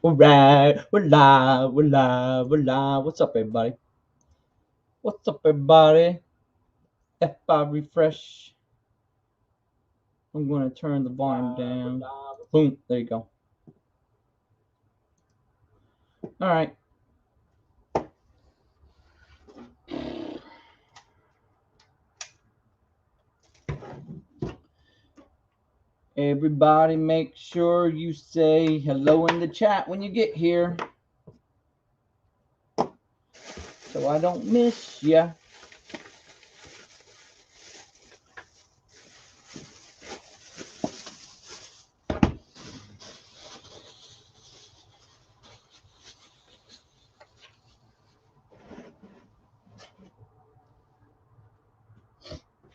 All right, we're live, we're live, we're live. What's up, everybody? What's up, everybody? F5 refresh. I'm going to turn the volume down. Boom, there you go. All right. Everybody, make sure you say hello in the chat when you get here, so I don't miss ya.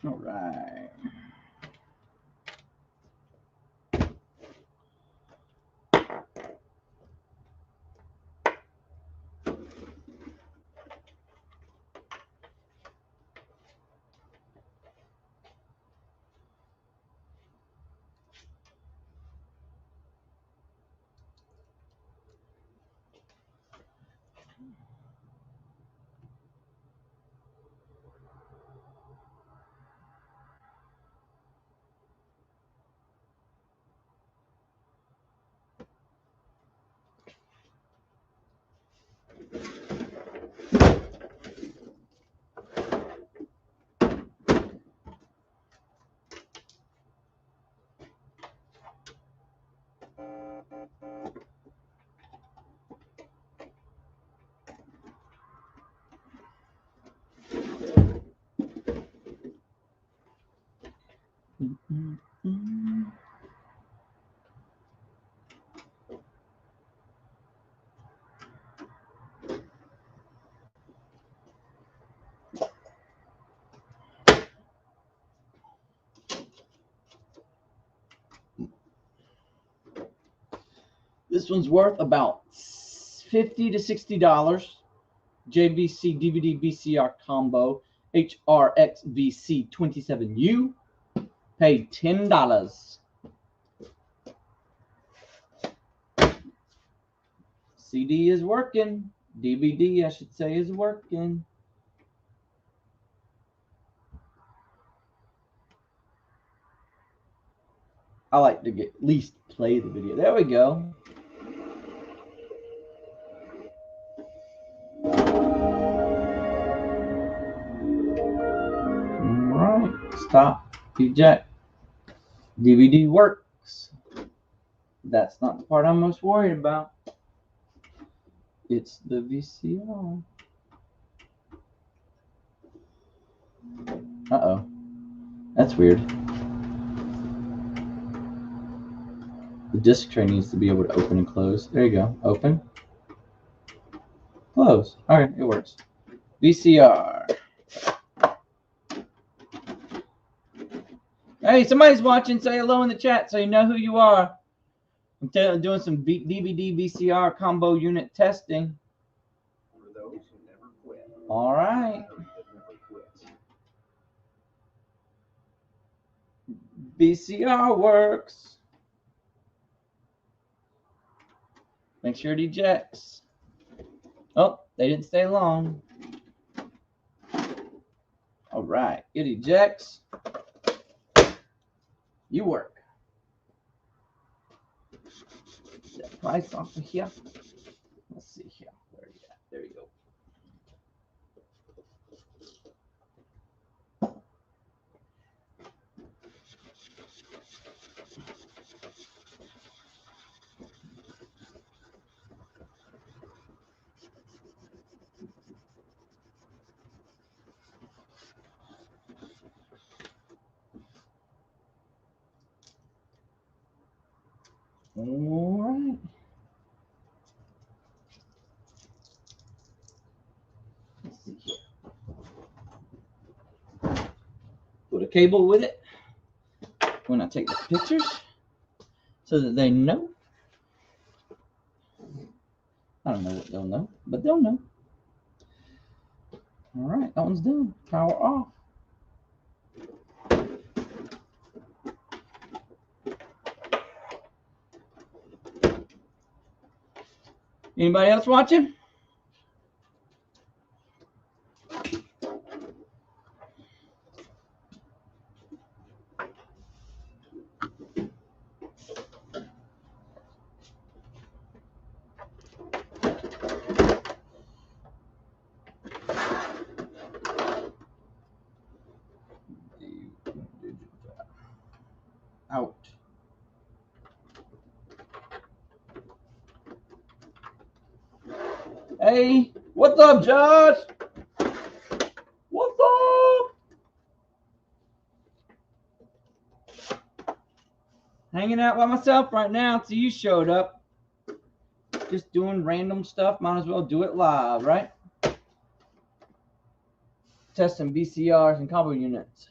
All right. This one's worth about $50 to $60. JVC DVD VCR combo HRXVC 27U. Paid $10. CD is working. DVD, I should say, is working. I like to at least play the video. There we go. All right, stop, eject. DVD works. That's not the part I'm most worried about. It's the VCR. Uh-oh. That's weird. The disc tray needs to be able to open and close. There you go. Open. Close. All right, it works. VCR. Hey, somebody's watching. Say hello in the chat so you know who you are. I'm doing some DVD VCR combo unit testing. For those who never quit. All right. VCR works. Make sure it ejects. Oh, they didn't stay long. All right, it ejects. You work. Is that price off of here? Let's see here. Where are you at? There you go. All right. Let's see here. Put a cable with it when I take the pictures so that they know. I don't know what they'll know, but they'll know. All right, that one's done. Power off. Anybody else watching? Out. Hey, what's up, Josh? What's up? Hanging out by myself right now until you showed up. Just doing random stuff. Might as well do it live, right? Testing VCRs and combo units.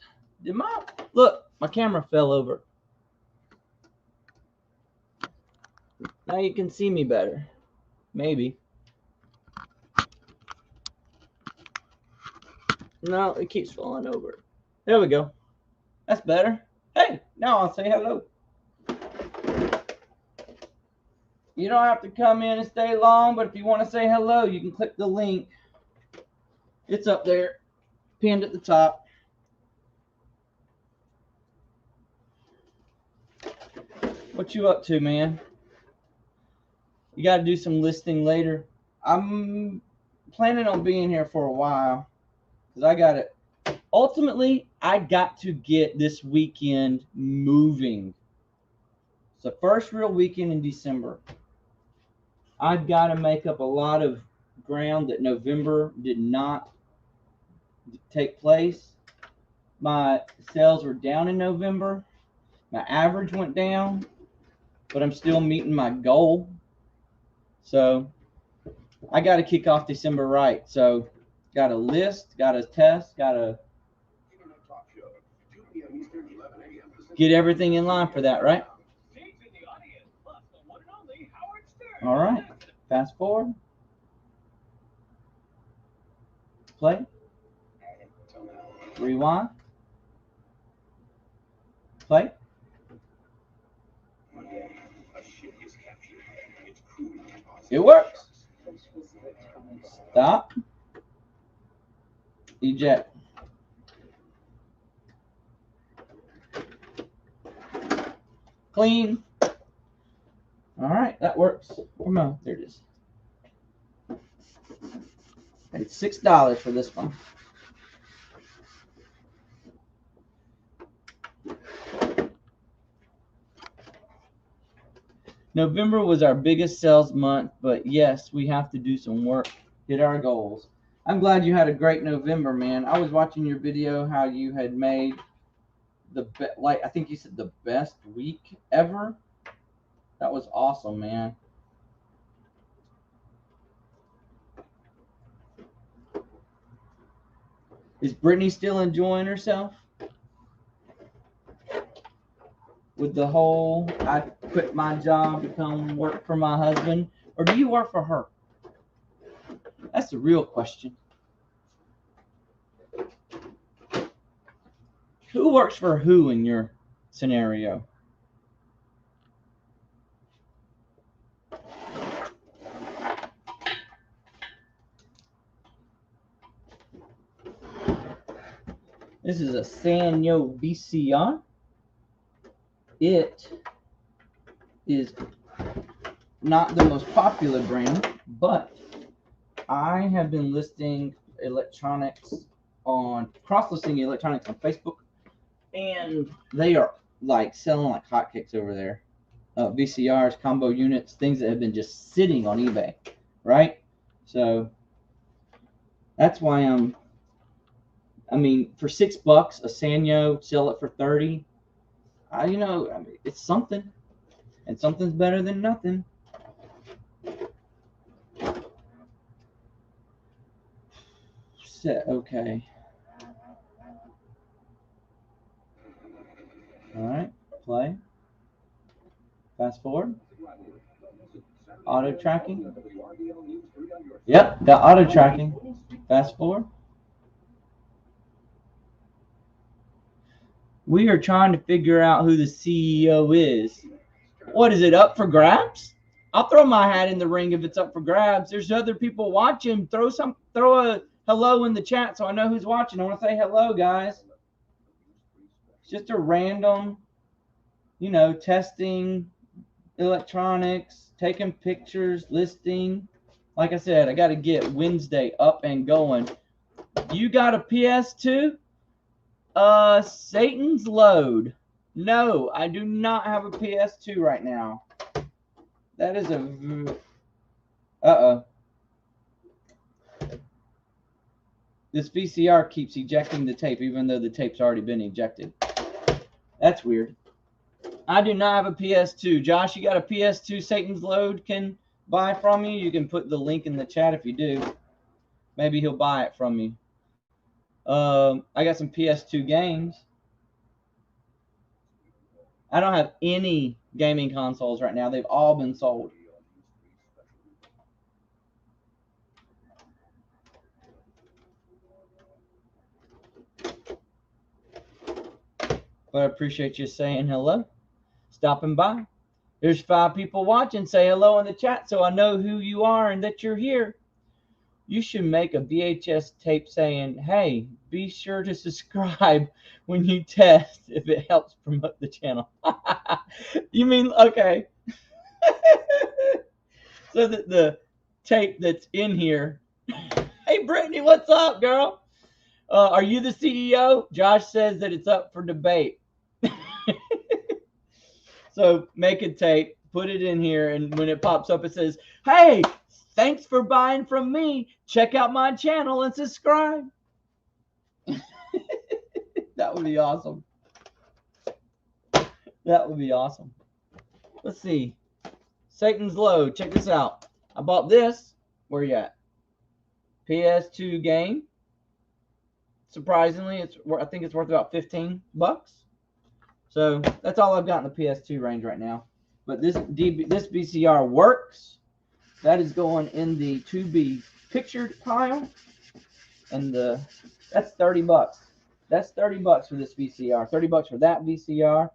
Look, my camera fell over. Now you can see me better. Maybe. No, it keeps falling over. There we go. That's better. Hey, now I'll say hello. You don't have to come in and stay long, but if you want to say hello, you can click the link. It's up there, pinned at the top. What you up to, man? You got to do some listing later. I'm planning on being here for a while because I got it. Ultimately, I got to get this weekend moving. It's the first real weekend in December. I've got to make up a lot of ground that November did not take place. My sales were down in November. My average went down, but I'm still meeting my goal. So I got to kick off December right. So got to list, got to test, got to get everything in line for that, right? All right. Fast forward. Play. Rewind. Play. It works. Stop. Eject. Clean. All right, that works. Come on, there it is. It's $6 for this one. November was our biggest sales month, but yes, we have to do some work, hit our goals. I'm glad you had a great November, man. I was watching your video how you had made I think you said the best week ever. That was awesome, man. Is Brittany still enjoying herself? With the whole, I quit my job to come work for my husband, or do you work for her? That's the real question. Who works for who in your scenario? This is a Sanyo VCR. It is not the most popular brand, but I have been listing electronics cross-listing electronics on Facebook, and they are like selling like hotcakes over there. VCRs, combo units, things that have been just sitting on eBay, right? So that's why for $6 a Sanyo, sell it for 30. It's something, and something's better than nothing. Set okay. All right, play. Fast forward. Auto tracking. Yep, got auto tracking. Fast forward. We are trying to figure out who the CEO is. What is it, up for grabs? I'll throw my hat in the ring if it's up for grabs. There's other people watching. Throw a hello in the chat so I know who's watching. I want to say hello, guys. It's just a random, testing electronics, taking pictures, listing. Like I said, I got to get Wednesday up and going. You got a PS2? Satan's Load. No, I do not have a PS2 right now. That is a... Uh-oh. This VCR keeps ejecting the tape even though the tape's already been ejected. That's weird. I do not have a PS2. Josh, you got a PS2 Satan's Load can buy from you? You can put the link in the chat if you do. Maybe he'll buy it from me. I got some PS2 games. I don't have any gaming consoles right now. They've all been sold. But I appreciate you saying hello, stopping by. There's 5 people watching. Say hello in the chat so I know who you are and that you're here. You should make a VHS tape saying, hey, be sure to subscribe when you test if it helps promote the channel. You mean, okay. So that the tape that's in here. Hey, Brittany, what's up, girl? Are you the CEO? Josh says that it's up for debate. So make a tape, put it in here, and when it pops up, it says, hey, thanks for buying from me. Check out my channel and subscribe. That would be awesome. That would be awesome. Let's see. Satan's Load. Check this out. I bought this. Where you at? PS2 game. Surprisingly, I think it's worth about $15. So that's all I've got in the PS2 range right now. But this VCR works. That is going in the to be pictured pile. And that's $30. That's $30 for this VCR. $30 for that VCR.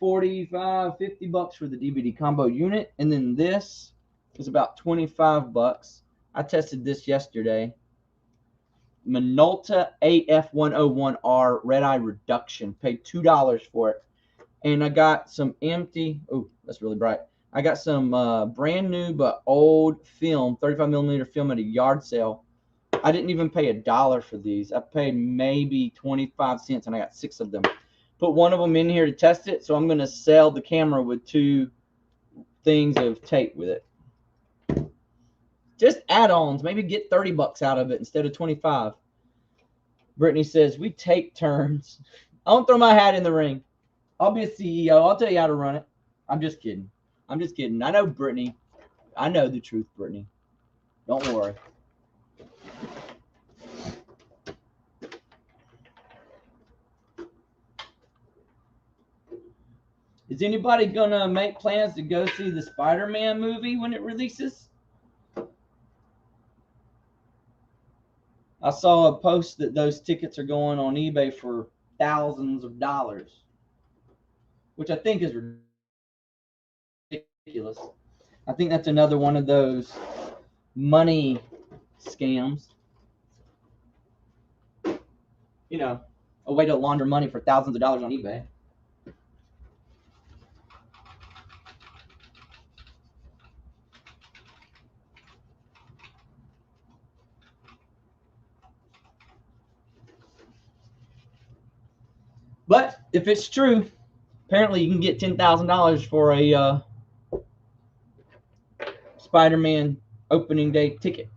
$45, $50 for the DVD combo unit. And then this is about $25. I tested this yesterday. Minolta AF101R Red Eye Reduction. Paid $2 for it. And I got some empty, oh, that's really bright. I got some brand new but old film, 35mm film at a yard sale. I didn't even pay $1 for these. I paid maybe 25 cents and I got 6 of them. Put one of them in here to test it, so I'm going to sell the camera with 2 things of tape with it. Just add-ons. Maybe get $30 out of it instead of 25. Brittany says, we take turns. I won't throw my hat in the ring. I'll be a CEO. I'll tell you how to run it. I'm just kidding. I'm just kidding. I know, Brittany. I know the truth, Brittany. Don't worry. Is anybody going to make plans to go see the Spider-Man movie when it releases? I saw a post that those tickets are going on eBay for thousands of dollars, which I think is ridiculous. I think that's another one of those money scams. You know, a way to launder money for thousands of dollars on eBay. But if it's true, apparently you can get $10,000 for a Spider-Man opening day ticket.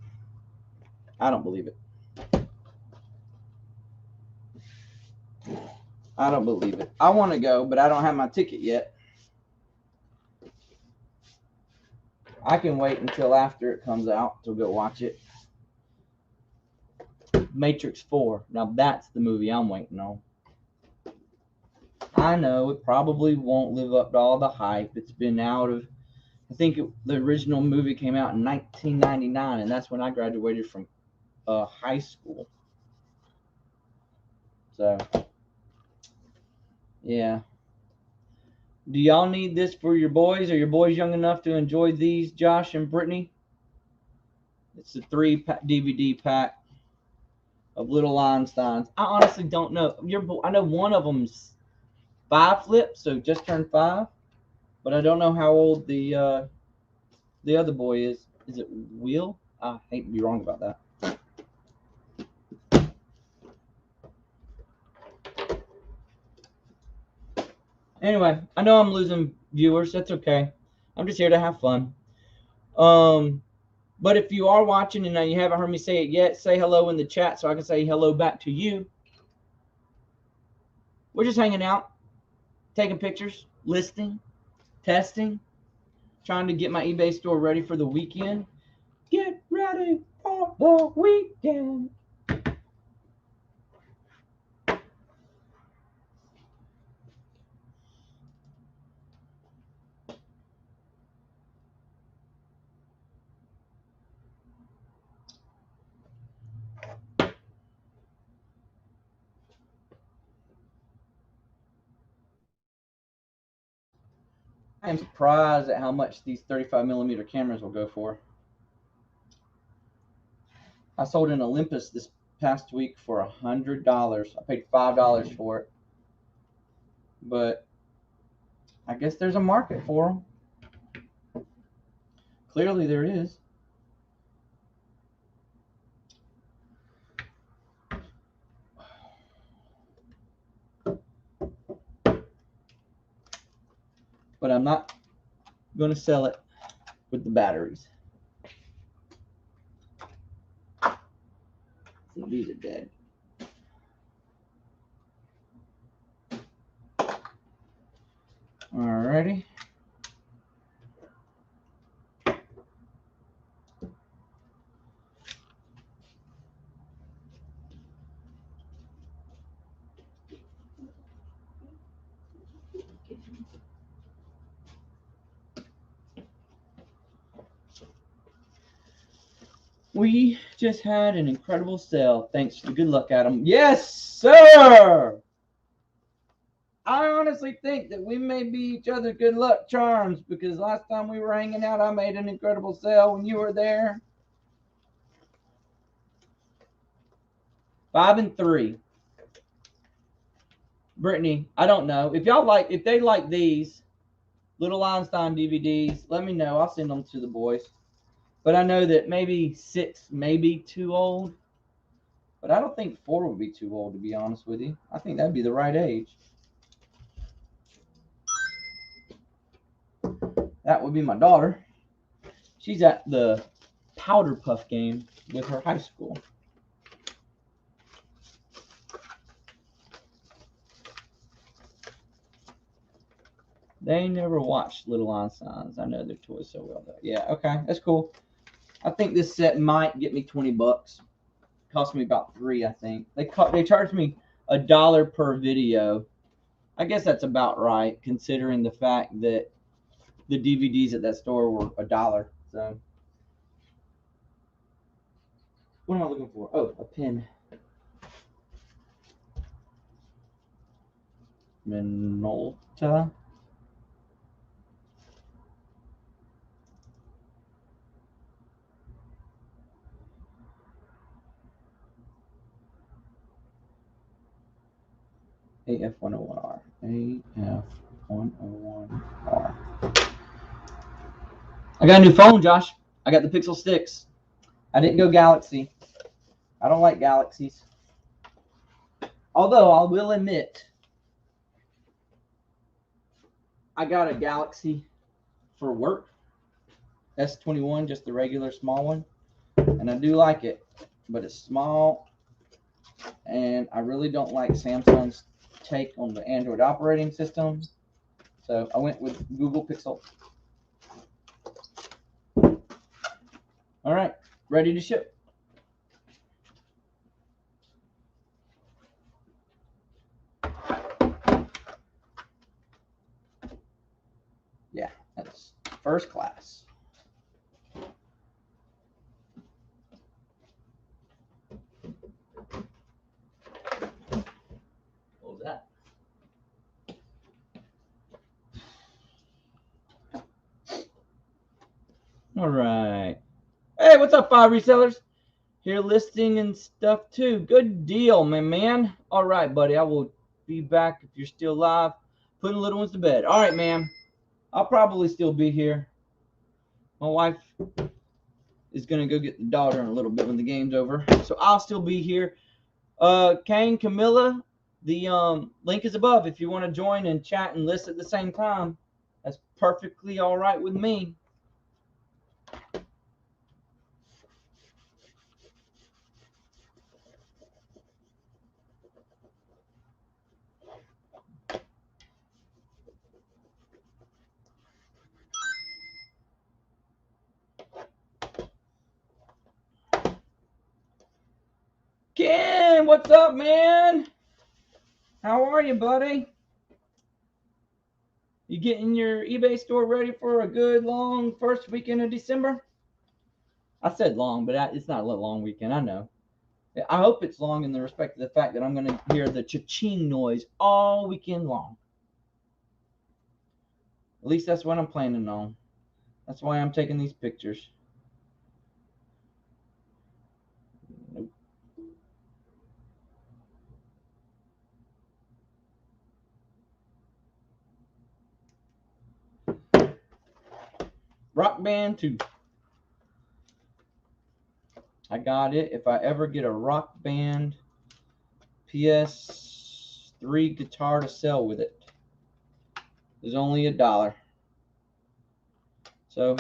I don't believe it. I don't believe it. I want to go, but I don't have my ticket yet. I can wait until after it comes out to go watch it. Matrix 4. Now that's the movie I'm waiting on. I know it probably won't live up to all the hype. It's been out of, I think the original movie came out in 1999, and that's when I graduated from high school. So, yeah. Do y'all need this for your boys? Are your boys young enough to enjoy these, Josh and Brittany? It's a 3 DVD pack of little Einsteins. I honestly don't know. I know one of them's 5 flips, so just turned 5, but I don't know how old the other boy is. Is it Will? I hate to be wrong about that. Anyway, I know I'm losing viewers. That's okay. I'm just here to have fun. But if you are watching and you haven't heard me say it yet, say hello in the chat so I can say hello back to you. We're just hanging out, taking pictures, listing, testing, trying to get my eBay store ready for the weekend. Get ready for the weekend. I am surprised at how much these 35mm cameras will go for. I sold an Olympus this past week for $100. I paid $5 for it. But I guess there's a market for them. Clearly there is. But I'm not going to sell it with the batteries. So these are dead. Alrighty. We just had an incredible sale thanks to the Good Luck Adam. Yes, sir! I honestly think that we may be each other's good luck charms because last time we were hanging out, I made an incredible sale when you were there. 5 and 3. Brittany, I don't know. If they like these little Einstein DVDs, let me know. I'll send them to the boys. But I know that maybe 6 may be too old. But I don't think 4 would be too old, to be honest with you. I think that'd be the right age. That would be my daughter. She's at the Powder Puff game with her high school. They never watched Little Einsteins. I know their toys so well, though. Yeah, okay, that's cool. I think this set might get me $20. Cost me about 3, I think. They charged me $1 per video. I guess that's about right, considering the fact that the DVDs at that store were $1. So, what am I looking for? Oh, a pen. Minolta. AF101R. AF101R. I got a new phone, Josh. I got the Pixel 6. I didn't go Galaxy. I don't like Galaxies. Although I will admit, I got a Galaxy for work. S21, just the regular small one. And I do like it, but it's small. And I really don't like Samsung's take on the Android operating system. So I went with Google Pixel. All right, ready to ship. Yeah, that's first class. What was that? All right. Hey, what's up, resellers? Here listing and stuff too. Good deal, my man. All right, buddy. I will be back if you're still live. Putting little ones to bed. All right, man. I'll probably still be here. My wife is gonna go get the daughter in a little bit when the game's over, so I'll still be here. Kane, Camilla, the link is above if you want to join and chat and list at the same time. That's perfectly all right with me. Ken, what's up, man? How are you, buddy? You getting your eBay store ready for a good long first weekend of December? I said long, but it's not a long weekend. I know. I hope it's long in the respect of the fact that I'm going to hear the cha-ching noise all weekend long. At least that's what I'm planning on. That's why I'm taking these pictures. Nope. Rock Band 2. I got it. If I ever get a Rock Band PS3 guitar to sell with it, there's only $1. So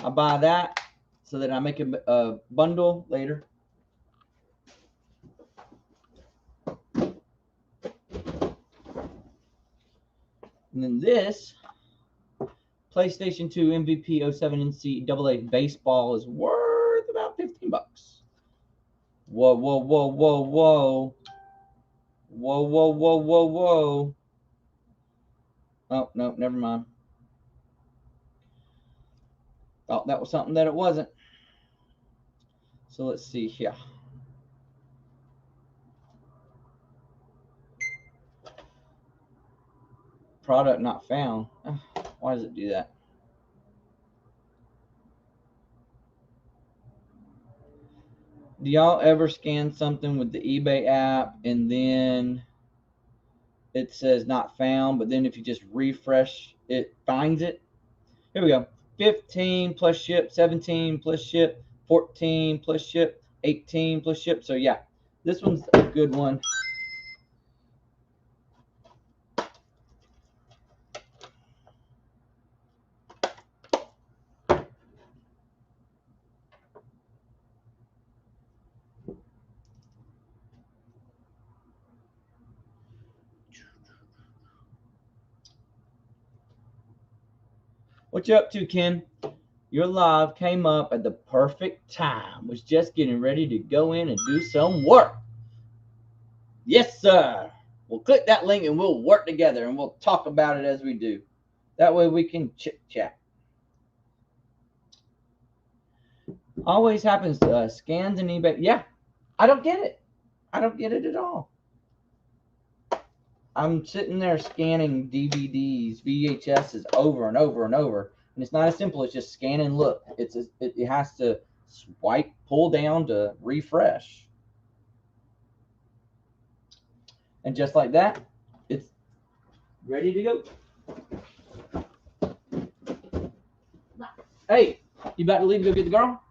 I buy that so that I make a bundle later. And then this PlayStation 2 MVP 07 NCAA baseball is worth about $15. Whoa, whoa, whoa, whoa, whoa. Whoa, whoa, whoa, whoa, whoa. Oh, no, never mind. Thought that was something that it wasn't. So let's see here. Product not found. Why does it do that? Do y'all ever scan something with the eBay app and then it says not found, but then if you just refresh, it finds it? Here we go. 15 plus ship, 17 plus ship, 14 plus ship, 18 plus ship. So yeah, this one's a good one. What you up to, Ken? Your live came up at the perfect time. Was just getting ready to go in and do some work. Yes, sir. We'll click that link and we'll work together and we'll talk about it as we do. That way we can chit chat. Always happens to us. Scans and eBay. Yeah, I don't get it. I don't get it at all. I'm sitting there scanning DVDs, VHSs over and over and over. And it's not as simple as just scan and look. It has to swipe, pull down to refresh. And just like that, it's ready to go. Hey, you about to leave to go get the girl?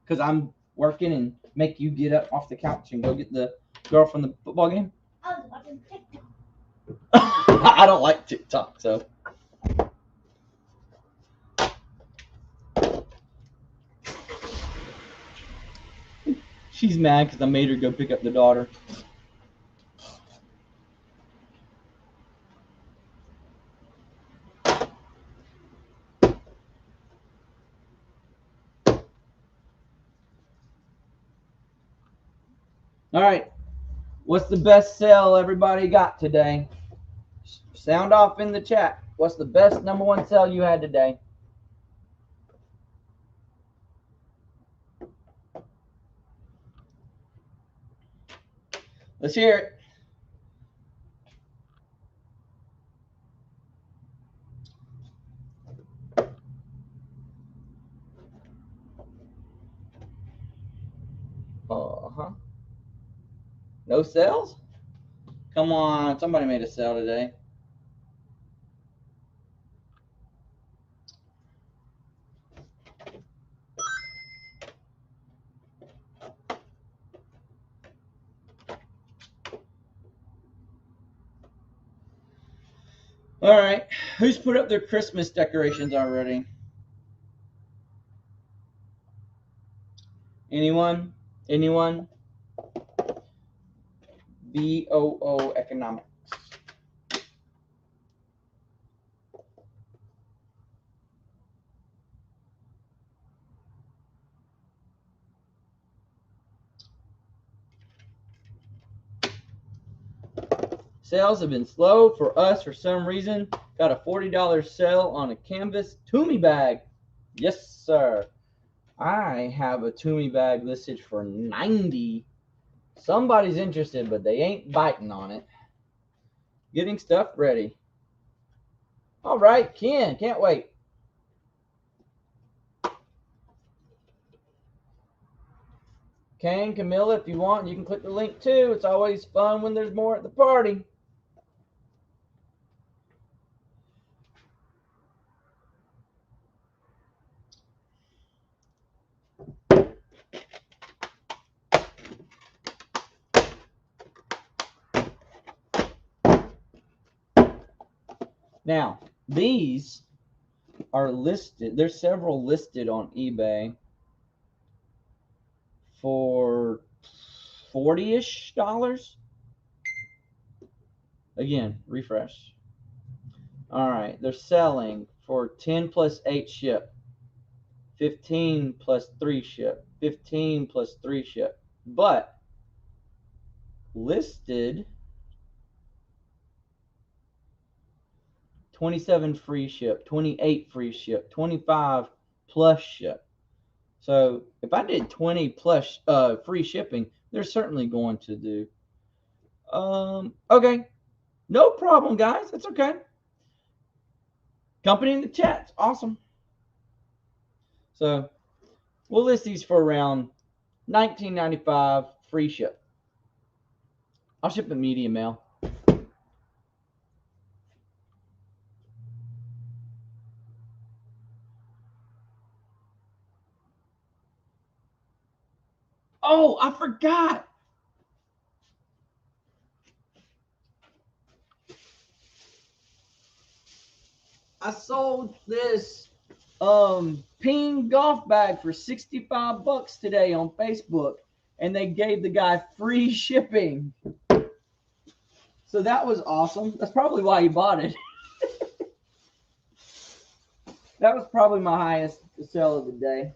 Because I'm working and make you get up off the couch and go get the girl from the football game? I was watching TikTok. I don't like TikTok, so. She's mad because I made her go pick up the daughter. All right. What's the best sell everybody got today? Sound off in the chat. What's the best #1 sell you had today? Let's hear it. Uh-huh. No sales? Come on, somebody made a sale today. All right, who's put up their Christmas decorations already? Anyone? Anyone? BOO Economics. Sales have been slow for us for some reason. Got a $40 sale on a canvas Toomey bag. Yes, sir. I have a Toomey bag listed for $90. Somebody's interested, but they ain't biting on it. Getting stuff ready. All right, Ken, can't wait. Ken, Camilla, if you want, you can click the link too. It's always fun when there's more at the party. Now, these are listed. There's several listed on eBay for $40-ish. Again, refresh. All right, they're selling for 10 plus 8 ship, 15 plus 3 ship, 15 plus 3 ship, but listed 27 free ship, 28 free ship, 25 plus ship. So if I did 20 plus free shipping, they're certainly going to do. Okay, no problem, guys. That's okay. Company in the chat's awesome. So we'll list these for around $19.95 free ship. I'll ship a media mail. Oh, I forgot. I sold this ping golf bag for $65 today on Facebook, and they gave the guy free shipping. So that was awesome. That's probably why he bought it. That was probably my highest sell of the day.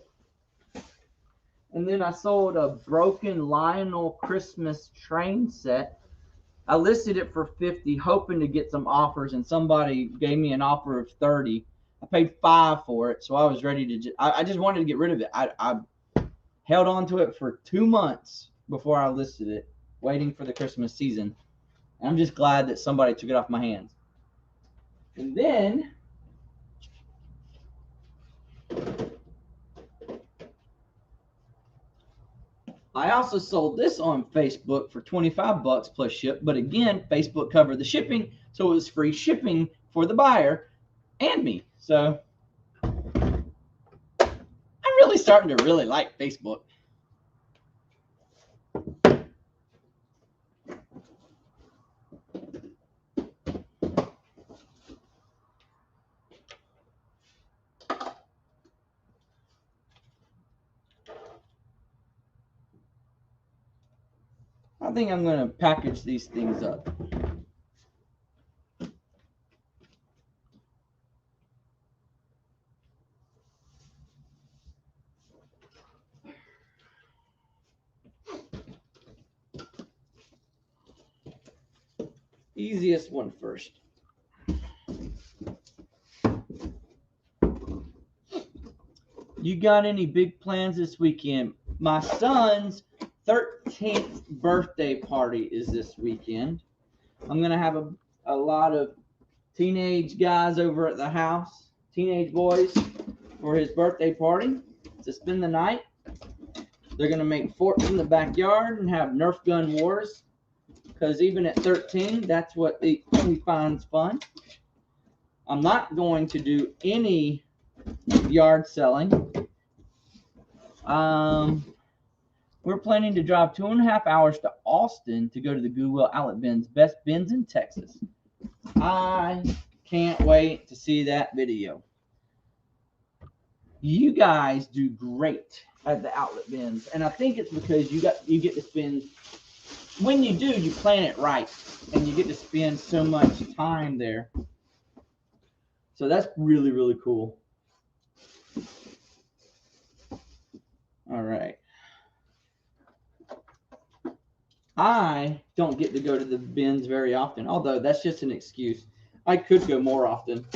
And then I sold a broken Lionel Christmas train set. I listed it for $50, hoping to get some offers, and somebody gave me an offer of $30. I paid $5 for it, so I was ready to. I just wanted to get rid of it. I held on to it for 2 months before I listed it, waiting for the Christmas season. And I'm just glad that somebody took it off my hands. And then I also sold this on Facebook for $25 plus ship, but again, Facebook covered the shipping, so it was free shipping for the buyer and me. So I'm really starting to really like Facebook. I think I'm going to package these things up. Easiest one first. You got any big plans this weekend? My son's 13th birthday party is this weekend. I'm going to have a lot of teenage guys over at the house, teenage boys, for his birthday party to spend the night. They're going to make forts in the backyard and have Nerf gun wars. Because even at 13, that's what he finds fun. I'm not going to do any yard selling. We're planning to drive 2.5 hours to Austin to go to the Goodwill Outlet Bins, best bins in Texas. I can't wait to see that video. You guys do great at the outlet bins, and I think it's because you get to spend. When you do, you plan it right, and you get to spend so much time there. So that's really, really cool. All right. I don't get to go to the bins very often, although that's just an excuse. I could go more often.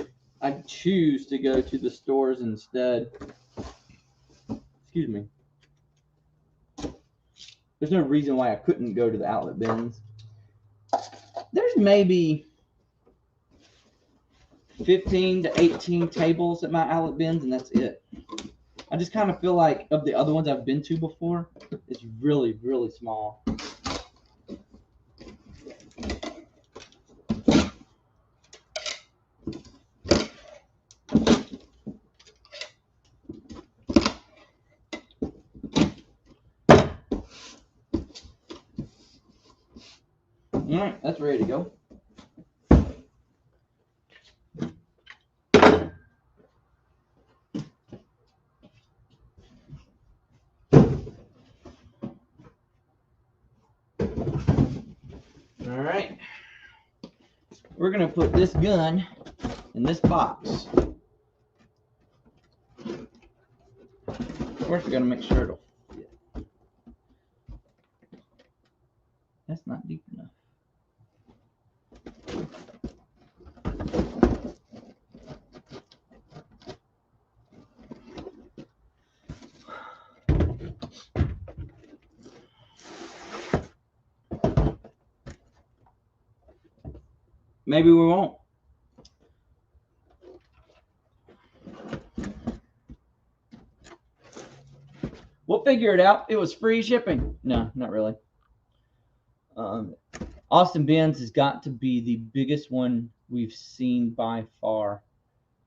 I choose to go to the stores instead. Excuse me. There's no reason why I couldn't go to the outlet bins. There's maybe 15 to 18 tables at my outlet bins, and that's it. I just kind of feel like of the other ones I've been to before, it's really, really small. All right, that's ready to go. All right, we're gonna put this gun in this box. First, we're gonna make sure it'll fit. That's not deep enough. Maybe we won't. We'll figure it out. It was free shipping. No, not really. Austin Bins has got to be the biggest one we've seen by far.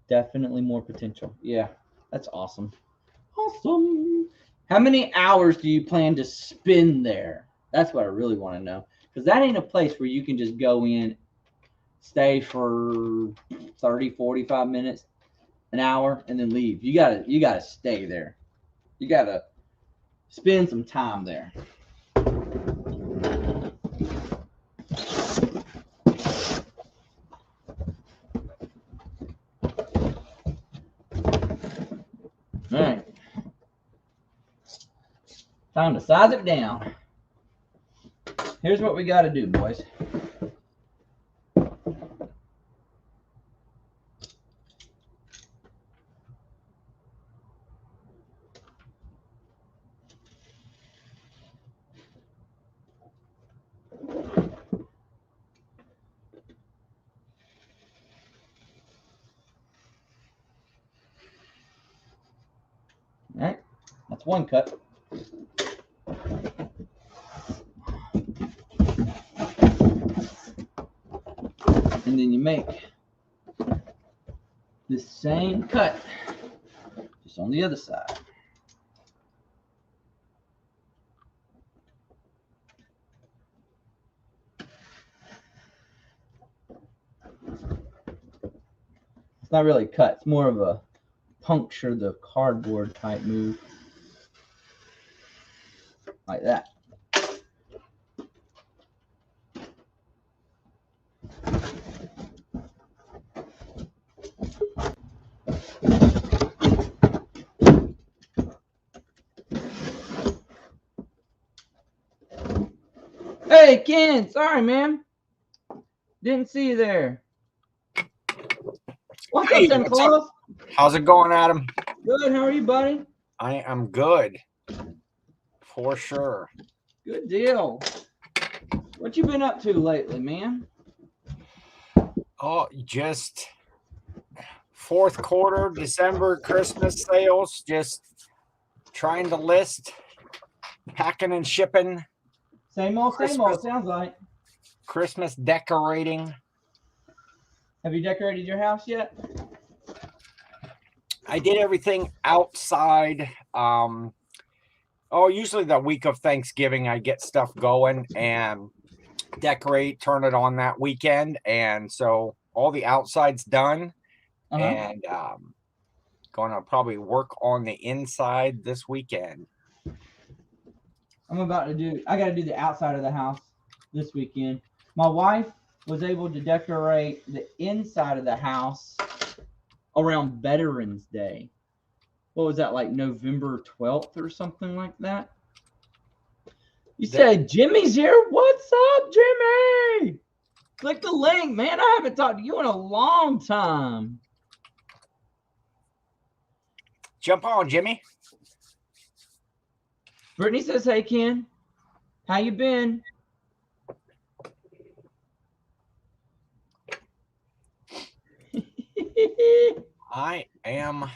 Definitely more potential. Yeah, that's awesome. Awesome. How many hours do you plan to spend there? That's what I really want to know. Because that ain't a place where you can just go in, stay for 30, 45 minutes, an hour, and then leave. You gotta stay there. You gotta spend some time there. All right. Time to size it down. Here's what we got to do, boys. All right, that's one cut. And then you make the same cut, just on the other side. It's not really a cut, it's more of a puncture the cardboard type move. Like that. Hey, Ken, sorry, man. Didn't see you there. What's up, Santa Claus? How's it going, Adam? Good, how are you, buddy? I am good. For sure. Good deal. What you been up to lately, man? Oh, just fourth quarter, December Christmas sales, just trying to list packing and shipping, Same old, Christmas. sounds like. Christmas decorating. Have you decorated your house yet? I did everything outside. Usually the week of Thanksgiving, I get stuff going and decorate, turn it on that weekend. And so all the outside's done. And going to probably work on the inside this weekend. I got to do the outside of the house this weekend. My wife was able to decorate the inside of the house around Veterans Day. What was that, like November 12th or something like that? You said Jimmy's here? What's up, Jimmy? Click the link, man. I haven't talked to you in a long time. Jump on, Jimmy. Brittany says, hey, Ken. How you been? I am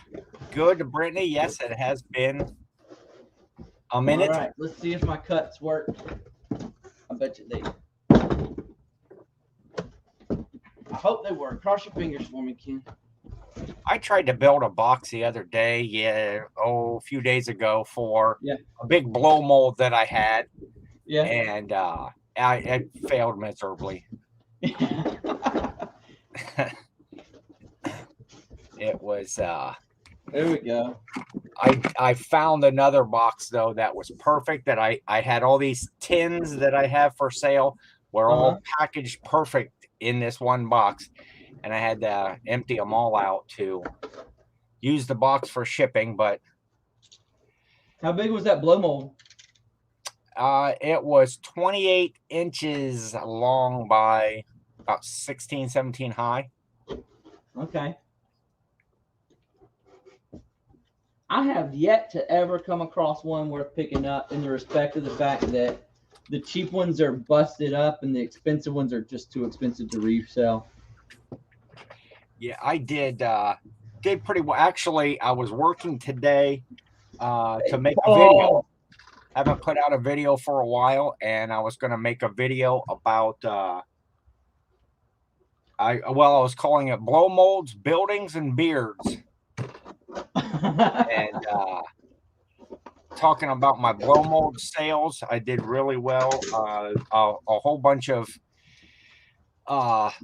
good, Brittany. Yes, it has been a minute. All right, let's see if my cuts work. I bet you they. I hope they work. Cross your fingers for me, Ken. I tried to build a box the other day, a few days ago for a big blow mold that I had. Yeah. And I failed miserably. It was there we go. I found another box though that was perfect, that I had all these tins that I have for sale were all packaged perfect in this one box, and I had to empty them all out to use the box for shipping. But how big was that blow mold? It was 28 inches long by about 16, 17 high. Okay. I have yet to ever come across one worth picking up, in the respect of the fact that the cheap ones are busted up and the expensive ones are just too expensive to resell. Yeah, I did pretty well. Actually, I was working today to make a video. I haven't put out a video for a while, and I was going to make a video about I was calling it blow molds, buildings, and beards. And talking about my blow mold sales, I did really well. A whole bunch of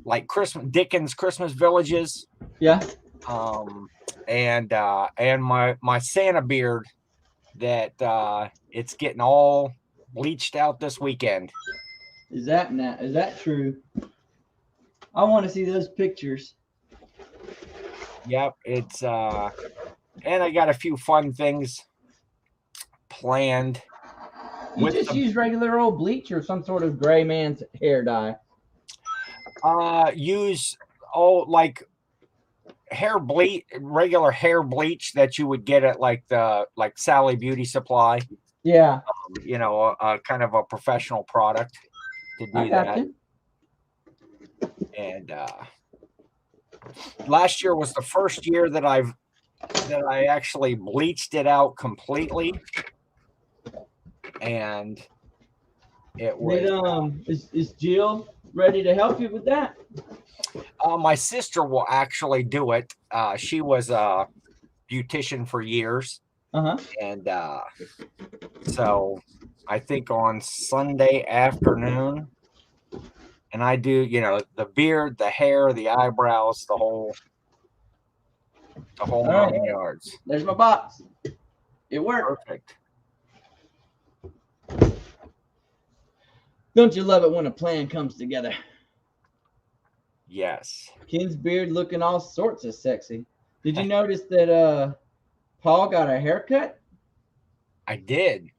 like Dickens Christmas villages. Yeah. And my Santa beard that it's getting all bleached out this weekend. Is that true? I want to see those pictures. Yep, it's and I got a few fun things planned. You just use regular old bleach or some sort of gray man's hair dye? Use like hair bleach, regular hair bleach that you would get at like Sally Beauty Supply. Yeah. Kind of a professional product to do that. You. And last year was the first year that I actually bleached it out completely, and it was. Is Jill ready to help you with that? My sister will actually do it. She was a beautician for years, and so I think on Sunday afternoon. And I do, the beard, the hair, the eyebrows, the whole 9 yards. There's my box. It worked. Perfect. Don't you love it when a plan comes together? Yes. Ken's beard looking all sorts of sexy. Did you notice that Paul got a haircut? I did.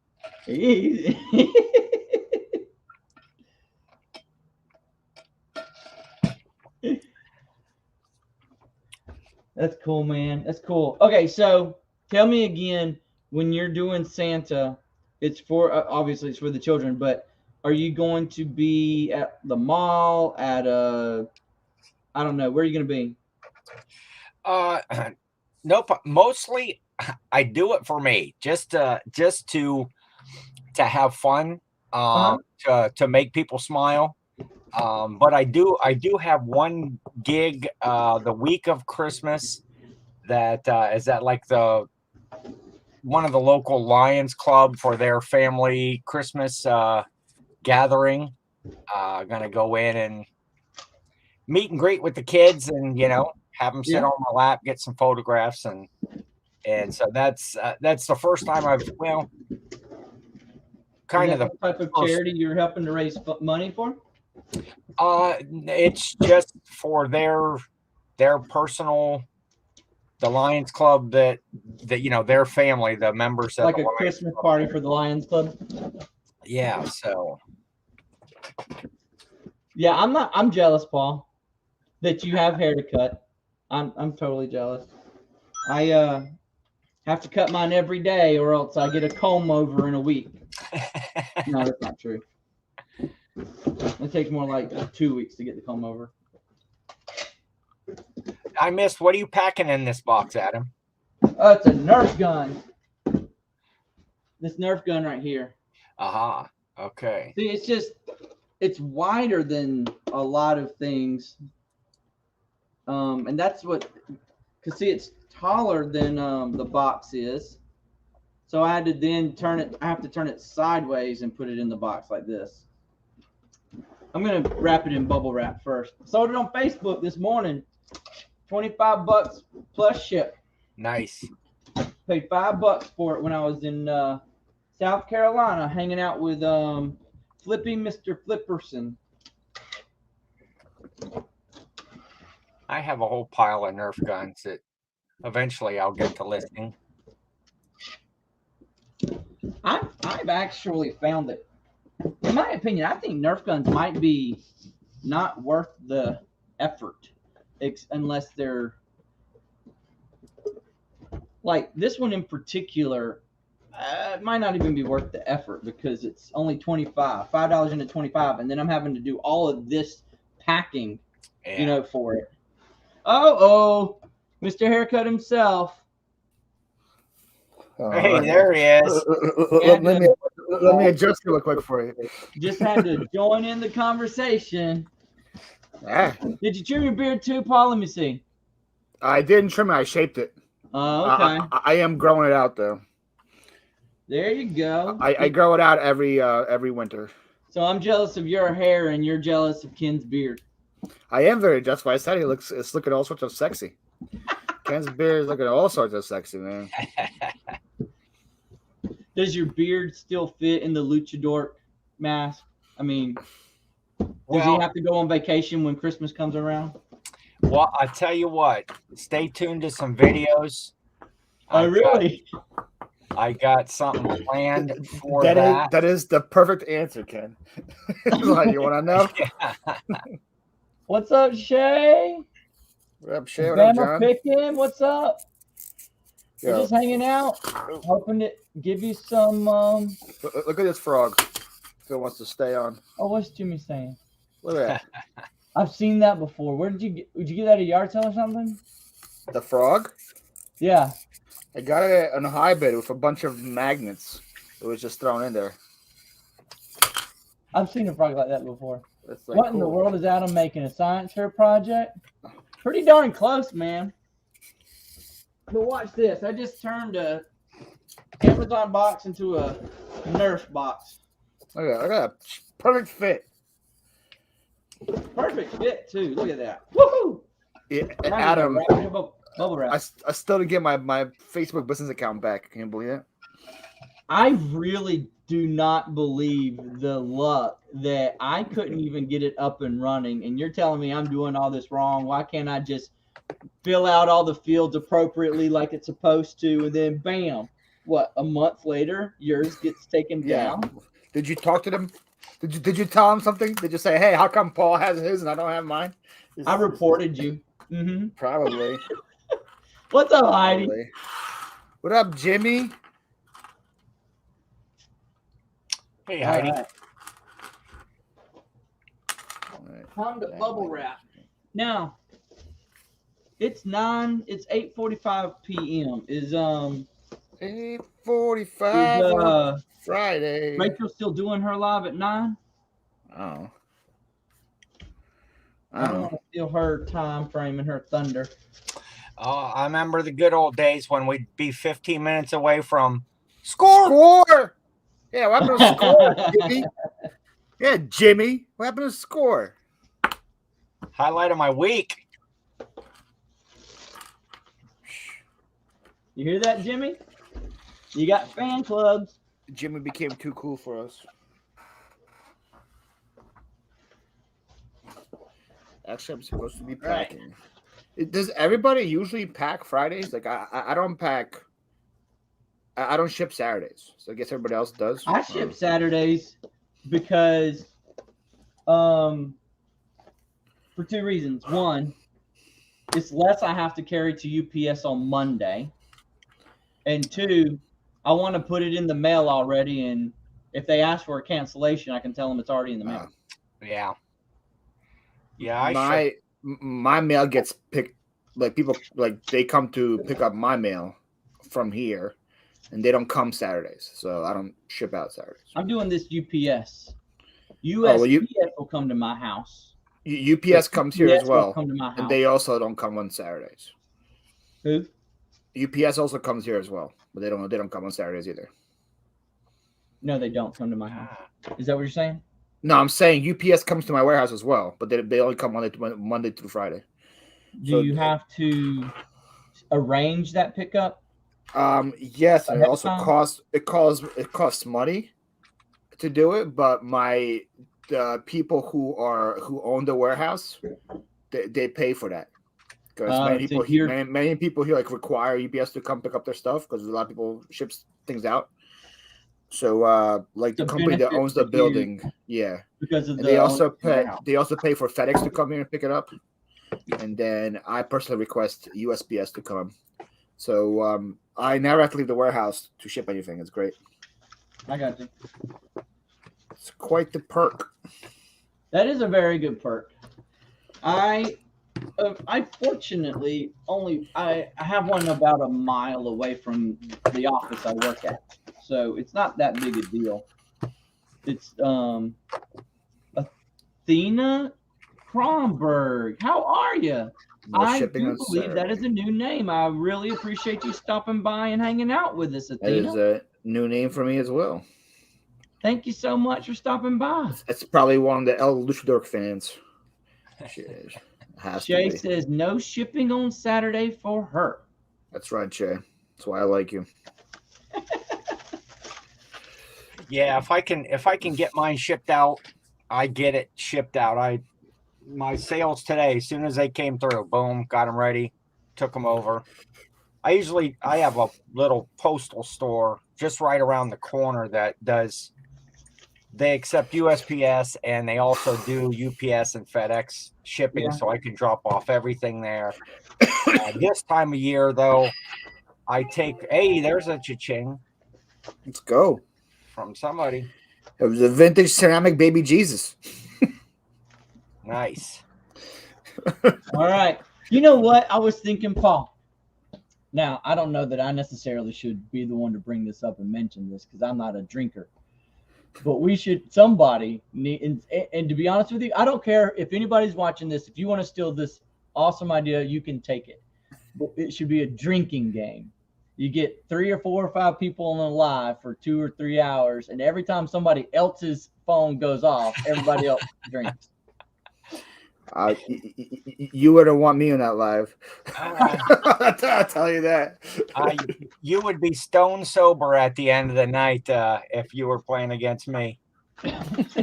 That's cool, man. That's cool. Okay, so tell me again, when you're doing Santa, it's for obviously it's for the children, but are you going to be at the mall, at I don't know, where are you going to be? Nope. Mostly I do it for me, just to to have fun, to make people smile. But I do have one gig the week of Christmas that is at like one of the local Lions Club for their family Christmas gathering. Gonna go in and meet and greet with the kids, and have them sit on my lap, get some photographs, and so that's the first time I've kind of the type of charity you're helping to raise money for. It's just for their personal, the Lions Club that their family, the members of like a Christmas party for the Lions Club. Yeah, so yeah, I'm jealous, Paul, that you have hair to cut. I'm totally jealous. I have to cut mine every day, or else I get a comb over in a week. No, that's not true. It takes more like 2 weeks to get the comb over. I missed. What are you packing in this box, Adam? It's a Nerf gun. This Nerf gun right here. Aha. Okay. See, it's wider than a lot of things. And that's what, because see, it's taller than the box is. So I had to then I have to turn it sideways and put it in the box like this. I'm going to wrap it in bubble wrap first. Sold it on Facebook this morning. $25 plus ship. Nice. Paid $5 for it when I was in South Carolina hanging out with Flippy Mr. Flipperson. I have a whole pile of Nerf guns that eventually I'll get to listing. I've actually found that, in my opinion, I think Nerf guns might be not worth the effort unless they're like this one in particular. It might not even be worth the effort because it's only $5 into 25, and then I'm having to do all of this packing, for it. Oh, Mr. Haircut himself. Hey, there he is. Let me adjust real quick for you. Just had to join in the conversation. Yeah. Did you trim your beard too, Paul? Let me see. I didn't trim it. I shaped it. Oh, okay. I am growing it out though. There you go. I grow it out every winter. So I'm jealous of your hair, and you're jealous of Ken's beard. I am very. That's why I said it's looking all sorts of sexy. Ken's beard is looking all sorts of sexy, man. Does your beard still fit in the luchador mask? I mean, does he have to go on vacation when Christmas comes around? Well, I tell you what. Stay tuned to some videos. Really? I got something planned for that. That is the perfect answer, Ken. You want to know? Yeah. What's up, Shay? What up, Shay? What up, John? Picking? What's up? We're just hanging out, hoping to give you some. Look at this frog. Still wants to stay on. Oh, what's Jimmy saying? Look at that. I've seen that before. Where did you get? Did you get that at a yard sale or something? The frog? Yeah. I got it on a hybrid with a bunch of magnets. It was just thrown in there. I've seen a frog like that before. Like what in the world is Adam making? A science fair project? Pretty darn close, man. But watch this. I just turned a Amazon box into a Nerf box. Look at that. Perfect fit. Perfect fit, too. Look at that. Woohoo! Yeah, Adam, bubble wrap. I still didn't get my Facebook business account back. Can you believe that? I really do not believe the luck that I couldn't even get it up and running. And you're telling me I'm doing all this wrong. Why can't I just fill out all the fields appropriately like it's supposed to? And then bam, what, a month later, yours gets taken down? Did you talk to them? Did you tell them something? Did you say, hey, how come Paul has his and I don't have mine? I reported you. Mm-hmm. Probably. What's up, Heidi? Probably. What up, Jimmy? Hey, Heidi. Right. Time to bubble wrap. Now, it's 8:45 p.m. 8:45 Is on Friday. Rachel still doing her live at 9? Oh. I don't want to steal her time frame and her thunder. I remember the good old days when we'd be 15 minutes away from score. Score! Yeah, what happened to score, Jimmy? Yeah, Jimmy. What happened to score? Highlight of my week. You hear that, Jimmy? You got fan clubs. Jimmy became too cool for us. Actually, I'm supposed to be packing. Right. Does everybody usually pack Fridays? Like I don't pack. I don't ship Saturdays. So I guess everybody else does. I ship Saturdays because, for 2 reasons. One, it's less I have to carry to UPS on Monday, and 2, I want to put it in the mail already. And if they ask for a cancellation, I can tell them it's already in the mail. Yeah. Yeah, my mail gets picked. Like people, like they come to pick up my mail from here, and they don't come Saturdays, so I don't ship out Saturdays. I'm doing this UPS. USPS will come to my house. UPS comes here as well, come to my house. And they also don't come on Saturdays. Who? UPS also comes here as well, but they don't come on Saturdays either. No, they don't come to my house. Is that what you're saying? No, I'm saying UPS comes to my warehouse as well, but they only come Monday through Friday. Do you have to arrange that pickup? Yes, and it also costs money to do it, but the people who own the warehouse, they pay for that. Because many people here like require UPS to come pick up their stuff because a lot of people ship things out. So like the company that owns the building, yeah. Because of they also pay for FedEx to come here and pick it up. And then I personally request USPS to come. So I never have to leave the warehouse to ship anything. It's great. I got you. It's quite the perk. That is a very good perk. I fortunately I have one about a mile away from the office I work at, so it's not that big a deal. It's Athena Kronberg. How are you? I do believe that is a new name. I really appreciate you stopping by and hanging out with us, Athena. That is a new name for me as well. Thank you so much for stopping by. It's probably one of the El Luchador fans. Shay says no shipping on Saturday for her. That's right, Shay. That's why I like you. Yeah, if I can get mine shipped out, I get it shipped out. My sales today, as soon as they came through, boom, got them ready, took them over. I have a little postal store just right around the corner that they accept USPS and they also do UPS and FedEx shipping, so I can drop off everything there. This time of year, though, there's a cha-ching. Let's go. From somebody. It was a vintage ceramic baby Jesus. Nice. All right. You know what? I was thinking, Paul. Now, I don't know that I necessarily should be the one to bring this up and mention this because I'm not a drinker. But somebody need, and to be honest with you, I don't care if anybody's watching this. If you want to steal this awesome idea, you can take it. But it should be a drinking game. You get 3 or 4 or 5 people on the live for 2 or 3 hours, and every time somebody else's phone goes off, everybody else drinks. You wouldn't want me on that live. I'll tell you that. You would be stone sober at the end of the night if you were playing against me. I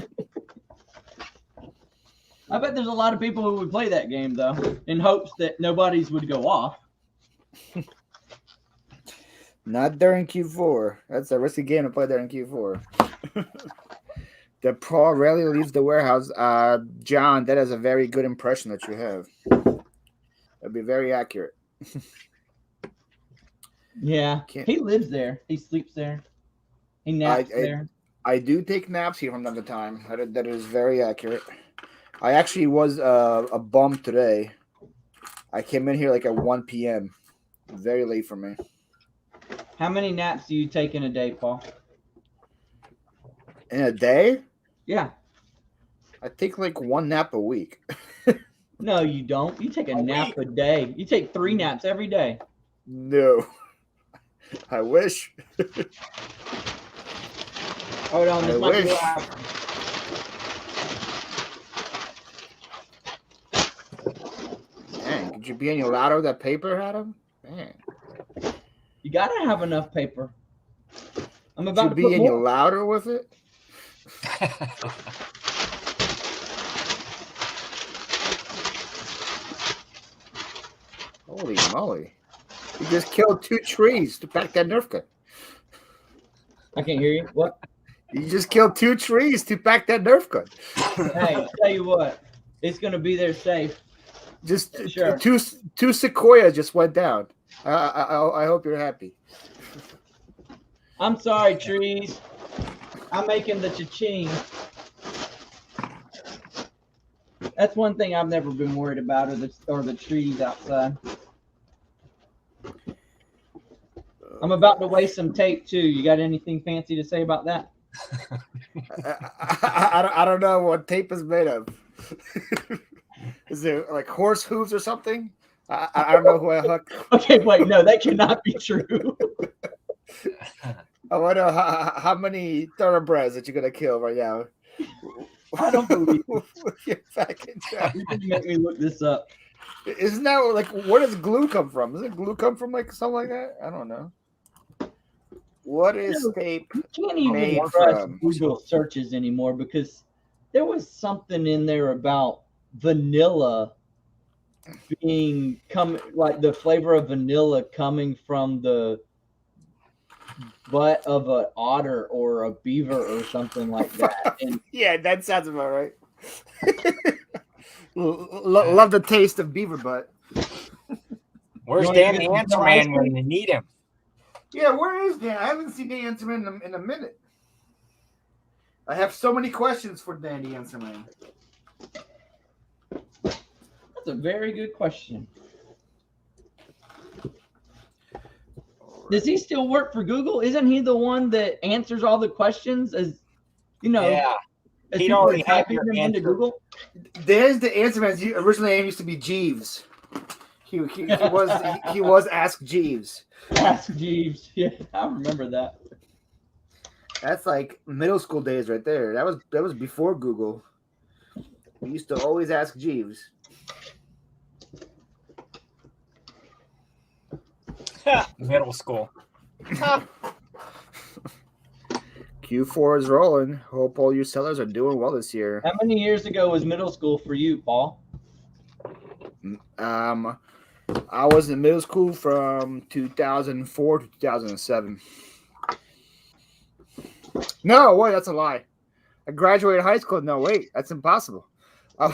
bet there's a lot of people who would play that game, though, in hopes that nobody's would go off. Not during Q4. That's a risky game to play during Q4. The pro rarely leaves the warehouse. John, that is a very good impression that you have. That'd be very accurate. Yeah, he lives there. He sleeps there. He naps there. I do take naps here from time to time. That is very accurate. I actually was a bum today. I came in here like at 1 p.m. Very late for me. How many naps do you take in a day, Paul? In a day? Yeah. I take like one nap a week. No, you don't. You take a nap a day. You take 3 naps every day. No. I wish. Hold on, this I might be wish. loud. Dang, could you be any louder with that paper, Adam? Man. You gotta have enough paper. I'm Could about you to be put any more. louder with it? Holy moly. You just killed 2 trees to pack that Nerf gun. I can't hear you. What? You just killed 2 trees to pack that Nerf gun. Hey, tell you what, it's gonna be there safe. Just Sure. two sequoias just went down. I hope you're happy. I'm sorry, trees. I'm making the cha-ching. That's one thing I've never been worried about, or the trees outside. I'm about to waste some tape too. You got anything fancy to say about that? I don't know what tape is made of. Is it like horse hooves or something? I don't know who I hooked. Okay, wait, no, that cannot be true. I wonder how many thoroughbreds that you're gonna kill right now. I don't believe you. You're fucking trying. You can make me look this up. Isn't that like where does glue come from? Does glue come from like something like that? I don't know. What is tape You can't even made trust from? Google searches anymore because there was something in there about vanilla being like the flavor of vanilla coming from the butt of an otter or a beaver or something like that. And Yeah, that sounds about right. Love the taste of beaver butt. Where's You wanna Dan get the some Answer ice Man cream? when you need him? Yeah, where is Dan? I haven't seen Dan Answer Man in a minute. I have so many questions for Dan the Answer Man. that's a very good question. Does he still work for Google? Isn't he the one that answers all the questions as Yeah. as He'd people are already have typing your them into answer. Google? Dan's the Answer Man. Originally, name used to be Jeeves. He was Ask Jeeves. Ask Jeeves. Yeah, I remember that. That's like middle school days right there. That was before Google. We used to always ask Jeeves. Middle school. Q4 is rolling. Hope all you sellers are doing well this year. How many years ago was middle school for you, Paul? I was in middle school from 2004 to 2007. No, wait, that's a lie. I graduated high school. No, wait, that's impossible. I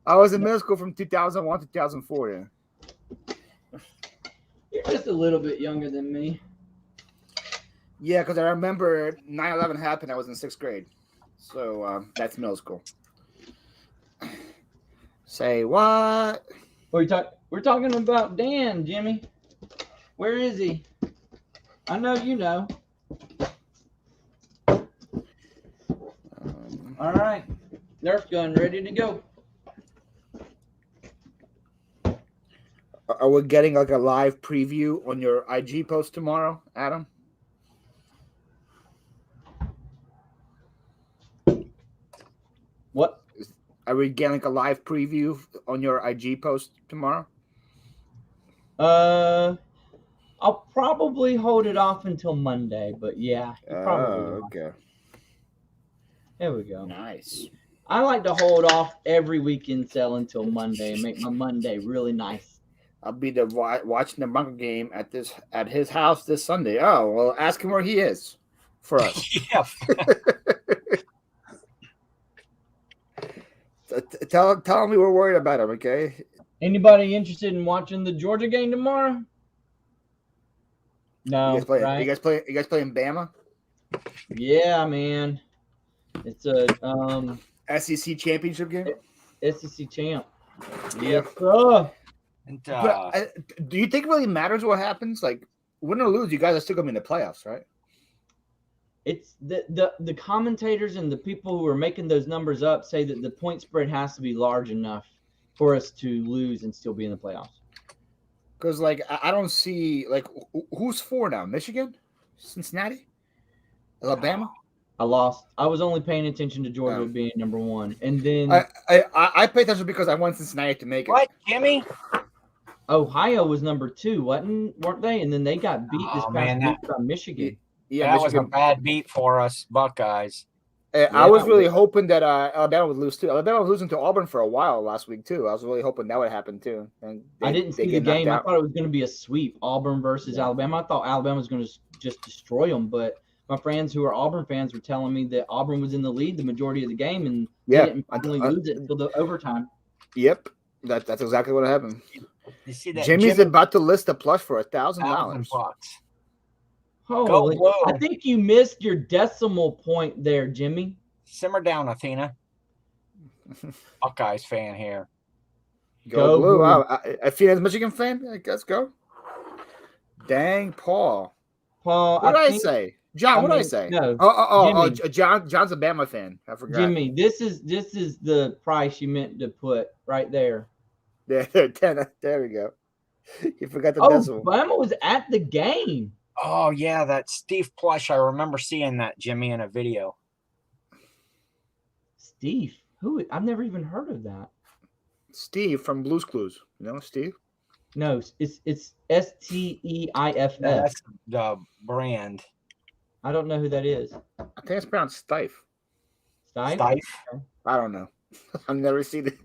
was in middle school from 2001 to 2004. Yeah. You're just a little bit younger than me. Yeah, because I remember 9/11 happened. I was in 6th grade. So that's middle school. Say what? We're talking about Dan, Jimmy. Where is he? I know you know. All right. Nerf gun ready to go. Are we getting like a live preview on your IG post tomorrow, Adam? What? Are we getting like a live preview on your IG post tomorrow? I'll probably hold it off until Monday, but yeah, probably. Okay. There we go. Nice. I like to hold off every weekend sale until Monday and make my Monday really nice. I'll be watching the Bronco game at his house this Sunday. Oh, well, ask him where he is for us. Yeah. Tell him we were worried about him, okay? Anybody interested in watching the Georgia game tomorrow? No, You right? guys playing Bama? Yeah, man. It's a SEC championship game. SEC champ. Yeah. Yes, sir. And, But do you think it really matters what happens? Like, win or lose, you guys are still gonna be in the playoffs, right? It's the commentators and the people who are making those numbers up say that the point spread has to be large enough for us to lose and still be in the playoffs. Because like I don't see like who's 4 now? Michigan, Cincinnati, Alabama. I lost. I was only paying attention to Georgia being number 1, and then I pay attention because I want Cincinnati to make it. What, Jimmy? Ohio was number 2, weren't they? And then they got beat this past week by Michigan. Yeah, that was a bad beat for us Buckeyes. I was really hoping that Alabama would lose too. Alabama was losing to Auburn for a while last week too. I was really hoping that would happen too. And I didn't see the game. I thought it was going to be a sweep, Auburn versus Alabama. I thought Alabama was going to just destroy them, but my friends who are Auburn fans were telling me that Auburn was in the lead the majority of the game and didn't finally lose it until the overtime. Yep, that's exactly what happened. You see that? Jimmy's about to list a plush for $1,000. Holy! I think you missed your decimal point there, Jimmy. Simmer down, Athena. Buckeyes fan here. Go blue! Athena's a Michigan fan. Let's go. Dang, Paul. Paul, what did I say? John, what did I say? No. John's a Bama fan. I forgot. Jimmy, this is the price you meant to put right there. There we go. You forgot the decimal. Bama was at the game. Oh yeah, that Steve plush. I remember seeing that, Jimmy, in a video. Steve, who? I've never even heard of that. Steve from Blue's Clues. You know Steve? No, it's STEIFF. That's the brand. I don't know who that is. I think it's pronounced Stife. Stife? I don't know. I've never seen it.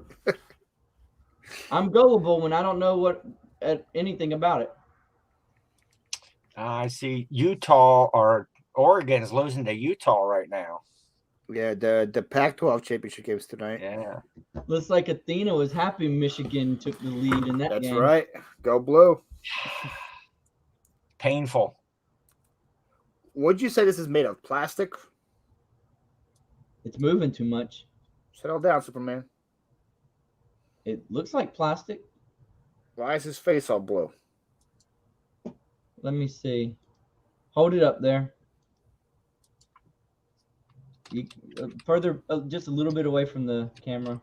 I'm gullible when I don't know anything about it. I see Utah or Oregon's losing to Utah right now. Yeah, the Pac-12 championship games tonight. Yeah. Looks like Athena was happy Michigan took the lead in that game. That's right. Go blue. Painful. Would you say this is made of plastic? It's moving too much. Settle down, Superman. It looks like plastic. Why is his face all blue? Let me see. Hold it up there. Further, just a little bit away from the camera.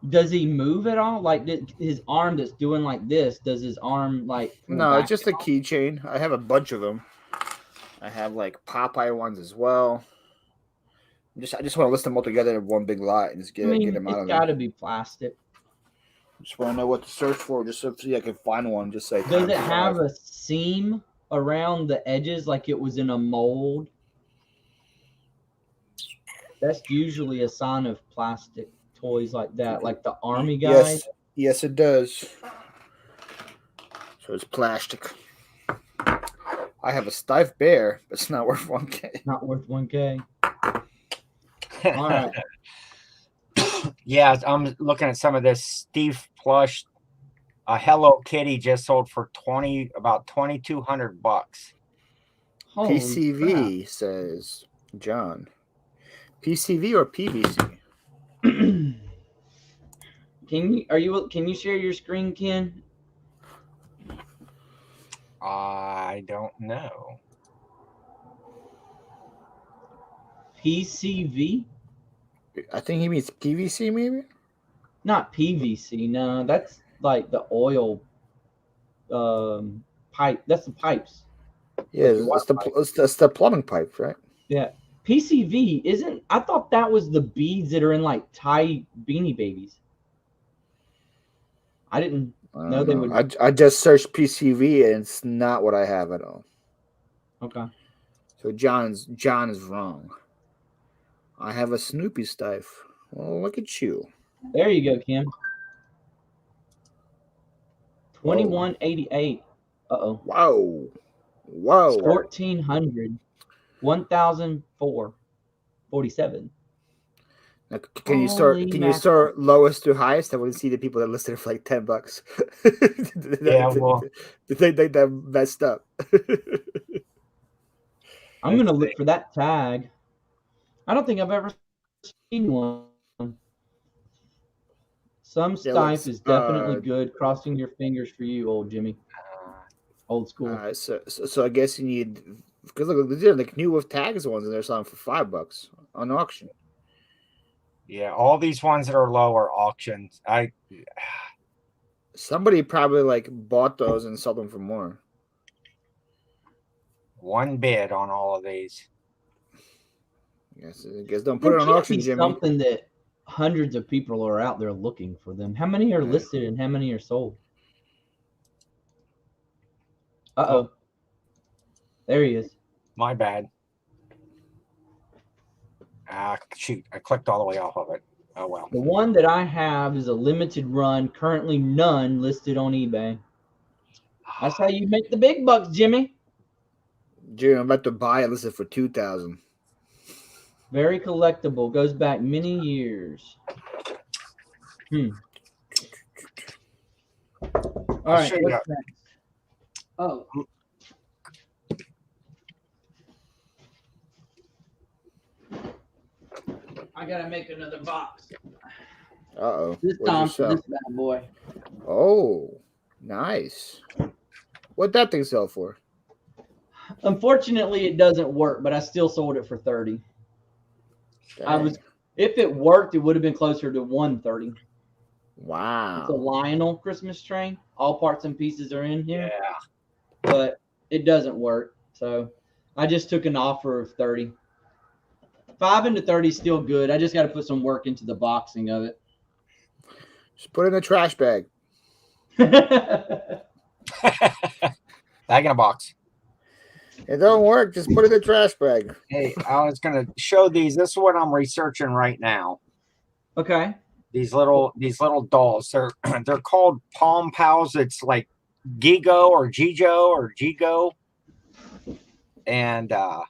Does he move at all? Like his arm that's doing like this, does his arm like... No, it's just a keychain. I have a bunch of them. I have like Popeye ones as well. I just want to list them all together in one big lot and just get them out of there. It's got to be plastic. Just want to know what to search for, just so I can find one. Just say. Does it have a seam around the edges like it was in a mold? That's usually a sign of plastic toys like that, like the army guys. Yes, it does. So it's plastic. I have a Stife bear, but it's not worth $1K. Not worth $1K. All right. Yeah, I'm looking at some of this Steve plush. A Hello Kitty just sold for about $2,200. PCV crap. Says John. PCV or PVC? Can you share your screen, Ken? I don't know. PCV? I think he means PVC, maybe? Not PVC, no. That's like the oil pipe. That's the pipes. Yeah, it's the plumbing pipes, right? Yeah. PCV isn't... I thought that was the beads that are in like Thai Beanie Babies. I didn't know they would... I just searched PCV and it's not what I have at all. Okay. So John is wrong. I have a Snoopy Stife. Well, look at you. There you go, Kim. $21.88. Uh-oh. Whoa. 1,400. 1,004.47. Now, can you start lowest to highest? I want to see the people that listed it for like $10. Yeah, well, they messed up. I'm gonna look for that tag. I don't think I've ever seen one. Some stipe is definitely good. Crossing your fingers for you, old Jimmy. Old school. So I guess you need, because look, these are like new with tags ones, and they're selling for $5 on auction. Yeah, all these ones that are low are auctions. Somebody probably like bought those and sold them for more. One bid on all of these. Yes, I guess don't put it on auction, Jimmy. Something that hundreds of people are out there looking for them. How many are listed and how many are sold? Uh-oh. There he is. My bad. Shoot, I clicked all the way off of it. Oh, well. The one that I have is a limited run, currently none listed on eBay. That's how you make the big bucks, Jimmy. Jimmy, I'm about to buy it listed for $2,000. Very collectible. Goes back many years. All right. What's next? Oh. I gotta make another box. Uh-oh. This time for this bad boy. Oh, nice. What'd that thing sell for? Unfortunately, it doesn't work, but I still sold it for $30. If it worked, it would have been closer to $130. Wow. It's a Lionel Christmas train. All parts and pieces are in here. Yeah. But it doesn't work. So I just took an offer of $30. 5 into 30 is still good. I just got to put some work into the boxing of it. Just put it in a trash bag. Bag in a box. It don't work. Just put it in a trash bag. Hey, I was going to show these. This is what I'm researching right now. Okay. These little dolls. They're called Palm Pals. It's like Gigo or Gigo. And I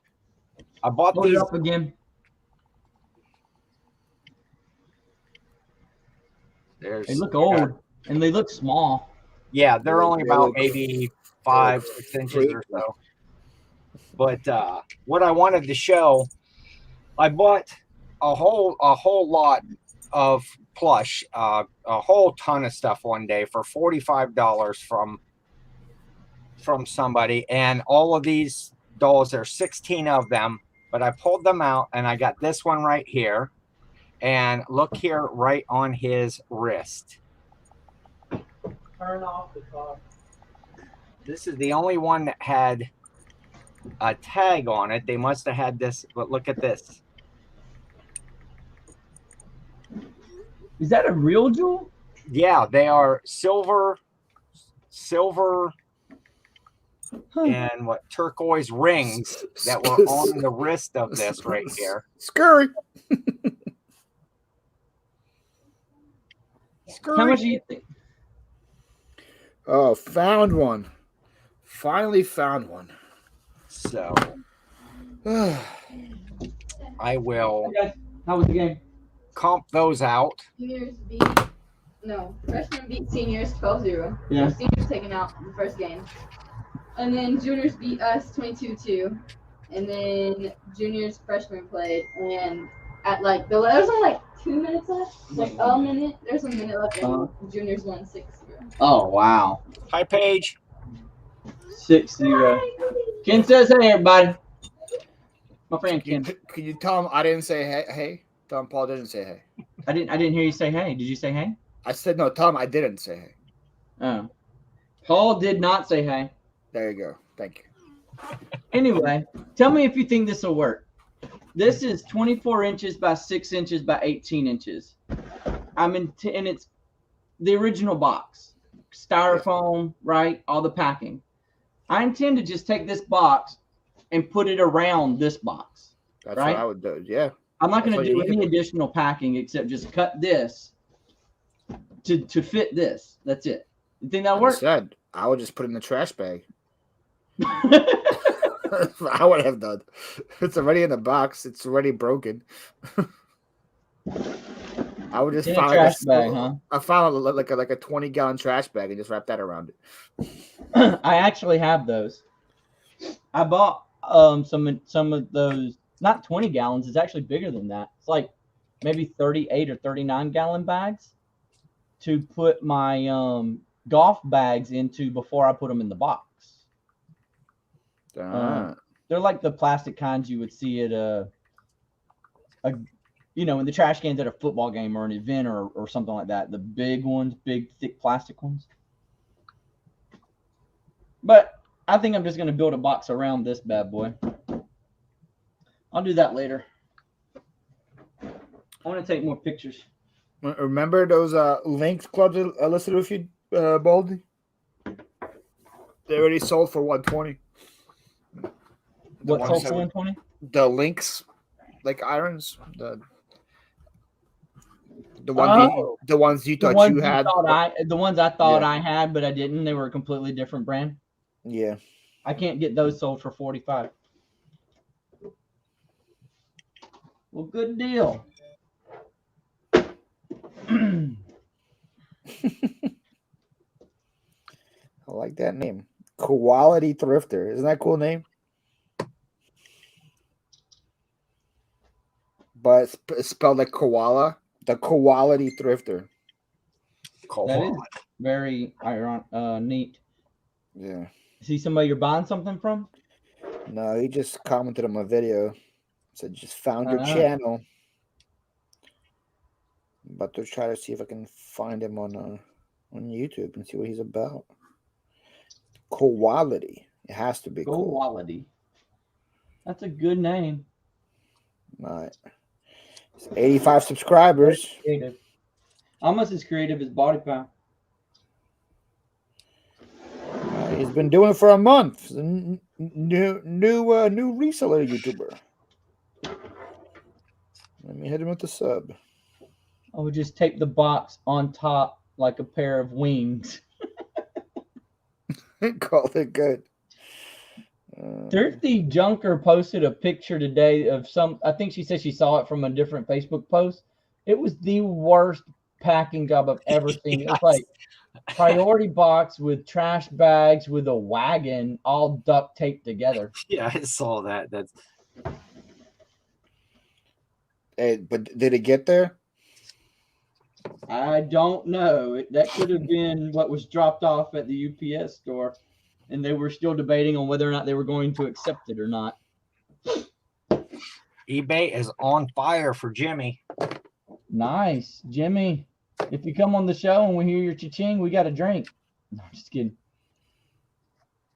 bought Hold these it up again. They look old and they look small. Yeah, they're only about maybe 5-6 inches or so. But what I wanted to show, I bought a whole lot of plush, a whole ton of stuff one day for $45 from somebody, and all of these dolls, there's 16 of them, but I pulled them out and I got this one right here, and look here right on his wrist. Turn off the car. This is the only one that had a tag on it. They must have had this, but look at this. Is that a real jewel? Yeah, they are silver, and what turquoise rings that were on the wrist of this right here. Scurry. How much do you think? Oh, found one. Finally found one. So I will. How was the game? Comp those out. Freshmen beat seniors 12-0. Yeah. So seniors taking out the first game. And then juniors beat us 22-2. And then juniors freshmen played. And at there was only 2 minutes left. A minute. There's a minute left. And juniors won 6-0. Oh, wow. Hi, Paige. 6-0. Ken says hey, everybody. My friend Ken. Can you tell him I didn't say hey? Tell him Paul didn't say hey. I didn't hear you say hey. Did you say hey? I said no. Tell him I didn't say hey. Oh. Paul did not say hey. There you go. Thank you. Anyway, tell me if you think this will work. This is 24 inches by 6 inches by 18 inches. And it's the original box. Styrofoam, right? All the packing. I intend to just take this box and put it around this box. That's right? what I would do. Yeah. I'm not going to do any additional packing except just cut this to fit this. That's it. You think that'll work? I would just put it in the trash bag. I would have done. It's already in the box. It's already broken. I would just find trash bag, huh? I found like a 20-gallon trash bag and just wrap that around it. I actually have those. I bought some of those, not 20 gallons. It's actually bigger than that. It's like maybe 38 or 39 gallon bags. to put my golf bags into before I put them in the box. They're like the plastic kinds you would see at in the trash cans at a football game or an event or something like that. The big ones, big thick plastic ones. But I think I'm just going to build a box around this bad boy. I'll do that later. I want to take more pictures. Remember those links clubs I listed with you, Baldy? They already sold for $120. What sold for $120? The links, like irons, the ones you thought you had. The ones I thought I had, but I didn't. They were a completely different brand. Yeah. I can't get those sold for $45. Well, good deal. I like that name. Quality Thrifter. Isn't that a cool name? But it's spelled like koala. The Quality Thrifter. That is very ironic, neat. Yeah. Is he somebody you're buying something from? No, he just commented on my video. Said, just found your channel. But to try to see if I can find him on YouTube and see what he's about. Quality. It has to be Quality. That's a good name. All right. It's 85 subscribers. Creative. Almost as creative as BaldyPal. He's been doing it for a month. New reseller YouTuber. Let me hit him with the sub. I would just tape the box on top like a pair of wings. Call it good. Thrifty Junker posted a picture today of I think she said she saw it from a different Facebook post. It was the worst packing job I've ever seen. It was like priority box with trash bags with a wagon all duct taped together. Yeah, I saw that. That's. But did it get there? I don't know. That could have been what was dropped off at the UPS store, and they were still debating on whether or not they were going to accept it or not. eBay is on fire for Jimmy. Nice, Jimmy. If you come on the show and we hear your cha-ching, we got a drink. No, I'm just kidding.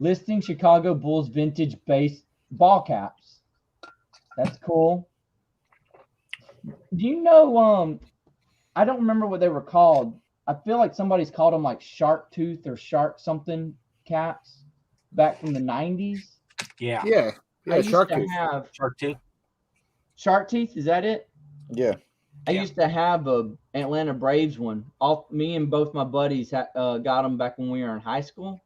Listing Chicago Bulls vintage base ball caps. That's cool. Do you know? I don't remember what they were called. I feel like somebody's called them like shark tooth or shark something caps back from the 90s. Yeah. Yeah. Shark tooth. Shark tooth. Shark teeth, is that it? Yeah. I used to have a Atlanta Braves one. Me and both my buddies got them back when we were in high school.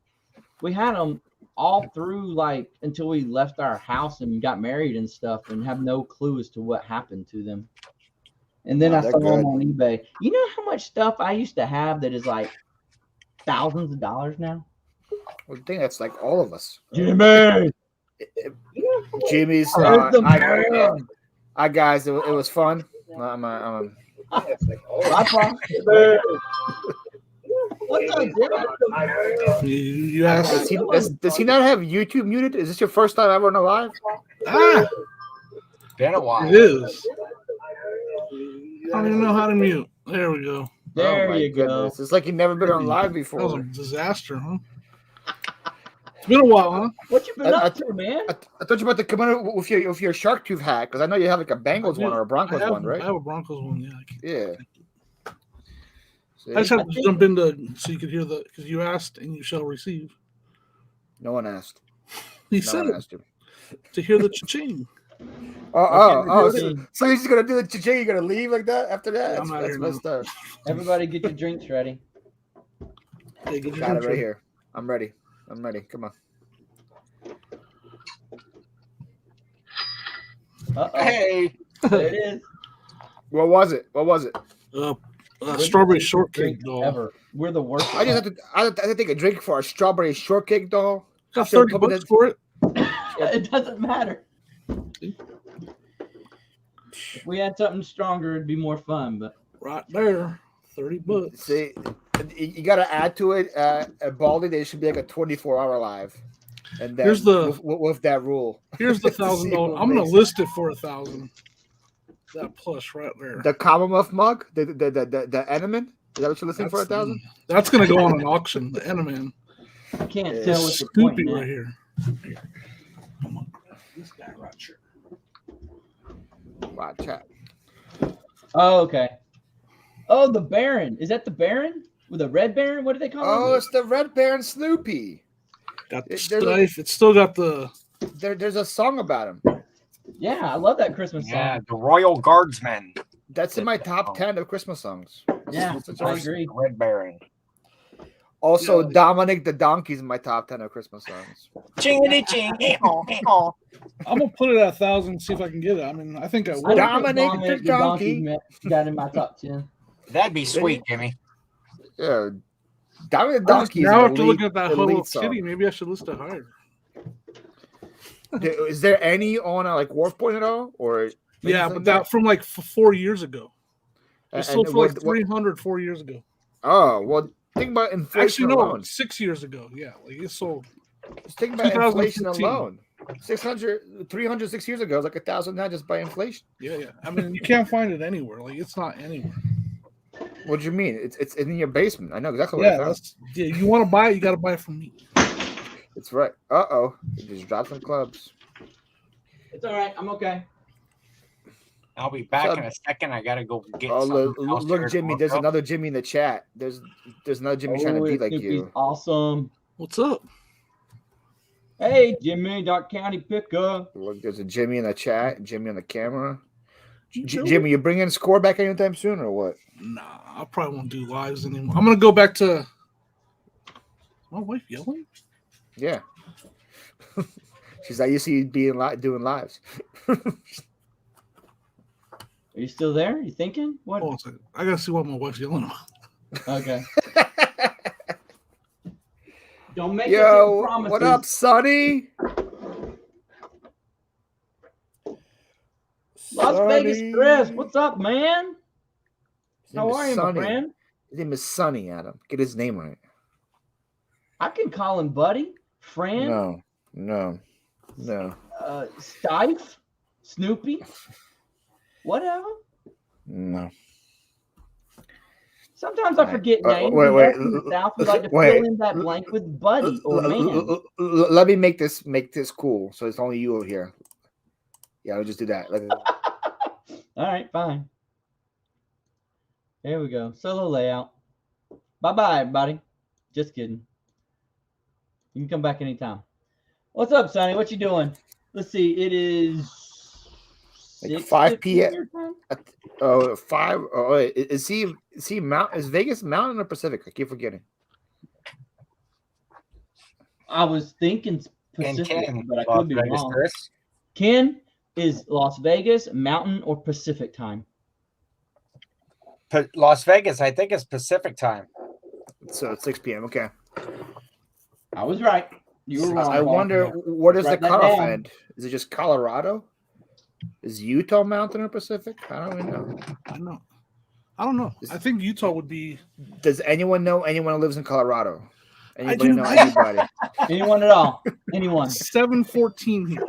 We had them all through like until we left our house and got married and stuff, and have no clue as to what happened to them. And then I saw them on eBay. You know how much stuff I used to have that is like thousands of dollars now? I think that's like all of us. Jimmy! Jimmy's. Hi, guys. It was fun. What's up, Jimmy? You asked. Does he not have YouTube muted? Is this your first time ever on a live? Been a while. It is. I don't even know how to mute. There we go. There you go. It's like you've never been on live before. That was a disaster, huh? It's been a while, huh? What you been up to, man? I thought you were about to come in with your shark tooth hat, because I know you have like a Bengals one or a Broncos one, right? I have a Broncos one, yeah. Yeah. I just had to jump into so you could hear because you asked and you shall receive. No one asked. He said it. To hear the cha-ching. So you're just gonna do the cha-ching? You're gonna leave like that after that? Yeah, that's messed up. Everybody, get your drinks ready. Hey, get Got it right here. I'm ready. Come on. Hey, there it is. What was it? Strawberry shortcake doll. Ever. We're the worst. I just have to take a drink for a strawberry shortcake doll. Got $30 for it. It doesn't matter. If we had something stronger, it'd be more fun. But right there, $30. See, you got to add to it. At Baldy, there should be like a 24-hour live, and then Here's the with that rule. Here's the $1,000. I'm gonna list it for $1,000. That plush right there. The Commonwealth mug, the Eneman. Is that what you're listing for $1,000? That's gonna go on an auction. The Eneman. I can't tell what's the Scoopy point right here. Come on, this guy right here. Watch out. Oh, okay. Oh, the Baron. Is that the Baron? With the Red Baron? What do they call him? Oh, it's the Red Baron Snoopy. Got the knife. It's still got the. There's a song about him. Yeah, I love that Christmas song. Yeah, the Royal Guardsmen. That's in my top 10 of Christmas songs. Yeah, I agree. Red Baron. Also, Dominic the Donkey's in my top 10 of Christmas songs. Chingity ching. I'm gonna put it at 1,000. See if I can get it. I mean, I think I will. Dominic the Donkey got in my top 10. That'd be sweet, Jimmy. Yeah, Dominic the Donkey. Now after looking at that Hello Kitty, maybe I should list it higher. Is there any on like Wharf Point at all, or yeah, but that from like 4 years ago. It sold for like 300 4 years ago. Oh well, think about inflation. Actually, no, alone. 6 years ago. Yeah, like it sold. Just think about inflation alone. 300 6 years ago is like 1,000 now just by inflation. Yeah. I mean, you can't find it anywhere. Like it's not anywhere. What do you mean? It's in your basement. I know exactly what I found. Yeah. You want to buy it? You got to buy it from me. It's right. It just dropped some clubs. It's all right. I'm okay. I'll be back in a second. I gotta go get. Look, Jimmy. There's another Jimmy in the chat. There's another Jimmy trying to be like you. Awesome. What's up? Hey, Jimmy, Dark County Picker. Look, there's a Jimmy in the chat. Jimmy on the camera. Jimmy, you bringing score back anytime soon or what? Nah, I probably won't do lives anymore. I'm gonna go back to. My wife yelling? Yeah. She's like, you see, doing lives. Are you still there? You thinking? What? Hold on a second. I gotta see what my wife's yelling about. Okay. Don't make Yo, promises. What up, Sonny? Las Vegas Chris, what's up, man? How are you, Sonny. my friend? His name is Sonny, Adam. Get his name right. I can call him buddy, friend. No. Stife, Snoopy, whatever. No. Sometimes I forget names. Wait. In the South, we like to fill in that blank with buddy or man. Let me make this cool, so it's only you over here. Yeah, I'll just do that. All right, fine. There we go. Solo layout. Bye-bye, everybody. Just kidding. You can come back anytime. What's up, Sonny? What you doing? Let's see. It is like 5 p.m. 5. Oh, is he is Vegas Mountain or Pacific? I keep forgetting. I was thinking Pacific, but I could be wrong. Chris? Ken is Las Vegas Mountain or Pacific time? Las Vegas, I think it's Pacific time. So it's 6 p.m. Okay. I was right. You were wrong. I wonder what is the cutoff end? Is it just Colorado? Is Utah Mountain or Pacific? I don't even know. I don't know. I think Utah would be. Does anyone know anyone who lives in Colorado? Anybody know anybody? Anyone at all? Anyone? 7:14 here.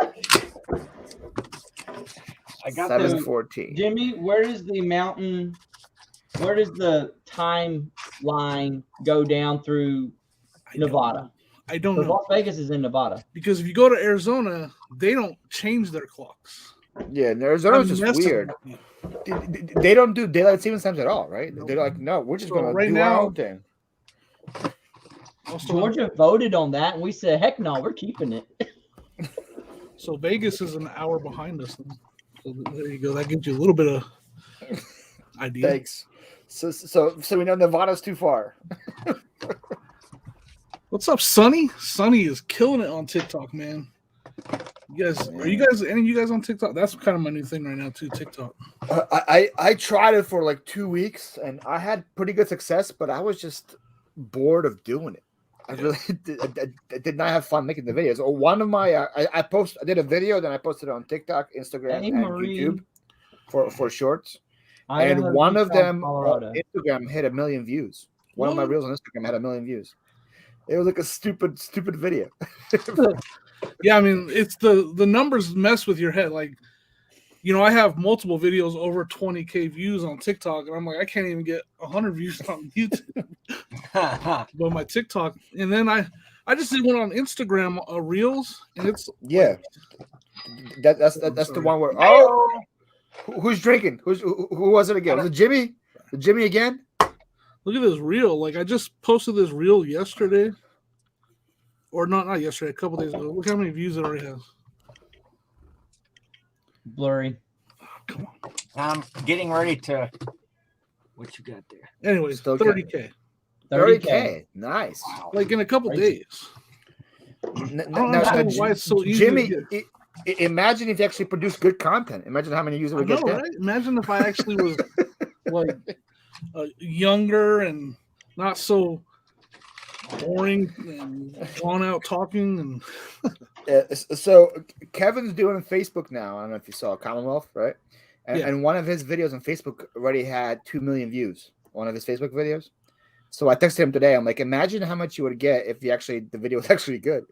I got 7:14. Jimmy, where is the mountain? Where does the timeline go down through Nevada? I don't know. Las Vegas is in Nevada. Because if you go to Arizona, they don't change their clocks. Yeah, Arizona's just weird. They don't do daylight savings times at all, right? They're like, no, we're just going to do our own thing. Georgia voted on that, and we said, heck no, we're keeping it. So Vegas is an hour behind us. So there you go. That gives you a little bit of idea. Thanks. So we know Nevada's too far. What's up, Sonny? Sonny is killing it on TikTok, man. Any of you guys on TikTok? That's kind of my new thing right now too, TikTok. I tried it for like 2 weeks and I had pretty good success, but I was just bored of doing it. I really did not have fun making the videos. One of my I did a video, then I posted it on TikTok, Instagram, and YouTube for shorts. And Idaho, one of Utah, them Colorado. on Instagram hit 1 million views. One of my What? reels on Instagram had 1 million views. It was like a stupid video. Yeah, I mean, it's the numbers mess with your head. Like, you know, I have multiple videos over 20K views on TikTok, and I'm like, I can't even get 100 views on YouTube. But my TikTok, and then I just did one on Instagram Reels, and it's Yeah, like, that's the one where who's drinking? Who was it again? Was it Jimmy? Was it Jimmy again? Look at this reel. Like I just posted this reel yesterday, or not yesterday, a couple days ago. Look how many views it already has. Blurry. Oh, come on. I'm getting ready to. What you got there? Anyways, Still 30K. 30K. Nice. Wow. Like in a couple Crazy. days. Now, I don't understand why it's so easy Jimmy, to get. imagine if you actually produced good content. Imagine how many views it I would know, get. right? Imagine if I actually was like younger and not so boring and drawn out talking. And So Kevin's doing Facebook now. I don't know if you saw Commonwealth, right? And one of his videos on Facebook already had 2 million views. One of his Facebook videos. So I texted him today. I'm like, imagine how much you would get if the video was actually good.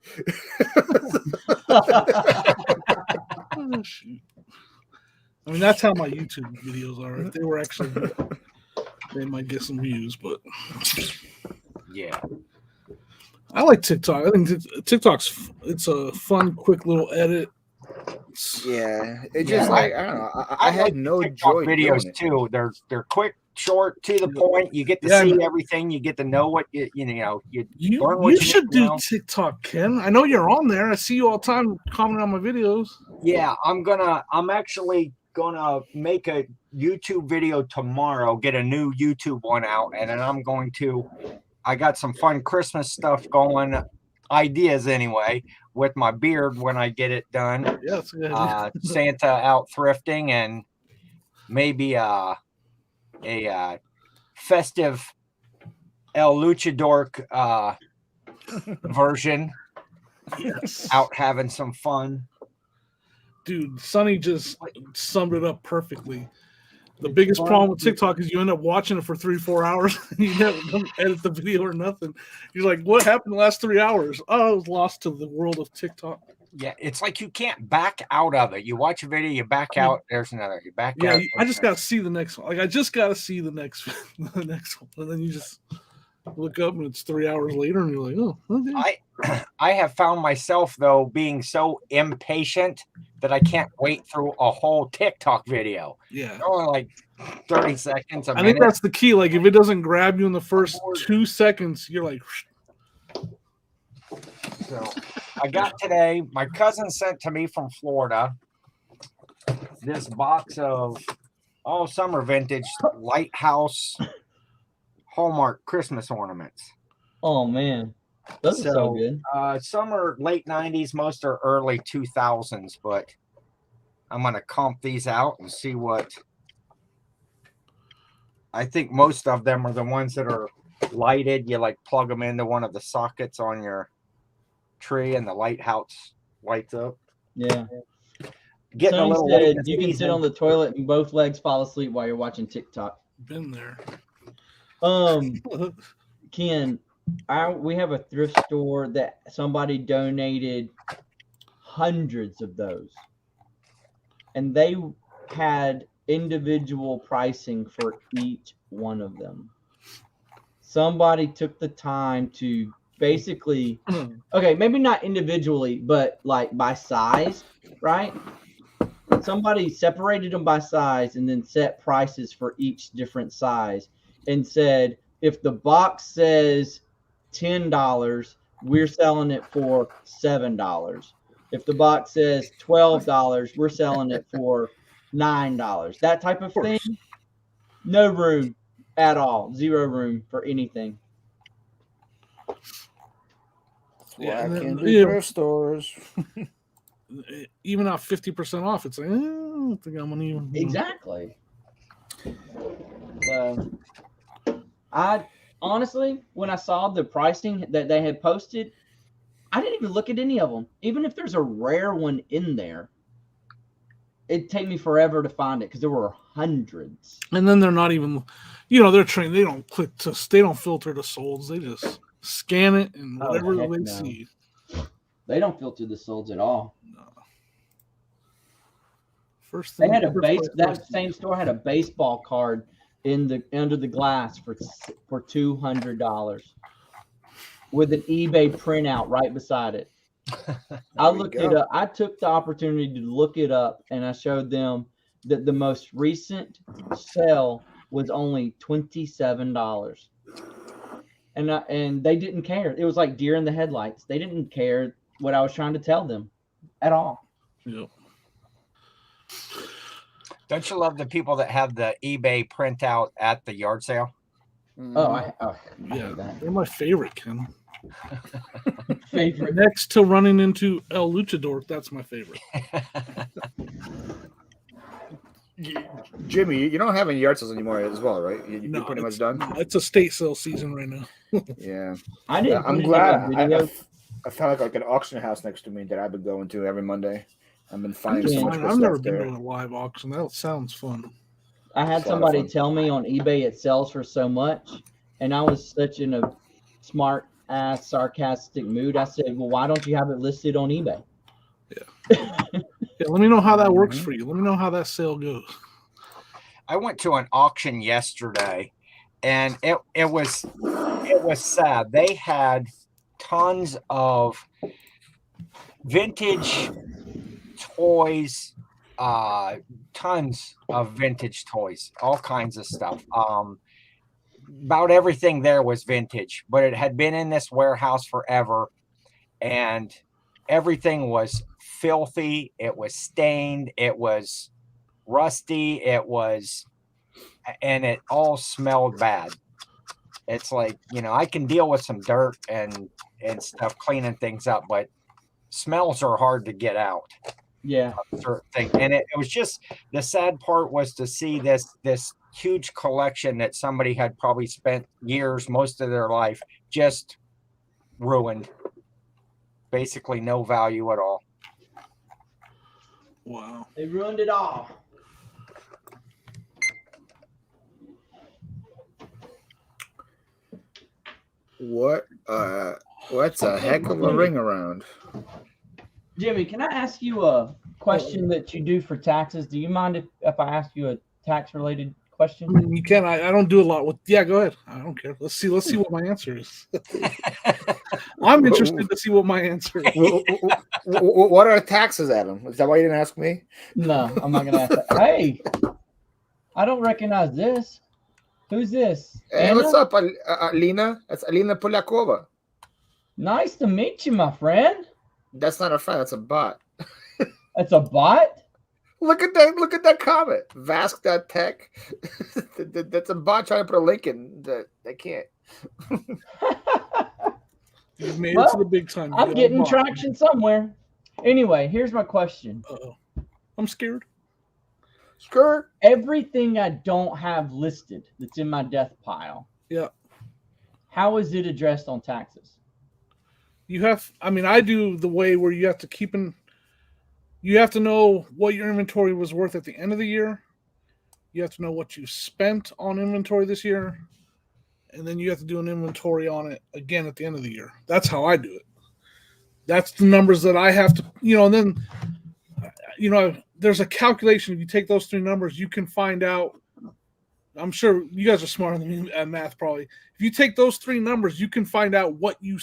Oh, shoot. I mean, that's how my YouTube videos are. If they were actually good, they might get some views. But Yeah. I like TikTok. I think it's a fun, quick little edit. Yeah, it's just like I don't know. I had like no TikTok joy videos doing it. too. They're quick, short, to the point. You get to see everything. You get to know what you learn what You should do know. TikTok, Ken. I know you're on there. I see you all the time commenting on my videos. Yeah, I'm actually gonna make a YouTube video tomorrow. Get a new YouTube one out, and then I got some fun Christmas stuff going. Ideas anyway with my beard when I get it done. Yes, Santa out thrifting and maybe a festive El Luchador version. Yes. Out having some fun. Dude, Sonny just summed it up perfectly. The biggest problem with TikTok is you end up watching it for 3-4 hours and you never edit the video or nothing. You're like, what happened the last 3 hours? Oh, I was lost to the world of TikTok. Yeah, it's like you can't back out of it. You watch a video, you back out. There's another. You back out. Yeah, I just got to see the next one. Like I just got to see the next one, and then you just look up and it's 3 hours later, and you're like, oh, okay. I have found myself though being so impatient that I can't wait through a whole TikTok video. Yeah, only like 30 seconds. I think that's the key. Like if it doesn't grab you in the first 2 seconds, you're like. So I got today. My cousin sent to me from Florida this box of all summer vintage Lighthouse Hallmark Christmas ornaments. Oh man, those are so good. Some are late 90s, most are early 2000s, but I'm gonna comp these out and see what. I think most of them are the ones that are lighted. You like plug them into one of the sockets on your tree and the lighthouse lights up. Yeah. Getting Tony a little said late you can sit on the toilet and both legs fall asleep while you're watching TikTok. Been there. Ken, we have a thrift store that somebody donated hundreds of those, and they had individual pricing for each one of them. Somebody took the time to basically, okay, maybe not individually, but like by size, right? Somebody separated them by size and then set prices for each different size and said, if the box says $10, we're selling it for $7. If the box says $12, we're selling it for $9. That type of thing. No room at all. Zero room for anything. Yeah, I can do thrift stores. Even at 50% off, it's like, I don't think I'm gonna even. Exactly. So, I honestly, when I saw the pricing that they had posted, I didn't even look at any of them. Even if there's a rare one in there, it'd take me forever to find it because there were hundreds. And then they're not even, they're trained. They don't they don't filter the solds. They just scan it and whatever they see. They don't filter the solds at all. No. First thing they had that same store had a baseball card under the glass for $200 with an eBay printout right beside it. I looked it up. I took the opportunity to look it up, and I showed them that the most recent sale was only $27. And they didn't care. It was like deer in the headlights. They didn't care what I was trying to tell them at all. Yep. Don't you love the people that have the eBay printout at the yard sale? I yeah, they're my favorite, Ken. Favorite next to running into El Luchador, that's my favorite. Jimmy, you don't have any yard sales anymore as well, right? You're pretty much done. It's a state sale season right now. Yeah, I didn't. I'm glad. I found like an auction house next to me that I've been going to every Monday. I've been finding so much. I've never been to a live auction. That sounds fun. I had somebody tell me on eBay it sells for so much, and I was such in a smart ass sarcastic mood. I said, "Well, why don't you have it listed on eBay?" Yeah. Yeah, let me know how that works for you. Let me know how that sale goes. I went to an auction yesterday, and it was sad. They had tons of vintage toys, tons of vintage toys, all kinds of stuff. About everything there was vintage, but it had been in this warehouse forever, and everything was filthy. It was stained. It was rusty. And it all smelled bad. It's like, I can deal with some dirt and stuff cleaning things up, but smells are hard to get out. Yeah. Certain thing. And it was just, the sad part was to see this huge collection that somebody had probably spent years, most of their life, just ruined. Basically no value at all. Wow. They ruined it all. What's a heck of a ring around? Jimmy, can I ask you a question that you do for taxes? Do you mind if I ask you a tax related question? I mean, you can. I don't do a lot with. Yeah, go ahead. I don't care. Let's see what my answer is. I'm interested to see what my answer is. What are taxes, Adam? Is that why you didn't ask me? No, I'm not gonna ask that. Hey, I don't recognize this. Who's this? Hey, Anna? what's up, Alina? That's Alina Polyakova. Nice to meet you, my friend. That's not a friend. That's a bot. That's a bot? Look at that comment. Vask.tech. That's a bot trying to put a link in that they can't. You've made it to the big time. I'm getting traction somewhere. Anyway, here's my question. Uh-oh. I'm scared. Skirt. Everything I don't have listed that's in my death pile. Yeah. How is it addressed on taxes? I do the way where you have to you have to know what your inventory was worth at the end of the year. You have to know what you spent on inventory this year. And then you have to do an inventory on it again at the end of the year. That's how I do it. That's the numbers that I have to, and then, there's a calculation. If you take those three numbers, you can find out. I'm sure you guys are smarter than me at math, probably. If you take those three numbers, you can find out what you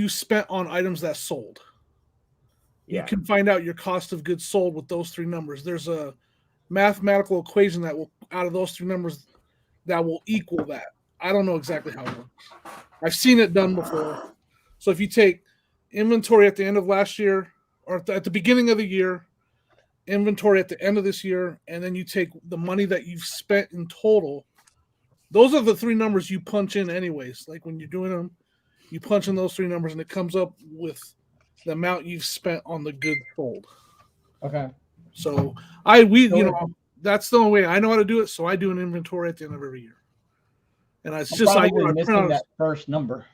spent on items that sold. Yeah. You can find out your cost of goods sold with those three numbers. There's a mathematical equation that will, out of those three numbers, that will equal that. I don't know exactly how it works. I've seen it done before. So if you take inventory at the end of last year, or at the beginning of the year, inventory at the end of this year, and then you take the money that you've spent in total, those are the three numbers you punch in anyways. Like when you're doing them, you punch in those three numbers and it comes up with the amount you've spent on the goods sold. Okay. So that's the only way I know how to do it. So I do an inventory at the end of every year. And it's just missing that first number.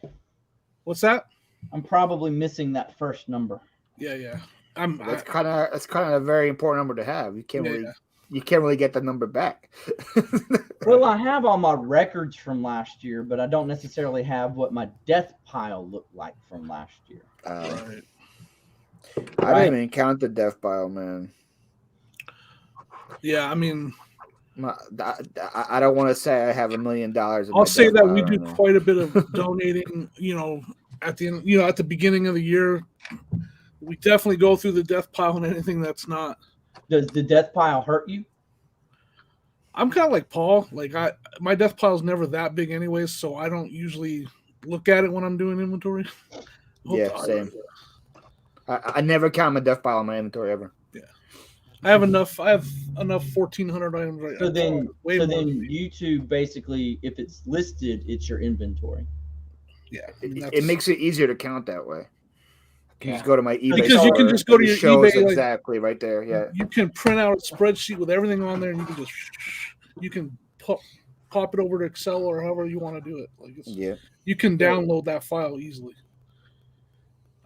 What's that? I'm probably missing that first number. Yeah. That's kind of a very important number to have. You can't really get the number back. Well, I have all my records from last year, but I don't necessarily have what my death pile looked like from last year. Right. I didn't even count the death pile, man. Yeah, I mean, I don't want to say I have $1 million. I'll say that we do quite a bit of donating. At the end, at the beginning of the year, we definitely go through the death pile and anything that's not. Does the death pile hurt you? I'm kind of like Paul. Like my death pile is never that big, anyways, so I don't usually look at it when I'm doing inventory. Yeah, same. I never count my death pile in my inventory ever. Yeah, I have enough 1,400 items right now. So then YouTube basically, if it's listed, it's your inventory. Yeah, it makes it easier to count that way. You just go to my eBay because you can just go to your shows eBay exactly right there. Yeah, you can print out a spreadsheet with everything on there, and you can pop it over to Excel or however you want to do it. You can download that file easily.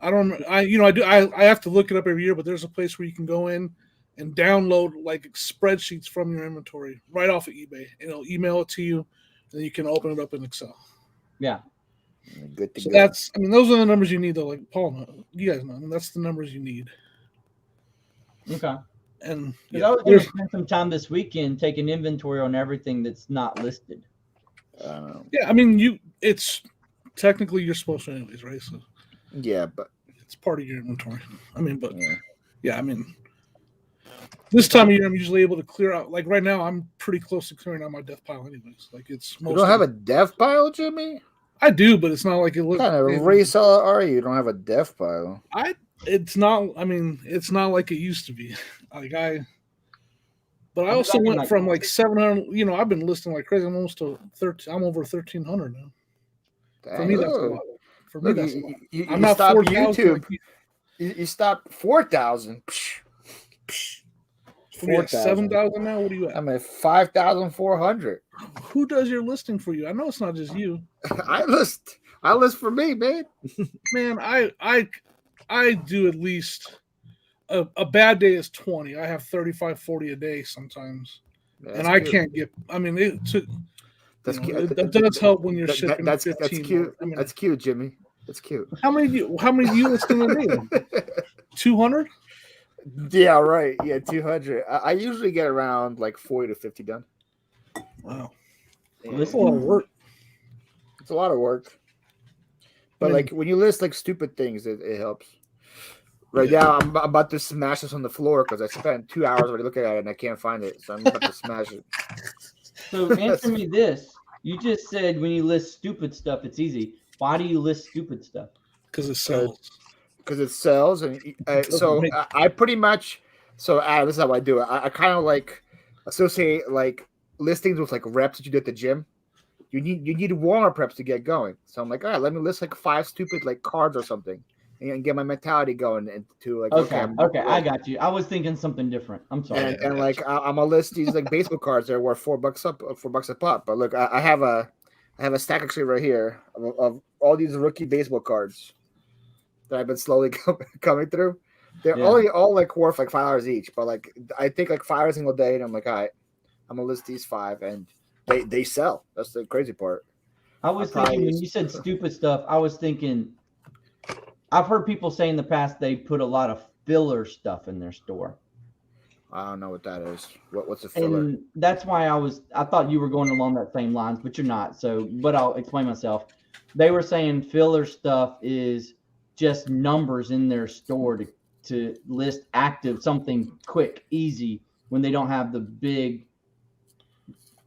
I have to look it up every year, but there's a place where you can go in and download like spreadsheets from your inventory right off of eBay, and it'll email it to you, and then you can open it up in Excel. Yeah. Good to go. Those are the numbers you need, though. Like Paul, you guys know, that's the numbers you need. Okay. And I was going to spend some time this weekend taking inventory on everything that's not listed. Yeah, I mean, it's technically you're supposed to anyways, right? So yeah, but it's part of your inventory. I mean, but yeah, I mean, this time of year I'm usually able to clear out. Like right now, I'm pretty close to clearing out my death pile, anyways. Like it's. You don't have a death pile, Jimmy? I do, but it's not like it looks. What kind of reseller are you? You don't have a death pile. It's not. I mean, it's not like it used to be. But I also went from like 700. I've been listing like crazy. I'm almost to 13. I'm over 1,300 now. Dang. For me, that's a lot. For me, that's a lot. I'm not 4,000. You stopped 4,000. 7,000 now. What are you at? I'm at 5,400. Who does your listing for you? I know it's not just you. I list for me, man. Man, I do at least a bad day is 20. I have 35, 40 a day sometimes. And I can't get. I mean, that's cute. That does help when you're shipping. That's cute. I mean, that's cute, Jimmy. That's cute. How many do you list in a day? 200? Yeah, right. Yeah, 200. I usually get around like 40 to 50 done. Wow. That's a lot of work. It's a lot of work. But like when you list like stupid things, it helps. Right now, I'm about to smash this on the floor because I spent 2 hours already looking at it and I can't find it. So I'm about to smash it. So answer me this. You just said when you list stupid stuff, it's easy. Why do you list stupid stuff? Because it sells. Because it sells. And I pretty much, this is how I do it. I kind of like associate like listings with like reps that you do at the gym. You need warm-up reps to get going. So I'm like, all right, let me list like 5 stupid like cards or something. And get my mentality going into like okay, I got you. I was thinking something different. I'm sorry. And like I'm gonna list these like baseball cards that are worth $4 a pop. But look, I have a stack actually right here of all these rookie baseball cards that I've been slowly coming through. They're only all like worth like $5 each, but like I take like $5 a single day, and I'm like, all right, I'm gonna list these 5, and they sell. That's the crazy part. I was thinking when you said stupid stuff, I was thinking. I've heard people say in the past they put a lot of filler stuff in their store. I don't know what that is. What's a filler? And that's why I thought you were going along that same lines, but you're not. But I'll explain myself. They were saying filler stuff is just numbers in their store to list active, something quick, easy, when they don't have the big,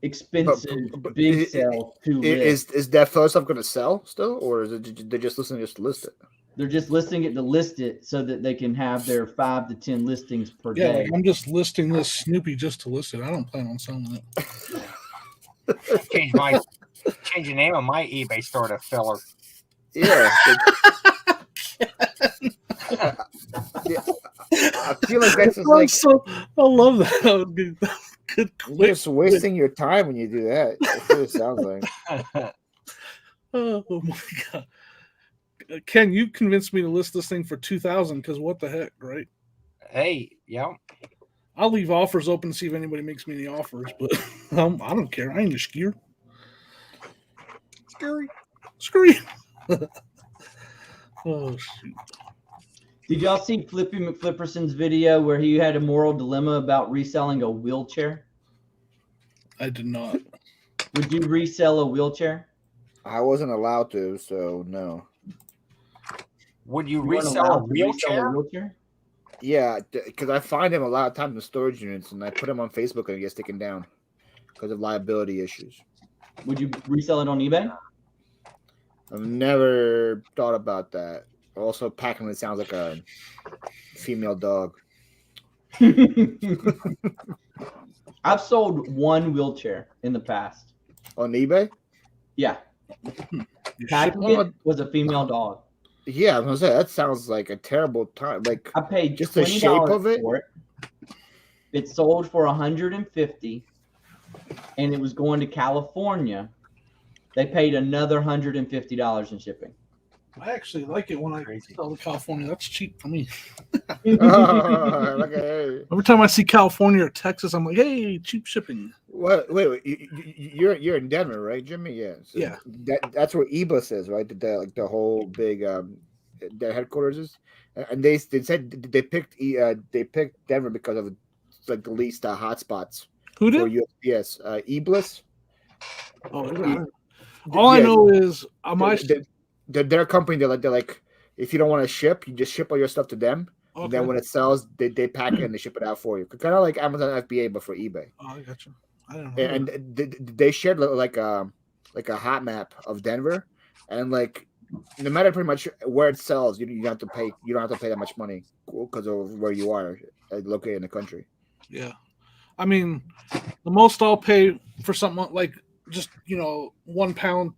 expensive, big sale to list. Is that filler stuff going to sell still, or is it they're just listening just to list it? They're just listing it to list it so that they can have their 5 to 10 listings per day. Like I'm just listing this Snoopy just to list it. I don't plan on selling it. Change the name of my eBay store to Filler. Yeah. I feel like that's just like. I love that. That would be good. You're just wasting your time when you do that. That's what it sounds like. Oh my god. Ken, you convinced me to list this thing for 2,000 because what the heck, right? Hey, yeah. I'll leave offers open to see if anybody makes me any offers, but I don't care. I ain't a skier. Scurry. Oh shoot. Did y'all see Flippy McFlipperson's video where he had a moral dilemma about reselling a wheelchair? I did not. Would you resell a wheelchair? I wasn't allowed to, so no. Would you weren't resell a allowed to resell wheelchair? a wheelchair? Yeah, because I find him a lot of times in storage units, and I put him on Facebook and he gets taken down because of liability issues. Would you resell it on eBay? I've never thought about that. Also, packing it sounds like a female dog. I've sold one wheelchair in the past. On eBay? Yeah. You Packing it was a female dog. Yeah, I was gonna say that sounds like a terrible time. Like I paid just the $20 shape of it. for it. It sold for $150, and it was going to California. They paid another $150 in shipping. I actually like it when I sell to California. That's cheap for me. Okay. Every time I see California or Texas, I'm like, hey, cheap shipping. What? Wait. You're in Denver, right, Jimmy? Yeah. So Yeah. That's where Ebus is, right? The whole big their headquarters is, and they said they picked Denver because of like the least hotspots. Who for did? USPS. Eblis. Oh, all I know is they're a company. They're like, if you don't want to ship, you just ship all your stuff to them. Okay. And then when it sells, they pack it and they ship it out for you. Kind of like Amazon FBA, but for eBay. Oh, I got you. I don't know. And they shared like a hot map of Denver, and like no matter pretty much where it sells, you don't have to pay. You don't have to pay that much money because of where you are located in the country. Yeah, I mean, the most I'll pay for something like just 1 pound,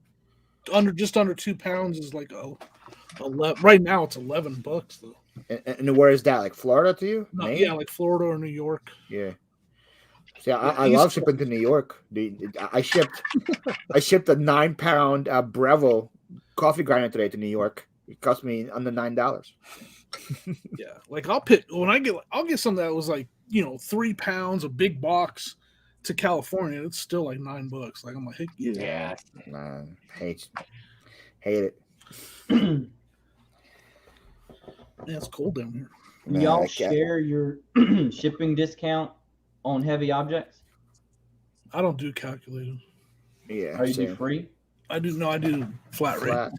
just under 2 pounds is like right now it's $11 though. And where is that? Like Florida to you? No, yeah, like Florida or New York. Yeah. See, I love shipping to New York. I shipped a 9 pound Breville coffee grinder today to New York. It cost me under $9. Yeah, like I'll get something that was like 3 pounds, a big box to California. It's still like $9. Like I'm like, hey, Yeah. Nah, hate it. Yeah, it's cold down here. Do y'all share your shipping discount on heavy objects? I don't do calculated. Yeah. Or you do free? I do flat rate.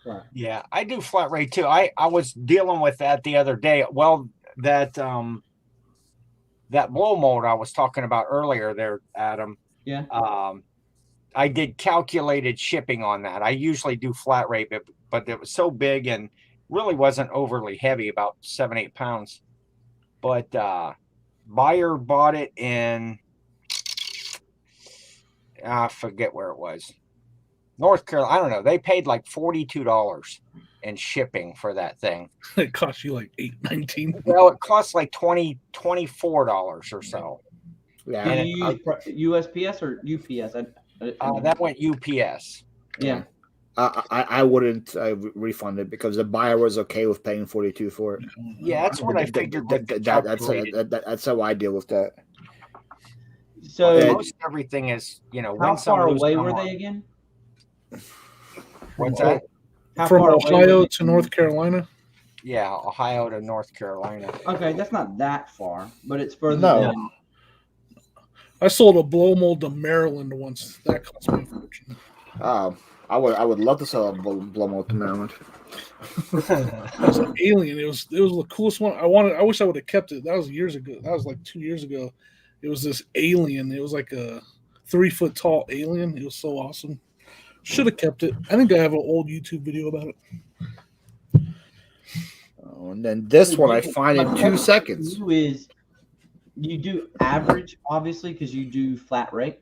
Right. Yeah, I do flat rate too. I was dealing with that the other day. Well, that blow mold I was talking about earlier there, Adam. Yeah. I did calculated shipping on that. I usually do flat rate, but it was so big and really wasn't overly heavy, about 7-8 pounds. But buyer bought it in, I forget where it was, North Carolina. I don't know. They paid like $42 in shipping for that thing. It cost you like $8.19. Well, it cost like $24 or so. Yeah. And you use USPS or UPS? That went UPS. Yeah. I wouldn't refund it because the buyer was okay with paying $42 for it. Yeah, that's what I figured. That's how I deal with that. So most everything is, how far away were they again? What's that? From Ohio to North Carolina? Yeah, Ohio to North Carolina. Okay, that's not that far, but it's further than. I sold a blow mold to Maryland once. That cost me a fortune. I would love to sell a blow mold to Maryland. It was an alien. It was the coolest one. I wish I would have kept it. That was years ago. That was like 2 years ago. It was this alien. It was like a 3 foot tall alien. It was so awesome. Should have kept it. I think I have an old YouTube video about it. Oh, and then this one I find in 2 seconds. You do average, obviously, because you do flat rate.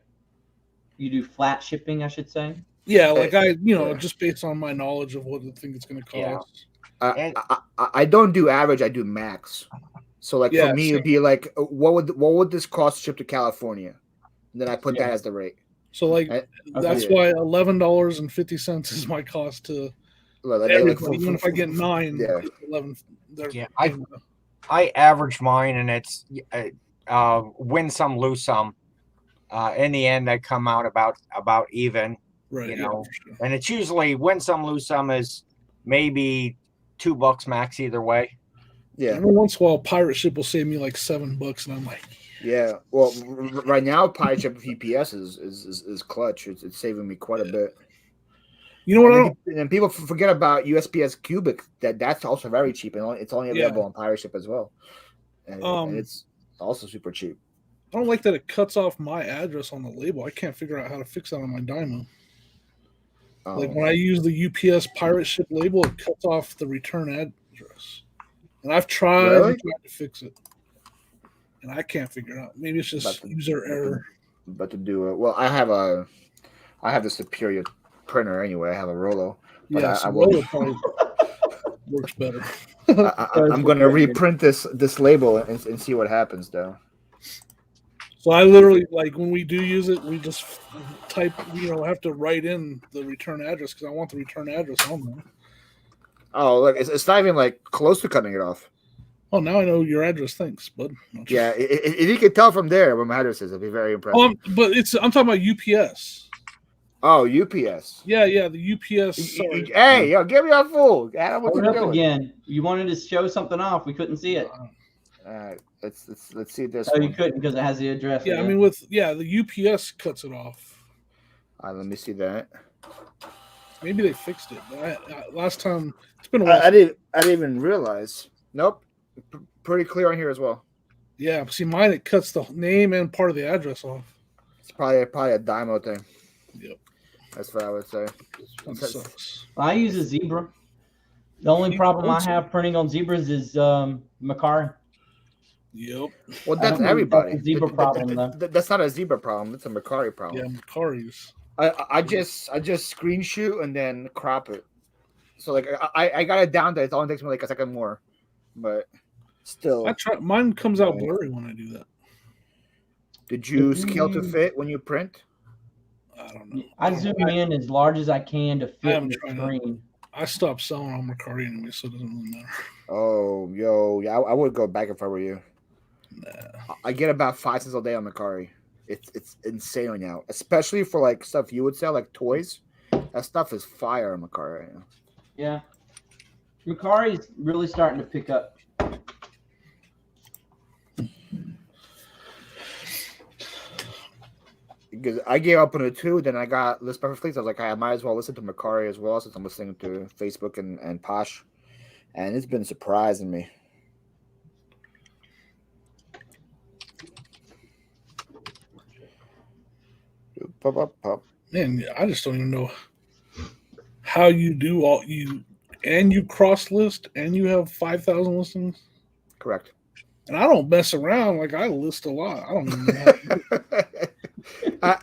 You do flat shipping, I should say. Yeah, like just based on my knowledge of what I think it's going to cost. Yeah. I don't do average. I do max. So like for me, it'd be like, what would this cost ship to California? And then I put that as the rate. So like that's why $11.50 is my cost to everybody. Even if I get 9, 11. Yeah, I average mine, and it's win some, lose some. In the end, I come out about even. Right. You Yeah, know, for sure. and it's usually win some, lose some is maybe $2 max either way. Yeah. Every once in a while, pirate ship will save me like $7, and I'm like, Yeah. Well, right now, pirate ship VPS is clutch. It's saving me quite a bit. you know what? And people forget about USPS Cubic. That's also very cheap, and it's only available on pirate ship as well. And it's also super cheap. I don't like that it cuts off my address on the label. I can't figure out how to fix that on my Dymo. Like when I use the UPS pirate ship label, it cuts off the return address. And I've tried to fix it. And I can't figure it out. Maybe it's just user error. But to do it, well, I have the superior printer anyway. I have a Rollo. But yeah, Rollo probably works better. I'm going to reprint this label and see what happens, though. So I literally, like, when we do use it, we just type, have to write in the return address because I want the return address on there. Oh, look, it's not even like close to cutting it off. Oh, now I know your address. Thanks, bud. Yeah, if you could tell from there where my address is, it'd be very impressive. But I'm talking about UPS. Oh, UPS. Yeah, the UPS. Sorry. Hey, yo, give me a fool. Adam, what Hold you up doing? again. You wanted to show something off. We couldn't see it. Let's see this. Oh, you couldn't because it has the address. Yeah, I mean, the UPS cuts it off. Let me see that. Maybe they fixed it. But last time, it's been a while. I didn't even realize. Nope, pretty clear on here as well. Yeah, see, mine it cuts the name and part of the address off. It's probably a Dymo thing. Yep, that's what I would say. That sucks. I use a Zebra. The only problem I have printing on Zebras is Macari. Yep. Well, that's everybody. Zebra problem, though. That's not a Zebra problem. It's a Macari problem. Yeah, Macari's. I just screenshot and then crop it. So like I got it down to it only takes me like a second more, but still. Mine comes out blurry when I do that. Did you scale to fit when you print? I don't know. I zoom in as large as I can to fit the screen. I stopped selling on Macari anyway, so it doesn't really matter. Oh, yeah, I would go back if I were you. Nah. I get about 5 cents a day on Macari. It's insane right now, especially for like stuff you would sell, like toys. That stuff is fire on Macari right now. Yeah, Macari is really starting to pick up. Because I gave up on it too, then I got List Perfect Fleets. I was like, I might as well listen to Macari as well, since I'm listening to Facebook and Posh, and it's been surprising me. Man, I just don't even know how you do you cross list and you have 5,000 listings. Correct. And I don't mess around. Like, I list a lot. I don't even know how to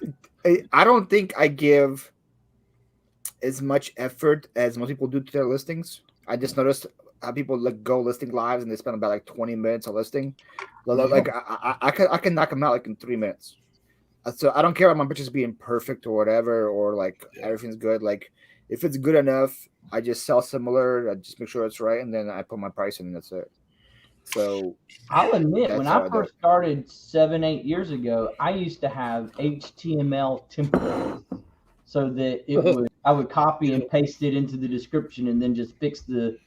do it. I don't think I give as much effort as most people do to their listings. I just noticed how people like go listing lives and they spend about like 20 minutes a listing. Like I can knock them out like in 3 minutes. So I don't care about my pictures being perfect or whatever, or like everything's good. Like if it's good enough, I just sell similar. I just make sure it's right, and then I put my price in, and that's it. So I'll admit, when I first started 7-8 years ago, I used to have HTML templates so that I would copy and paste it into the description and then just fix the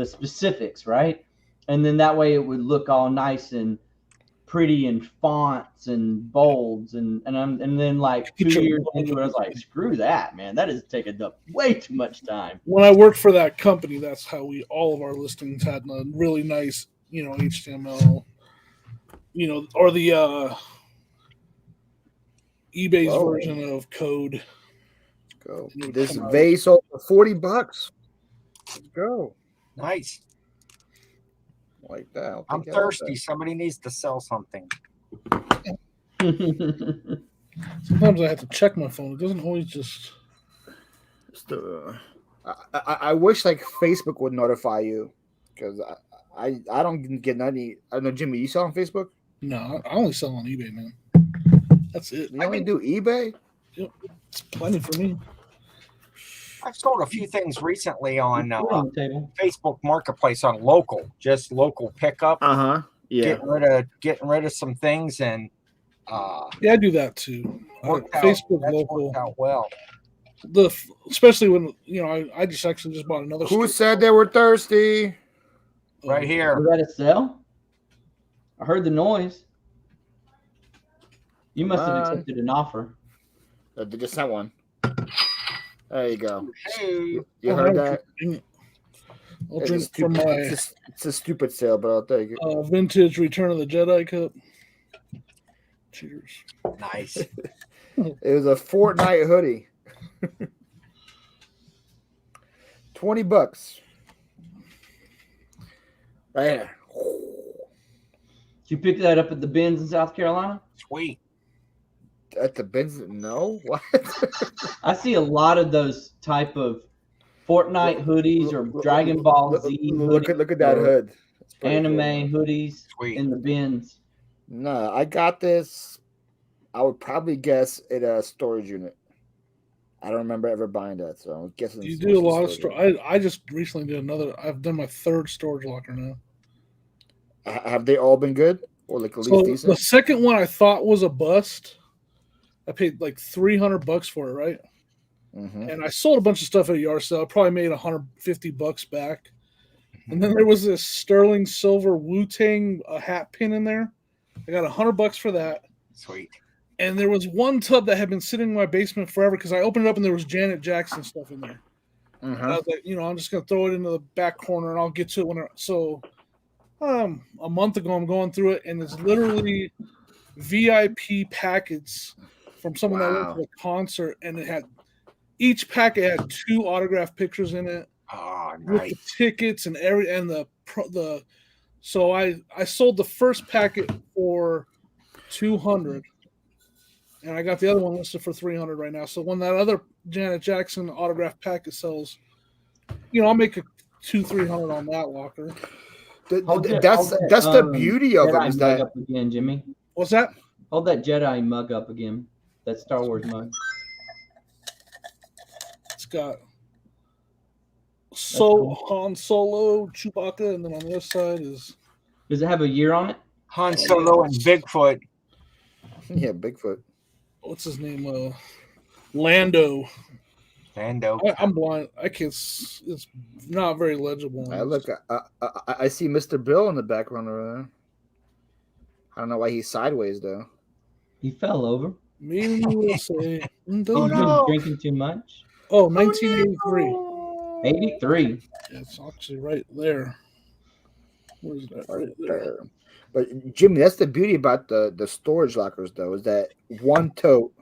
specifics, right? And then that way it would look all nice and pretty and fonts and bolds and then like 2 years into it, I was like, screw that, man. That is taking up way too much time. When I worked for that company, that's how all of our listings had a really nice, HTML, or the eBay's version of code. Let's go. This vase sold for $40. Let's go. Nice. Like that. I'm thirsty. Somebody needs to sell something. Sometimes I have to check my phone. It doesn't always just. I wish like Facebook would notify you, because I don't get any. I don't know, Jimmy. You sell on Facebook? No, I only sell on eBay, man. That's it. You only do eBay? Yep. It's plenty for me. I've sold a few things recently on the table. Facebook Marketplace on just local pickup. Yeah. Getting rid of some things and yeah, I do that too. Facebook local worked out well. Especially when I just bought another. Who said they were thirsty? Right here. Was that a sell? I heard the noise. You must have accepted an offer. They just sent one. There you go. Hey. You heard that? I'll drink from my. It's a stupid sale, but I'll take it. Vintage Return of the Jedi cup. Cheers. Nice. It was a Fortnite hoodie. $20. Right here. Did you pick that up at the bins in South Carolina? Sweet. At the bins? No. What? I see a lot of those type of Fortnite hoodies or Dragon Ball Z. Look at that hood. Anime cool. hoodies in the bins. No, I got this. I would probably guess at a storage unit. I don't remember ever buying that, so I'm guessing. You do a lot of storage. I just recently did another. I've done my 3rd storage locker now. Have they all been good or like at least decent? The second one I thought was a bust. I paid like $300 for it, right? Mm-hmm. And I sold a bunch of stuff at a yard sale. I probably made $150 back. And then there was this sterling silver Wu-Tang hat pin in there. I got $100 for that. Sweet. And there was one tub that had been sitting in my basement forever because I opened it up and there was Janet Jackson stuff in there. Mm-hmm. And I was like, I'm just gonna throw it into the back corner and I'll get to it a month ago I'm going through it and it's literally VIP packets from someone that went to a concert and each packet had 2 autographed pictures in it. Oh, nice. With the tickets and so I sold the first packet for $200. And I got the other one listed for $300 right now. So when that other Janet Jackson autographed packet sells, I'll make a $200-$300 on that locker. That's the beauty of it. Is that up again, Jimmy? What's that? Hold that Jedi mug up again. That Star Wars mug. It's got Han Solo, Chewbacca, and then on the other side is. Does it have a year on it? Han Solo and Bigfoot. Yeah, Bigfoot. What's his name? Lando. I'm blind. I can't. It's not very legible. I see Mr. Bill in the background over there. I don't know why he's sideways though. He fell over. Me and you will say. He's been drinking too much. Oh, 1983. 83. Yeah, it's actually right there. Where is that? Right there. But Jimmy, that's the beauty about the storage lockers, though, is that one tote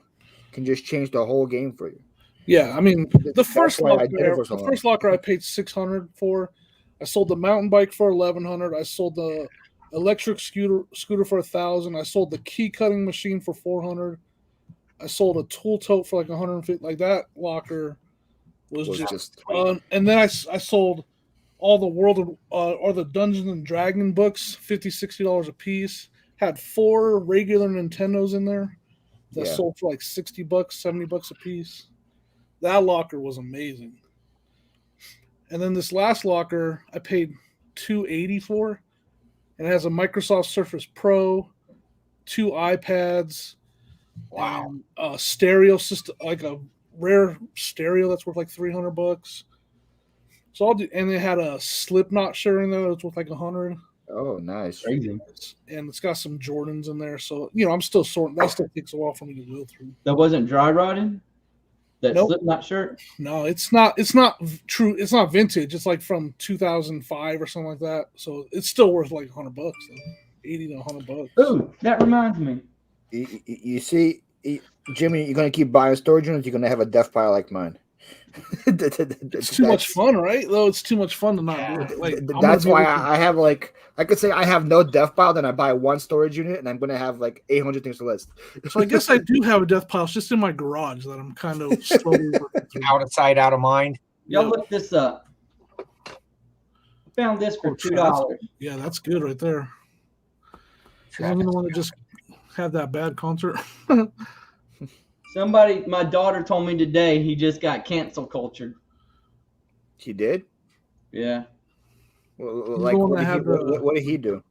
can just change the whole game for you. Yeah, I mean the first locker I paid $600 for. I sold the mountain bike for $1,100. I sold the electric scooter for $1,000. I sold the key cutting machine for $400. I sold a tool tote for like $150. Like that locker was just and then I sold all the or the Dungeons and Dragon books, $50-$60 a piece. Had 4 regular Nintendos in there that sold for like $60, $70 a piece. That locker was amazing. And then this last locker I paid $280 for, and it has a Microsoft Surface Pro, 2 iPads, a stereo system, like a rare stereo that's worth like $300. So I'll do, and they had a Slipknot shirt in there that's worth like $100. Oh, nice! Crazy. And it's got some Jordans in there, so I'm still sorting. That still takes a while for me to go through. That wasn't dry rotted. That Slipknot shirt. No, it's not. It's not true. It's not vintage. It's like from 2005 or something like that. So it's still worth like $100, though. $80 to $100. Ooh, that reminds me. You see, Jimmy, you're gonna keep buying storage units. You're gonna have a death pile like mine. It's too much fun, right? Though it's too much fun to not do it. Like, that's why I have like I could say I have no death pile. Then I buy one storage unit, and I'm gonna have like 800 things to list. So I guess I do have a death pile. It's just in my garage that I'm kind of slowly working through. Out of sight, out of mind. Y'all look this up. Found this for $2. Yeah, that's good right there. I'm gonna want to just have that bad concert. My daughter told me today he just got cancel cultured. He did? Yeah. Like, what did he do?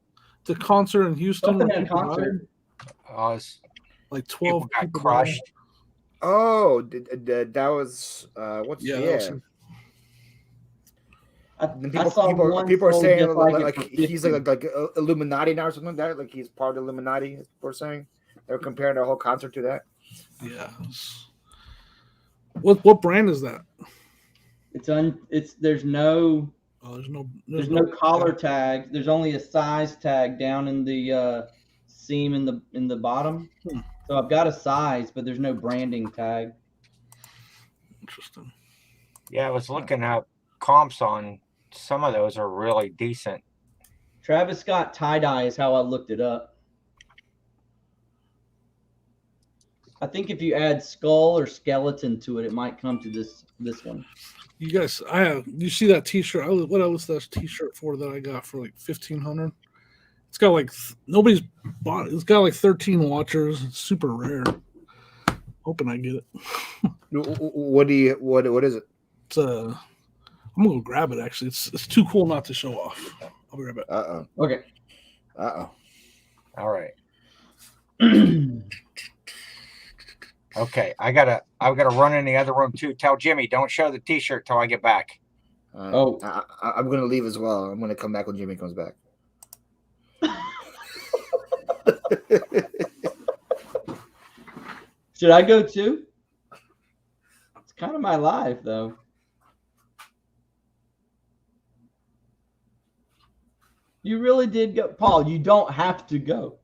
The concert in Houston. Something at a concert. Like 12 people got people crushed. died. Oh, that was what's People are saying like he's like Illuminati now or something like that. Like he's part of the Illuminati. People are saying they're comparing the whole concert to that. Yeah. What brand is that? There's no collar tag. There's only a size tag down in the seam in the bottom. So I've got a size, but there's no branding tag. Interesting. Yeah, I was looking at comps on some of those are really decent. Travis Scott tie-dye is how I looked it up. I think if you add skull or skeleton to it, it might come to this one. You guys, you see that T-shirt? What was that T-shirt for that I got for like $1,500? It's got like nobody's bought it. It's got like 13 watchers. It's super rare. Hoping I get it. What is it? It's I'm gonna go grab it. Actually, it's too cool not to show off. I'll be right back. Okay. All right. Okay, I've gotta run in the other room too. Tell Jimmy don't show the T-shirt till I get back. I'm gonna leave as well. I'm gonna come back when Jimmy comes back. Should I go too? It's kind of my life, though. You really did go, Paul. You don't have to go.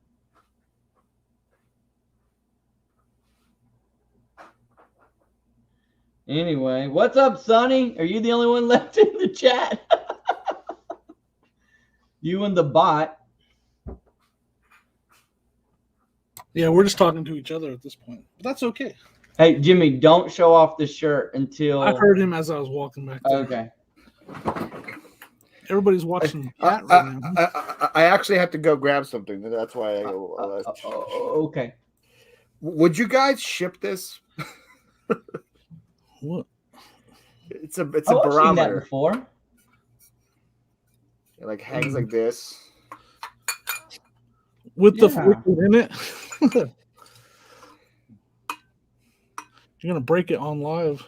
Anyway, what's up, Sonny? Are you the only one left in the chat? You and the bot. Yeah, we're just talking to each other at this point. But that's okay. Hey, Jimmy, don't show off the shirt until... I heard him as I was walking back there. Okay. Everybody's watching that right now. I actually have to go grab something. That's why I go. Okay. Would you guys ship this? What? It's a barometer. I've seen that before. It like hangs like this. With the liquid in it. You're gonna break it on live.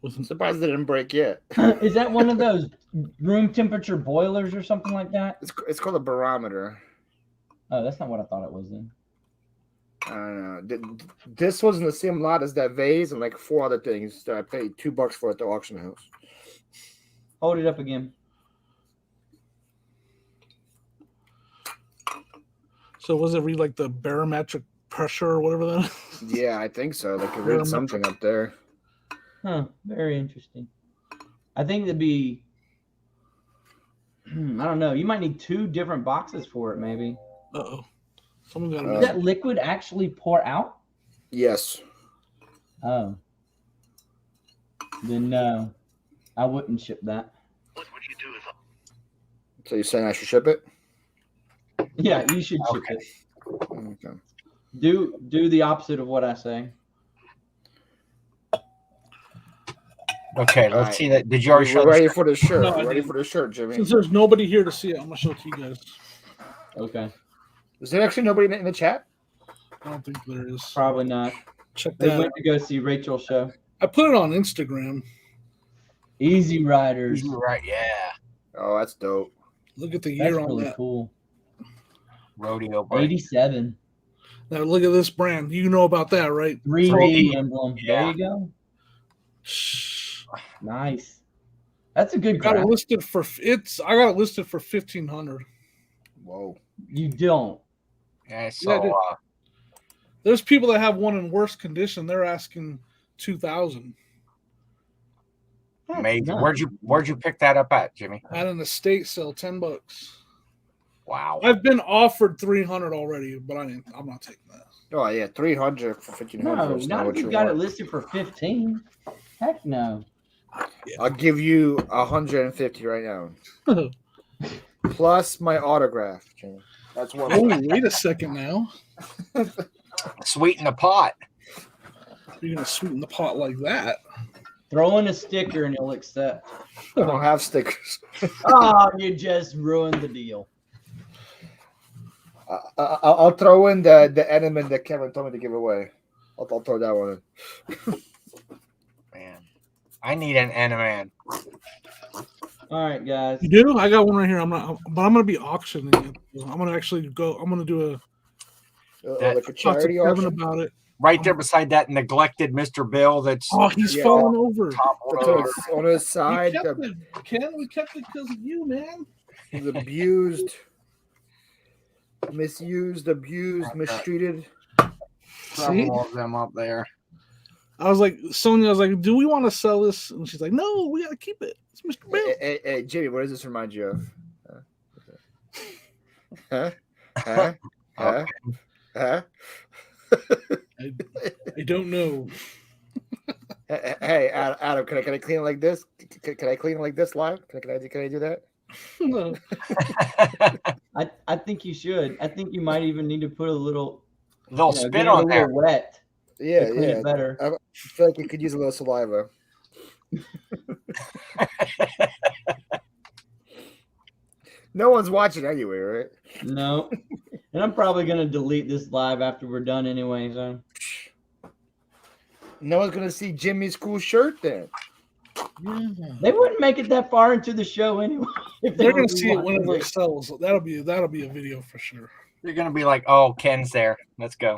I'm surprised it didn't break yet. Is that one of those room temperature boilers or something like that? It's called a barometer. Oh, that's not what I thought it was then. I don't know. This was in the same lot as that vase and like 4 other things that I paid $2 for at the auction house. Hold it up again. So was it read like the barometric pressure or whatever that is? Yeah, I think so. Like it read something up there. Huh. Very interesting. I think it'd be... I don't know. You might need 2 different boxes for it, maybe. Uh-oh. Does that liquid actually pour out? Yes. Oh. Then no. I wouldn't ship that. What would you do if... So you're saying I should ship it? Yeah, you should ship it. Okay. Do the opposite of what I say. Okay, let's see that. Did you already show? Ready for the shirt? No, ready for the shirt, Jimmy? Since there's nobody here to see it, I'm gonna show it to you guys. Okay. Is there actually nobody in the chat? I don't think there is. Probably not. Check They that. went to go see Rachel's show. I put it on Instagram. Easy Riders. Right, yeah. Oh, that's dope. Look at the That's year on really that. cool. Rodeo break. 87. Now look at this brand. You know about that, right? 3D emblem. Yeah. There you go. Nice. That's a good I got it graphic. listed for I got it listed for $1,500. Whoa. You don't. Yeah, so There's people that have one in worse condition. They're asking $2,000 amazing. Nice. Where'd you pick that up at, Jimmy? at an estate sale. $10. Wow. I've been offered $300 already, but I'm not taking that. Oh yeah, 300 for 1,500. No, That's not what if you you got it want. listed for 15. Heck no. I'll give you 150 right now, plus my autograph, Jimmy. That's one. Oh, wait a second now. Sweeten the pot. You're gonna sweeten the pot like that? Throw in a sticker and he'll accept. I don't have stickers. Oh, you just ruined the deal. I'll throw in the element that Kevin told me to give away. I'll throw that one in. Man, I need an Eneman. All right, guys. You do? I got one right here. I'm gonna be auctioning it. I'm gonna actually go. I'm gonna do like a talk to charity Kevin auction about it. Right there beside that neglected Mr. Bill. That's He's falling over. toppled over. on his side. We kept it because of you, man. He's abused, misused, abused, mistreated. Several of them up there. I was like, Sonia was like, do we want to sell this? And she's like, no, we got to keep it. It's Mr. Bill. Hey, Jimmy, what does this remind you of? Huh? I don't know. Hey, Adam, can I clean it like this? Can I clean it like this live? Can I do that? No. I think you should. I think you might even need to put a little spit on there. Wet. Yeah, clean it better. I feel like you could use a little saliva. No one's watching anyway, right? No. And I'm probably gonna delete this live after we're done anyway. So no one's gonna see Jimmy's cool shirt then. They wouldn't make it that far into the show anyway. If They're gonna see it whenever it sells. So that'll be a video for sure. You're gonna be like, "Oh, Ken's there. Let's go."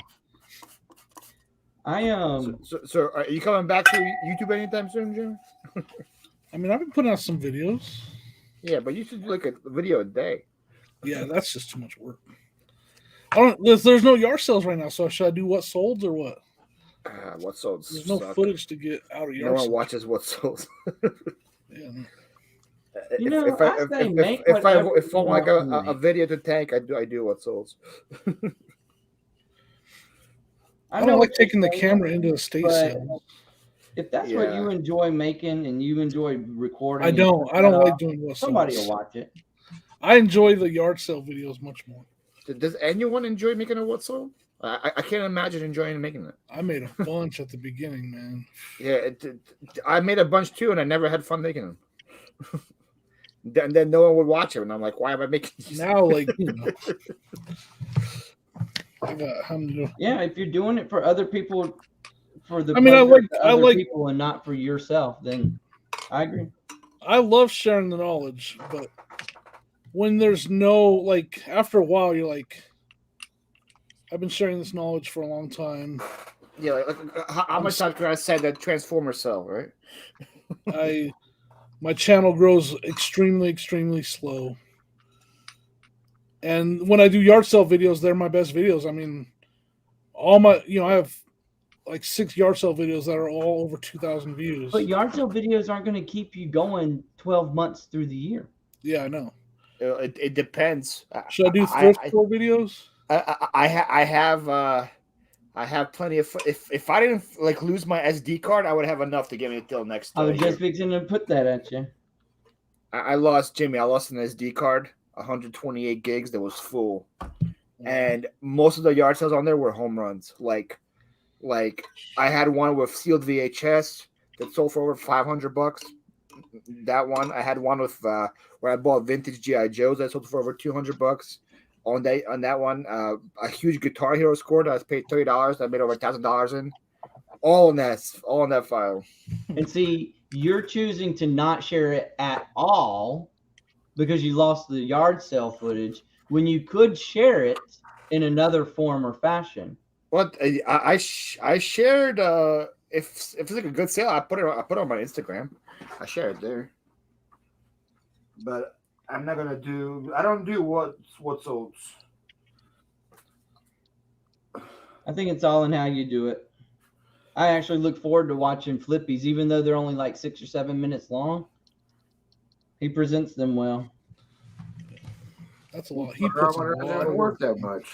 So are you coming back to YouTube anytime soon, Jim? I mean, I've been putting out some videos. Yeah, but you should do like a video a day. Yeah, that's just too much work. There's no yard sales right now, so should I do what sold or what? What sold? There's no footage to get out of yard. No one watches what sold. Yeah. If I want like a video to tank, I do what sold. I don't like taking the camera into a state sale. If that's what you enjoy making and you enjoy recording, I don't like doing what somebody will watch it. I enjoy the yard sale videos much more. Does anyone enjoy making a what sold? I can't imagine enjoying making it. I made a bunch at the beginning, man. Yeah, I made a bunch too, and I never had fun making them. then no one would watch it, and I'm like, why am I making these? Now, like, yeah, if you're doing it for other people, for the I like people and not for yourself, then I agree. I love sharing the knowledge, but when there's no after a while, you're like, I've been sharing this knowledge for a long time. Yeah, how much time can I say that Transformers sell, right? My channel grows extremely, extremely slow. And when I do yard sale videos, they're my best videos. I mean, I have like 6 yard sale videos that are all over 2,000 views. But yard sale videos aren't going to keep you going 12 months through the year. Yeah, I know. It depends. Should I do thrift store videos? I have plenty of. If I didn't lose my SD card, I would have enough to get me till next. I was just fixing to put that at you. I lost an SD card, 128 gigs that was full, and most of the yard sales on there were home runs. Like I had one with sealed VHS that sold for over $500. That one. I had one with where I bought vintage GI Joes that sold for over $200. On that one, a huge Guitar Hero score that I paid $30. I made over $1,000 in. All in that file. And see, you're choosing to not share it at all because you lost the yard sale footage when you could share it in another form or fashion. What I shared if it's like a good sale, I put it on my Instagram. I share it there. But I'm not gonna do. I don't do what sold. I think it's all in how you do it. I actually look forward to watching Flippy's, even though they're only like 6 or 7 minutes long. He presents them well. That's a lot. He puts a lot of work that much.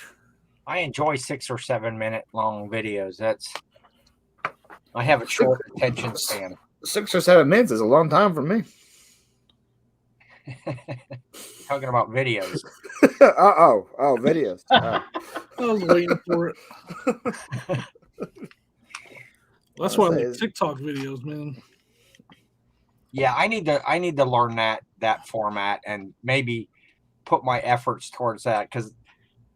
I enjoy 6 or 7 minute long videos. I have a short attention span. 6 or 7 minutes is a long time for me. Talking about videos. Videos. I was waiting for it. That's why I like TikTok videos, man. Yeah, I need to learn that format and maybe put my efforts towards that, because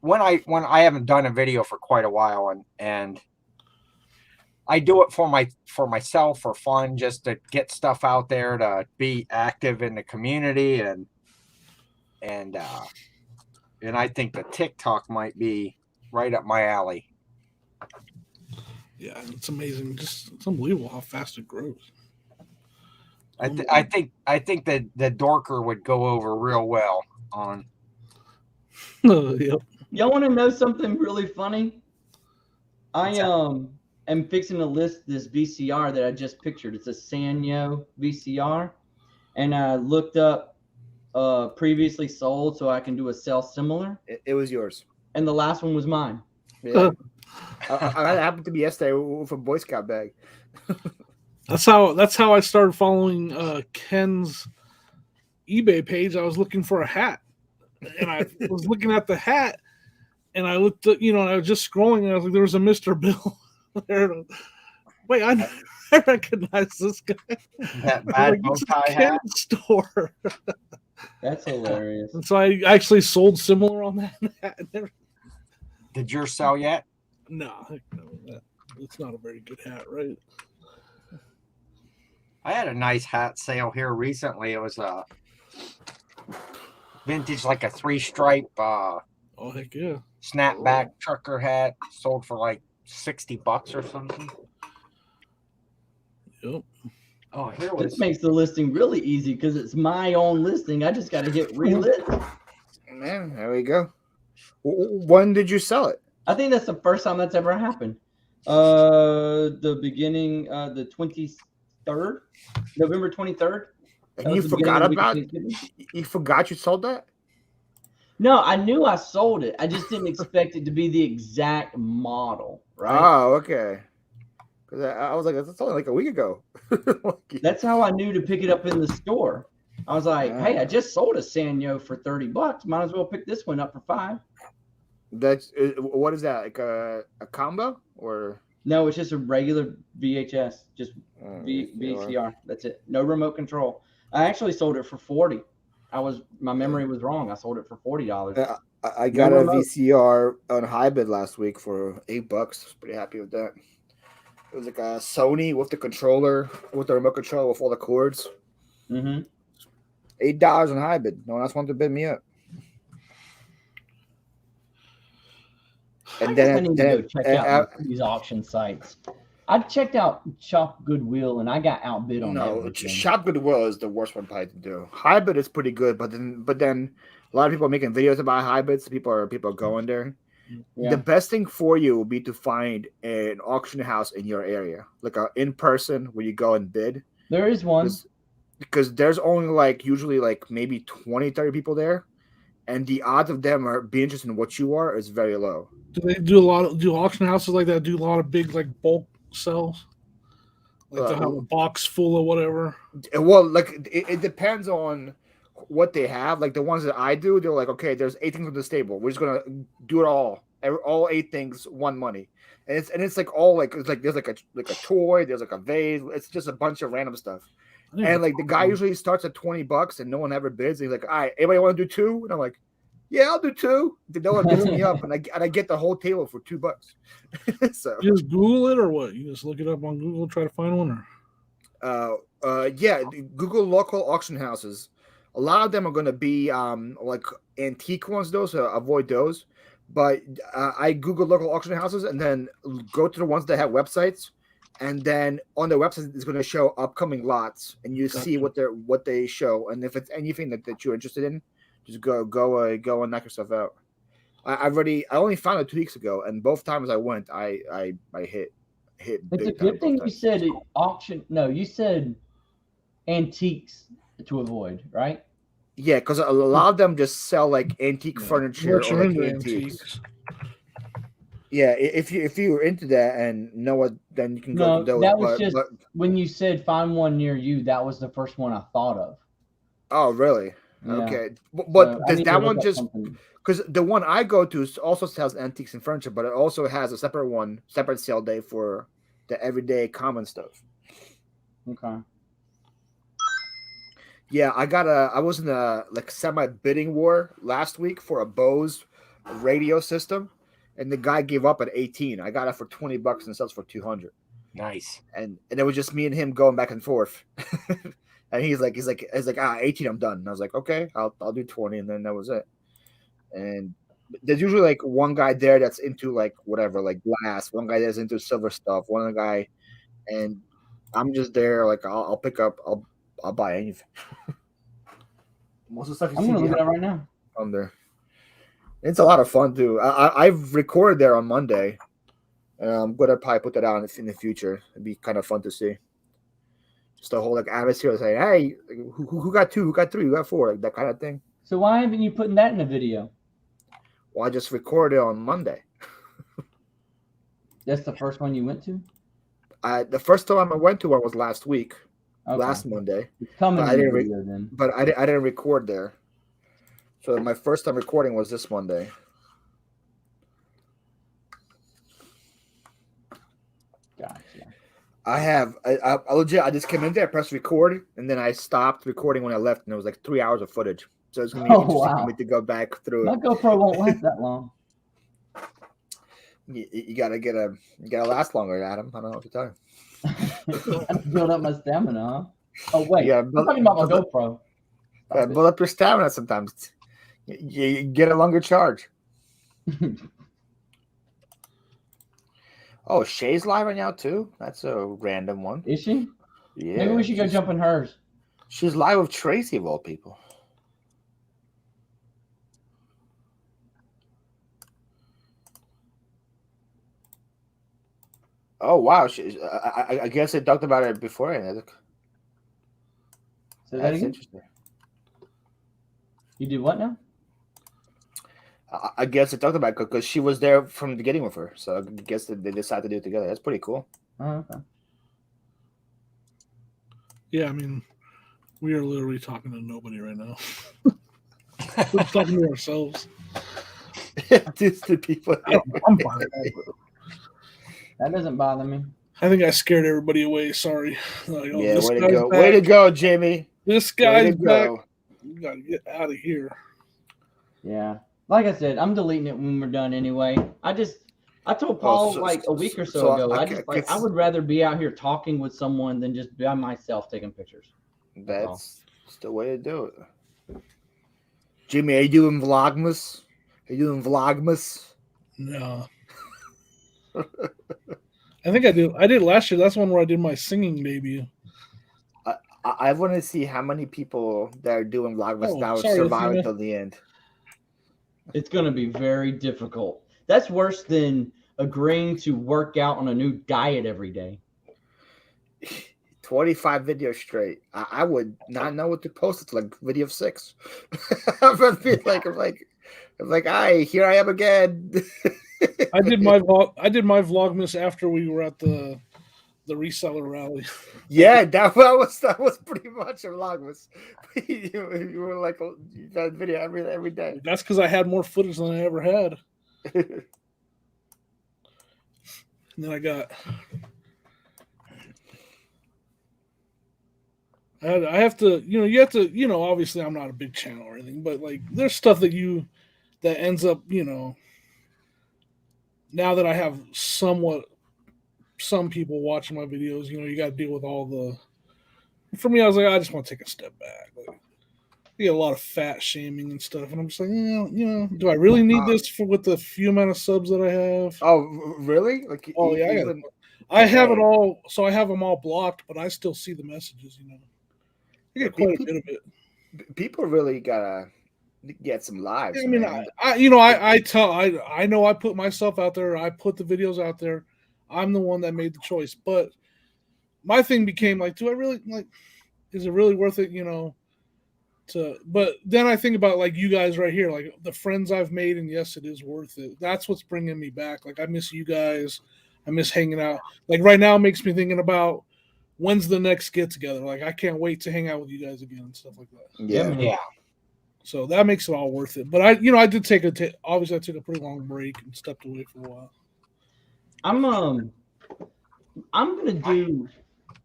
when I haven't done a video for quite a while, and I do it for myself for fun, just to get stuff out there, to be active in the community, and I think the TikTok might be right up my alley. Yeah, it's amazing. It's unbelievable how fast it grows. I think that the Dorker would go over real well on. Yep. Y'all want to know something really funny? I am fixing to list this VCR that I just pictured. It's a Sanyo VCR, and I looked up previously sold so I can do a sell similar. It was yours, and the last one was mine. Yeah. I happened to be yesterday with a Boy Scout bag. That's how I started following Ken's eBay page. I was looking for a hat, and I was looking at the hat, and I looked at, and I was just scrolling, and I was like, there was a Mr. Bill there. Wait, I recognize this guy. That bad bow tie hat store. That's hilarious. And so I actually sold similar on that hat. Did yours sell yet? No, it's not a very good hat, right? I had a nice hat sale here recently. It was a vintage, like a 3-stripe oh heck yeah, snapback trucker hat, sold for like $60 or something. Yep. Oh, here it This was. makes the listing really easy because it's my own listing. I just got to hit relit. Man, there we go. When did you sell it? I think that's the first time that's ever happened. The beginning, the 23rd, November 23rd. And you forgot about it? You forgot you sold that? No, I knew I sold it. I just didn't expect it to be the exact model, right? Oh, okay. Because I was like, that's only like a week ago. That's how I knew to pick it up in the store. I was like, hey, I just sold a Sanyo for $30. Might as well pick this one up for $5. That's what is that, like a combo or no? It's just a regular VHS, just VCR. That's it. No remote control. I actually sold it for $40. My memory was wrong. I sold it for $40. I got a VCR on Hybrid last week for $8. I was pretty happy with that. It was like a Sony with the controller, with the remote control, with all the cords. Mm-hmm. $8 on Hybrid. No one else wanted to bid me up. And then I need to go check out these auction sites. I checked out Shop Goodwill and I got outbid on everything. Shop Goodwill is the worst one probably to do. Hybrid is pretty good, but then a lot of people are making videos about hybrids. People are going there. Yeah. The best thing for you will be to find an auction house in your area, like a in person where you go and bid. There is one. Because there's only usually maybe 20, 30 people there. And the odds of them being interested in what you are is very low. Do they do auction houses like that do a lot of big bulk sales? Like they'll have a box full of whatever? Well, it depends on what they have. Like the ones that I do, they're like, okay, there's 8 things on this table. We're just gonna do it all 8 things, one money. And it's like all it's like there's like a toy, there's like a vase, it's just a bunch of random stuff. And the guy usually starts at $20 and no one ever bids. He's like, all right, anybody want to do 2? And I'm like, yeah, I'll do 2. Then no one bids me up, and I get the whole table for $2. So you just Google it or what? You just look it up on Google, try to find one, or yeah, Google local auction houses. A lot of them are going to be like antique ones, though, so avoid those. But I Google local auction houses and then go to the ones that have websites. And then on the website, it's going to show upcoming lots, and you see what they show. And if it's anything that you're interested in, just go and knock yourself out. I only found it 2 weeks ago, and both times I went, I hit. It's a good thing you said auction. No, you said antiques to avoid, right? Yeah, because a lot of them just sell antique furniture or antiques. Yeah, if you're into that and know what, then you can go to those. That was when you said find one near you. That was the first one I thought of. Oh, really? Yeah. Okay, but does that one just because the one I go to also sells antiques and furniture, but it also has a separate sale day for the everyday common stuff. Okay. Yeah, I was in a like semi bidding war last week for a Bose radio system, and the guy gave up at 18. I got it for $20 and sells for 200. Nice. And it was just me and him going back and forth. And he's like 18, I'm done. And I was like, okay, I'll do 20, and then that was it. And there's usually like one guy there that's into like whatever, like glass, one guy that's into silver stuff, one guy, and I'm just there, like I'll pick up, I'll buy anything. Most of the stuff you I'm see gonna look at it right now. on there. It's a lot of fun too. I've recorded there on Monday. I'm gonna probably put that out in the future. It'd be kind of fun to see. Just the whole like atmosphere, saying, "Hey, who got 2? Who got 3? Who got 4?" Like that kind of thing. So why haven't you putting that in a video? Well, I just recorded it on Monday. That's the first one you went to? The first time I went to one was last week, Okay. last Monday. It's coming But in the video then. But I didn't record there. So my first time recording was this Monday. Gotcha. I legit, I just came in there, pressed record, and then I stopped recording when I left, and it was like 3 hours of footage. So it's gonna be interesting for me to go back through My it. GoPro won't last that long. You gotta last longer, Adam. I don't know what to tell you. I have to build up my stamina, huh? Oh wait, Yeah, I'm talking about my GoPro. Build up your stamina sometimes. You get a longer charge. Oh, Shay's live right now too. That's a random one. Is she? Yeah. Maybe we should go jump in hers. She's live with Tracy of all people. Oh wow! I guess I talked about it before. That's interesting. You did what now? I guess I talked about it because she was there from the beginning with her. So I guess they decided to do it together. That's pretty cool. Oh, okay. Yeah, I mean, we are literally talking to nobody right now. We're talking to ourselves. Just the people. I'm fine. That doesn't bother me. I think I scared everybody away. Sorry. Like, oh, Yeah, this way to guy's go. back. Way to go, Jimmy. This guy's back. We gotta get out of here. Yeah. Like I said, I'm deleting it when we're done anyway. I told Paul a week or so ago. I would rather be out here talking with someone than just by myself taking pictures. That's the way to do it. Jimmy, are you doing Vlogmas? No. I think I do. I did last year. That's one where I did my singing debut. I want to see how many people that are doing Vlogmas now survive until the end. It's going to be very difficult. That's worse than agreeing to work out on a new diet every day. 25 videos straight. I would not know what to post. It's like video 6. I'm like, here I am again. I did my Vlogmas after we were at the reseller rally. Yeah, that was pretty much a Vlogmas. you were like, you got a video every day. That's because I had more footage than I ever had. And then I have to, you have to, obviously I'm not a big channel or anything, but like there's stuff that ends up, now that I have some people watching my videos, you got to deal with all the. For me, I was like, I just want to take a step back. Like, you get a lot of fat shaming and stuff, and I'm just like, do I really need this with the few amount of subs that I have? Oh, really? Like, oh yeah, I have it all. So I have them all blocked, but I still see the messages. I get quite a bit of it. People really gotta get some lives. I mean, I know I put myself out there. I put the videos out there. I'm the one that made the choice. But my thing became like, do I really is it really worth it? But then I think about like you guys right here, like the friends I've made, and yes, it is worth it. That's what's bringing me back. Like I miss you guys. I miss hanging out. Like right now, it makes me thinking about when's the next get together. Like I can't wait to hang out with you guys again and stuff like that. Yeah. So that makes it all worth it. But I did obviously I took a pretty long break and stepped away for a while. I'm gonna do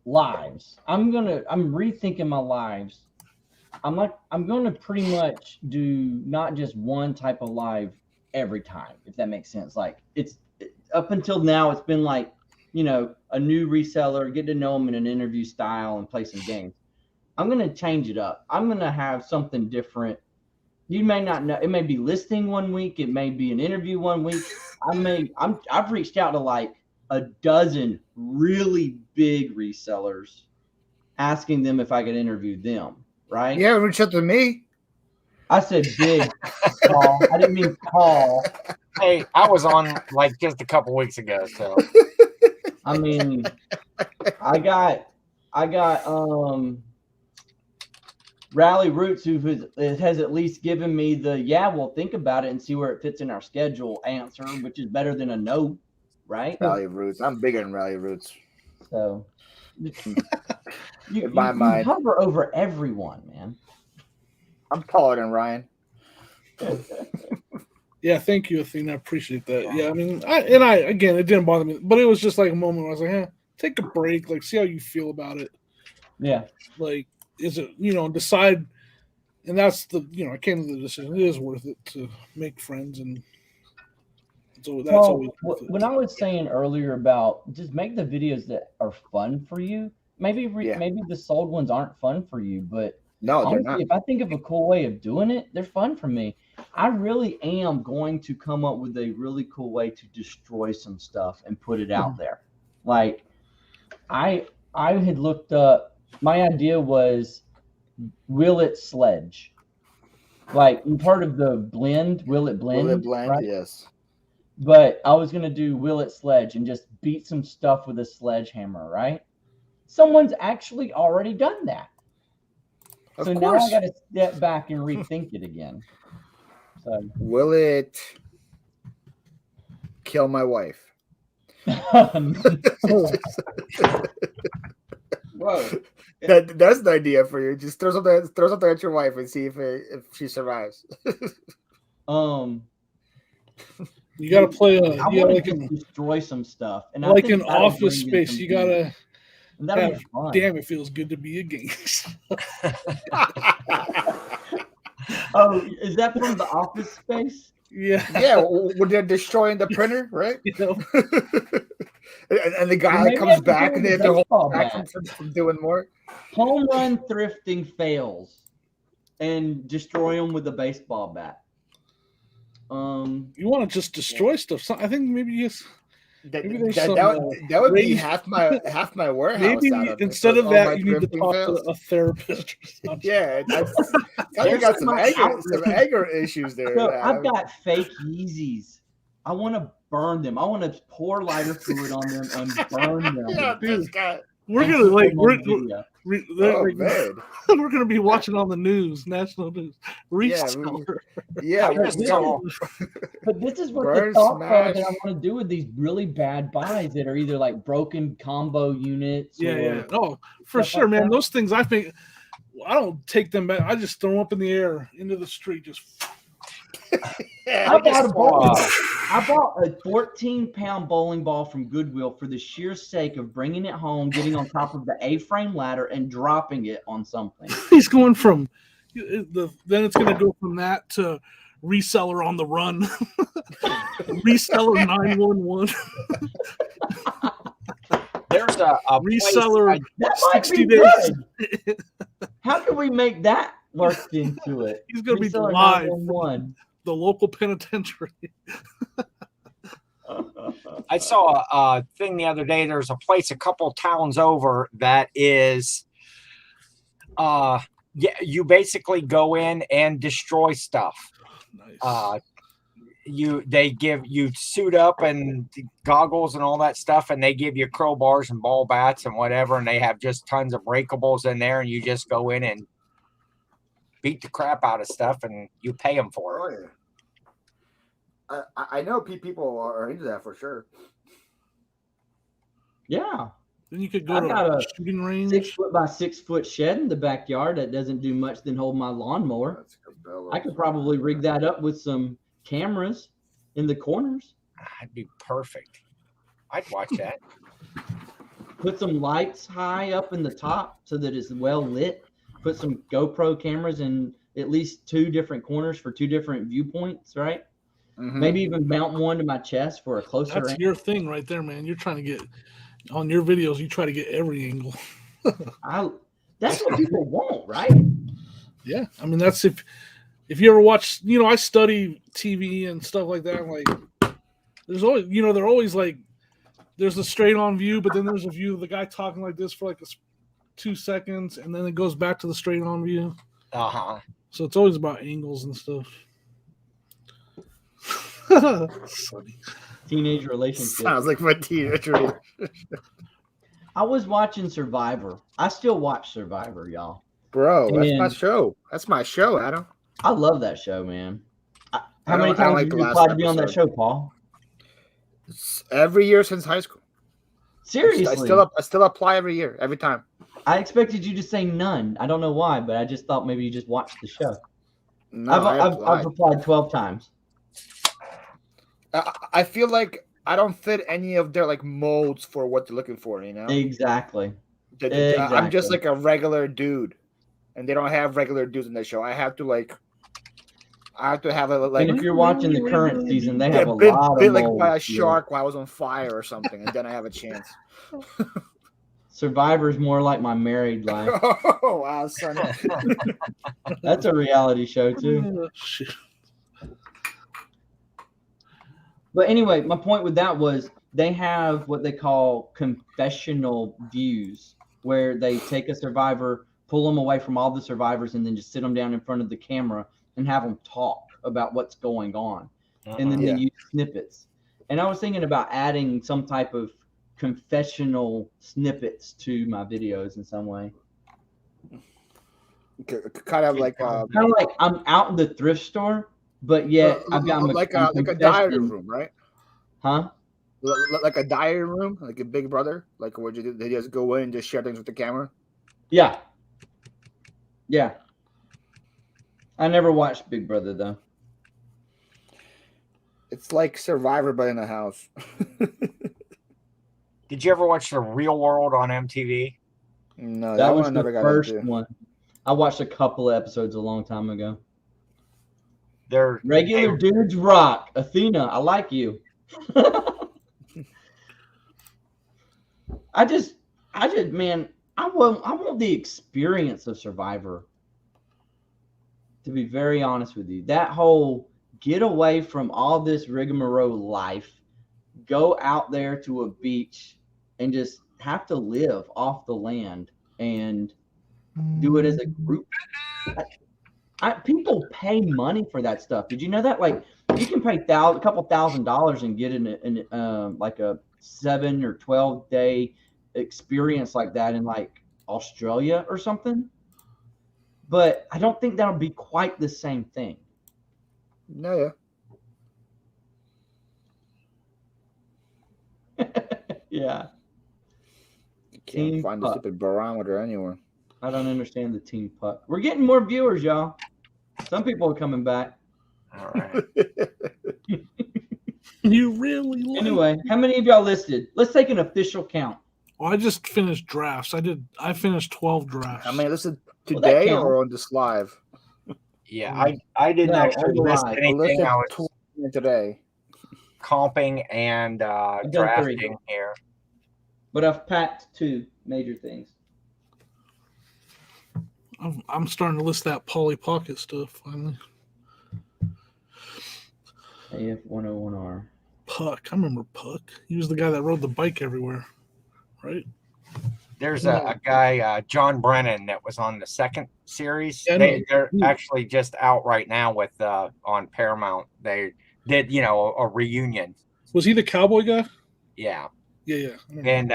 lives. I'm rethinking my lives I'm going to pretty much do not just one type of live every time, if that makes sense. Like up until now, it's been like, you know, a new reseller, get to know them in an interview style and play some games. I'm going to change it up. I'm going to have something different. You may not know. It may be listing one week. It may be an interview one week. I've reached out to like a dozen really big resellers, asking them if I could interview them. Right? Yeah, reach out to me. I said big, Paul. I didn't mean Paul. Hey, I was on like just a couple weeks ago, so I mean, I got Rally Roots, who has at least given me the we'll think about it and see where it fits in our schedule answer, which is better than a no, right? Rally Roots. I'm bigger than Rally Roots. So you mind. hover over everyone, man. I'm taller than Ryan. Yeah, thank you, Athena. I appreciate that. Yeah, I mean, again, it didn't bother me, but it was just like a moment where I was like, take a break, like see how you feel about it. Yeah. Like, is it, decide, and that's the, I came to the decision. It is worth it to make friends, and so that's always worth it. When I was saying earlier about just make the videos that are fun for you, maybe the sold ones aren't fun for you, but no, honestly, they're not. If I think of a cool way of doing it, they're fun for me. I really am going to come up with a really cool way to destroy some stuff and put it out there. Like I had looked up, my idea was Will It Sledge. Like you've heard of the blend, Will It Blend? Will It Blend, right? Yes. But I was going to do Will It Sledge and just beat some stuff with a sledgehammer, right? Someone's actually already done that. So now I got to step back and rethink it again. So will it kill my wife? Whoa. That's the idea for you. Just throw something at your wife and see if she survives. You got to play I want to destroy some stuff, and like in Office Space. You got to. Damn, it feels good to be a gangster. Oh, is that from the Office Space? Yeah. Yeah, when they're destroying the printer, right? And the guy comes back and they have to hold back from doing more. Home run thrifting fails and destroy them with a baseball bat. You want to just destroy stuff. So I think maybe yes. That would be half my warehouse. Maybe instead of that, you need to talk to a therapist. Yeah, I got some anger issues there. So I've got fake Yeezys. I want to burn them. I want to pour lighter fluid on them and burn them. Yeah, dude, we're gonna we're gonna be watching on the news, national news. Yeah. But this is what the thought that I want to do with these really bad buys that are either like broken combo units. No, for sure, man. That. Those things I think I don't take them back. I just throw them up in the air into the street. Just. I bought a 14-pound bowling ball from Goodwill for the sheer sake of bringing it home, getting on top of the A-frame ladder, and dropping it on something. He's going from then it's going to go from that to reseller on the run, reseller 911. There's a reseller 60 days. How can we make that work into it? He's going to be live. The local penitentiary. I saw a thing the other day. There's a place a couple towns over that is, you basically go in and destroy stuff. Nice. They give you suit up and goggles and all that stuff, and they give you crowbars and ball bats and whatever, and they have just tons of breakables in there, and you just go in and beat the crap out of stuff, and you pay them for it. Oh, yeah. I know people are into that for sure. Yeah. Then you could go to a shooting range. 6 foot by 6 foot shed in the backyard that doesn't do much than hold my lawnmower. I could probably rig that up with some cameras in the corners. That'd be perfect. I'd watch that. Put some lights high up in the top so that it's well lit. put some GoPro cameras in at least 2 different corners for 2 different viewpoints, right? Mm-hmm. Maybe even mount one to my chest for a closer. That's your thing right there, man. You're trying to get on your videos. You try to get every angle. That's what people want, right? Yeah, I mean that's if you ever watch. I study TV and stuff like that. Like, there's always, they're always like, there's a straight on view, but then there's a view of the guy talking like this for like 2 seconds, and then it goes back to the straight on view. So it's always about angles and stuff. Funny. Teenage relationship. Sounds like my teenage relationship. I was watching Survivor. I still watch Survivor, y'all. Bro, that's my show. That's my show, Adam. I love that show, man. How many times have you applied to be on that show, Paul? Every year since high school. Seriously? I still apply every year, every time. I expected you to say none. I don't know why, but I just thought maybe you just watched the show. No, I've applied 12 times. I feel like I don't fit any of their like molds for what they're looking for, Exactly. I'm just like a regular dude, and they don't have regular dudes in their show. I have to have a like. And if you're watching the current season, they have a lot of bit like molds, by a shark while I was on fire or something, and then I have a chance. Survivor's more like my married life. Oh wow, son. That's a reality show too. But anyway, my point with that was they have what they call confessional views, where they take a survivor, pull them away from all the survivors, and then just sit them down in front of the camera and have them talk about what's going on. And then they use snippets. And I was thinking about adding some type of confessional snippets to my videos in some way. Kind of like I'm out in the thrift store, but yet I've got like a diary room, right? Huh? Like a diary room, like a Big Brother, like where they just go in and just share things with the camera. Yeah. I never watched Big Brother though. It's like Survivor, but in a house. Did you ever watch The Real World on MTV? No, that was never the first one. I watched a couple of episodes a long time ago. They're regular dudes rock. Athena, I like you. I just, man, I want the experience of Survivor. To be very honest with you, that whole get away from all this rigmarole life, go out there to a beach and just have to live off the land and do it as a group. People pay money for that stuff. Did you know that? Like, you can pay a couple $1,000s and get in like a 7 or 12 day experience like that in like Australia or something. But I don't think that'll be quite the same thing. No, yeah. You can't find the stupid barometer anywhere. I don't understand the team puck. We're getting more viewers, y'all. Some people are coming back. All right. You really like Anyway, how many of y'all listed? Let's take an official count. Well, I just finished drafts. I finished 12 drafts. How many listed today or on this live? Yeah, I didn't actually list anything. I was today comping and drafting here. But I've packed 2 major things. I'm starting to list that Polly Pocket stuff finally. AF101R. Puck. I remember Puck. He was the guy that rode the bike everywhere, right? There's a guy, John Brennan, that was on the second series. Yeah, they're actually just out right now with on Paramount. They did, a reunion. Was he the cowboy guy? Yeah. Yeah. And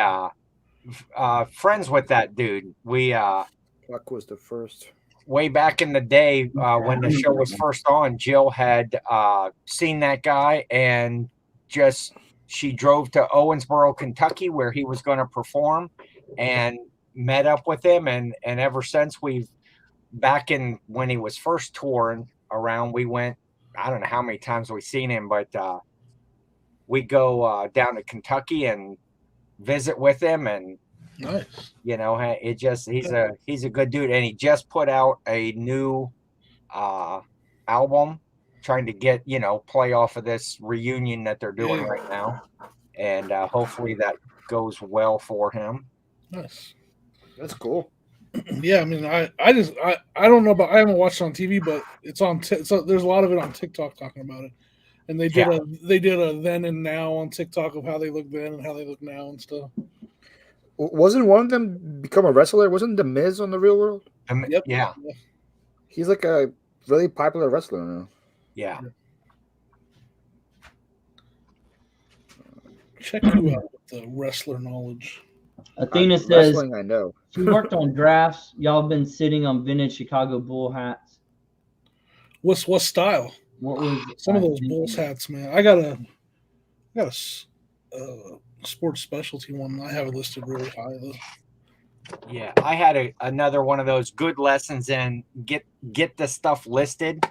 friends with that dude. Puck was the first. Way back in the day when the show was first on, Jill had seen that guy and she drove to Owensboro, Kentucky, where he was going to perform, and met up with him. And ever since back in when he was first touring around, we went, I don't know how many times we've seen him, but we go down to Kentucky and visit with him. And Nice. You know, he's a good dude, and he just put out a new album, trying to get play off of this reunion that they're doing right now, and hopefully that goes well for him. Nice. That's cool. Yeah, I mean, I don't know about, I haven't watched it on TV, but it's on. So there's a lot of it on TikTok talking about it, and they did a then and now on TikTok of how they look then and how they look now and stuff. Wasn't one of them become a wrestler? Wasn't The Miz on The Real World? Yep. Yeah. He's like a really popular wrestler now. Yeah. Check you out with the wrestler knowledge. Athena says, wrestling, I know. she worked on drafts. Y'all been sitting on vintage Chicago Bull hats. What style? What was some of those Bulls hats, man? I got a sports specialty one. I have it listed really high though. Yeah, I had another one of those good lessons in get the stuff listed.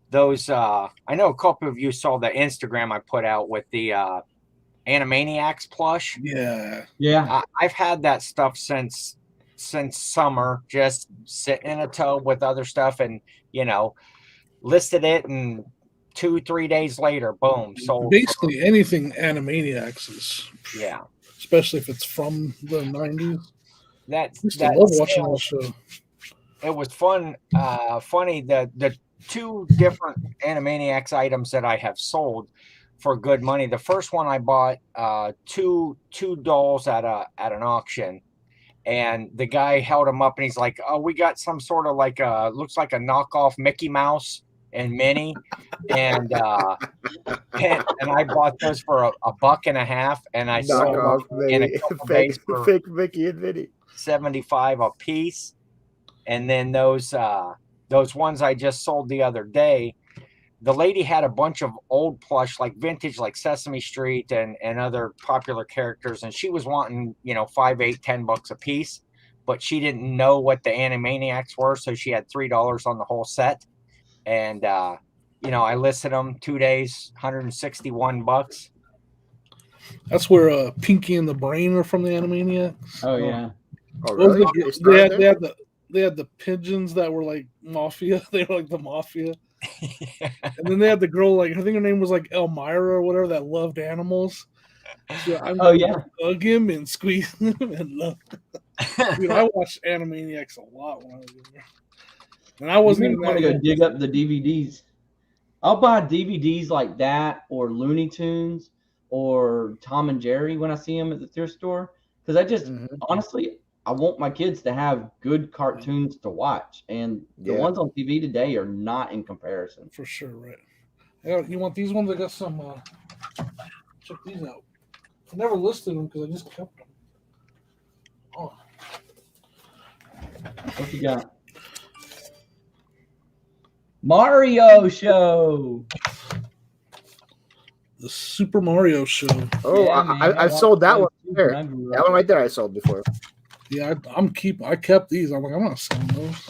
Those I know a couple of you saw the Instagram I put out with the Animaniacs plush. Yeah. I've had that stuff since summer, just sitting in a tub with other stuff, and listed it, and 2-3 days later, boom, sold. Basically anything Animaniacs is. Yeah. Especially if it's from the 90s. I love watching that show. It was fun. Funny that the two different Animaniacs items that I have sold for good money. The first one I bought two dolls at an auction, and the guy held them up and he's like, "Oh, we got some sort of like looks like a knockoff Mickey Mouse and Minnie," and I bought those for $1.50, and I sold them in a couple days for fake Mickey and Minnie, $75 a piece. And then those ones I just sold the other day, the lady had a bunch of old plush, like vintage, like Sesame Street and other popular characters, and she was wanting $5, $8, $10 a piece, but she didn't know what the Animaniacs were, so she had $3 on the whole set. And I listed them 2 days, $161. That's where Pinky and the Brain are from the Animaniacs. Oh yeah. Oh really? They had the pigeons that were like mafia. They were like the mafia. And then they had the girl, like I think her name was like Elmira or whatever, that loved animals. So hug him and squeeze him and love. Dude, I watched Animaniacs a lot when I was younger. And I wasn't even going to go dig up the DVDs. I'll buy DVDs like that, or Looney Tunes, or Tom and Jerry when I see them at the thrift store, because I just honestly, I want my kids to have good cartoons to watch, and the ones on TV today are not in comparison. For sure, right? Yeah, you want these ones? I got some. Check these out. I never listed them because I just kept them. Oh, what you got? Mario Show. The Super Mario Show. Oh, yeah, I sold that one there. That one right there I sold before. Yeah, I kept these. I'm like, I'm not selling those.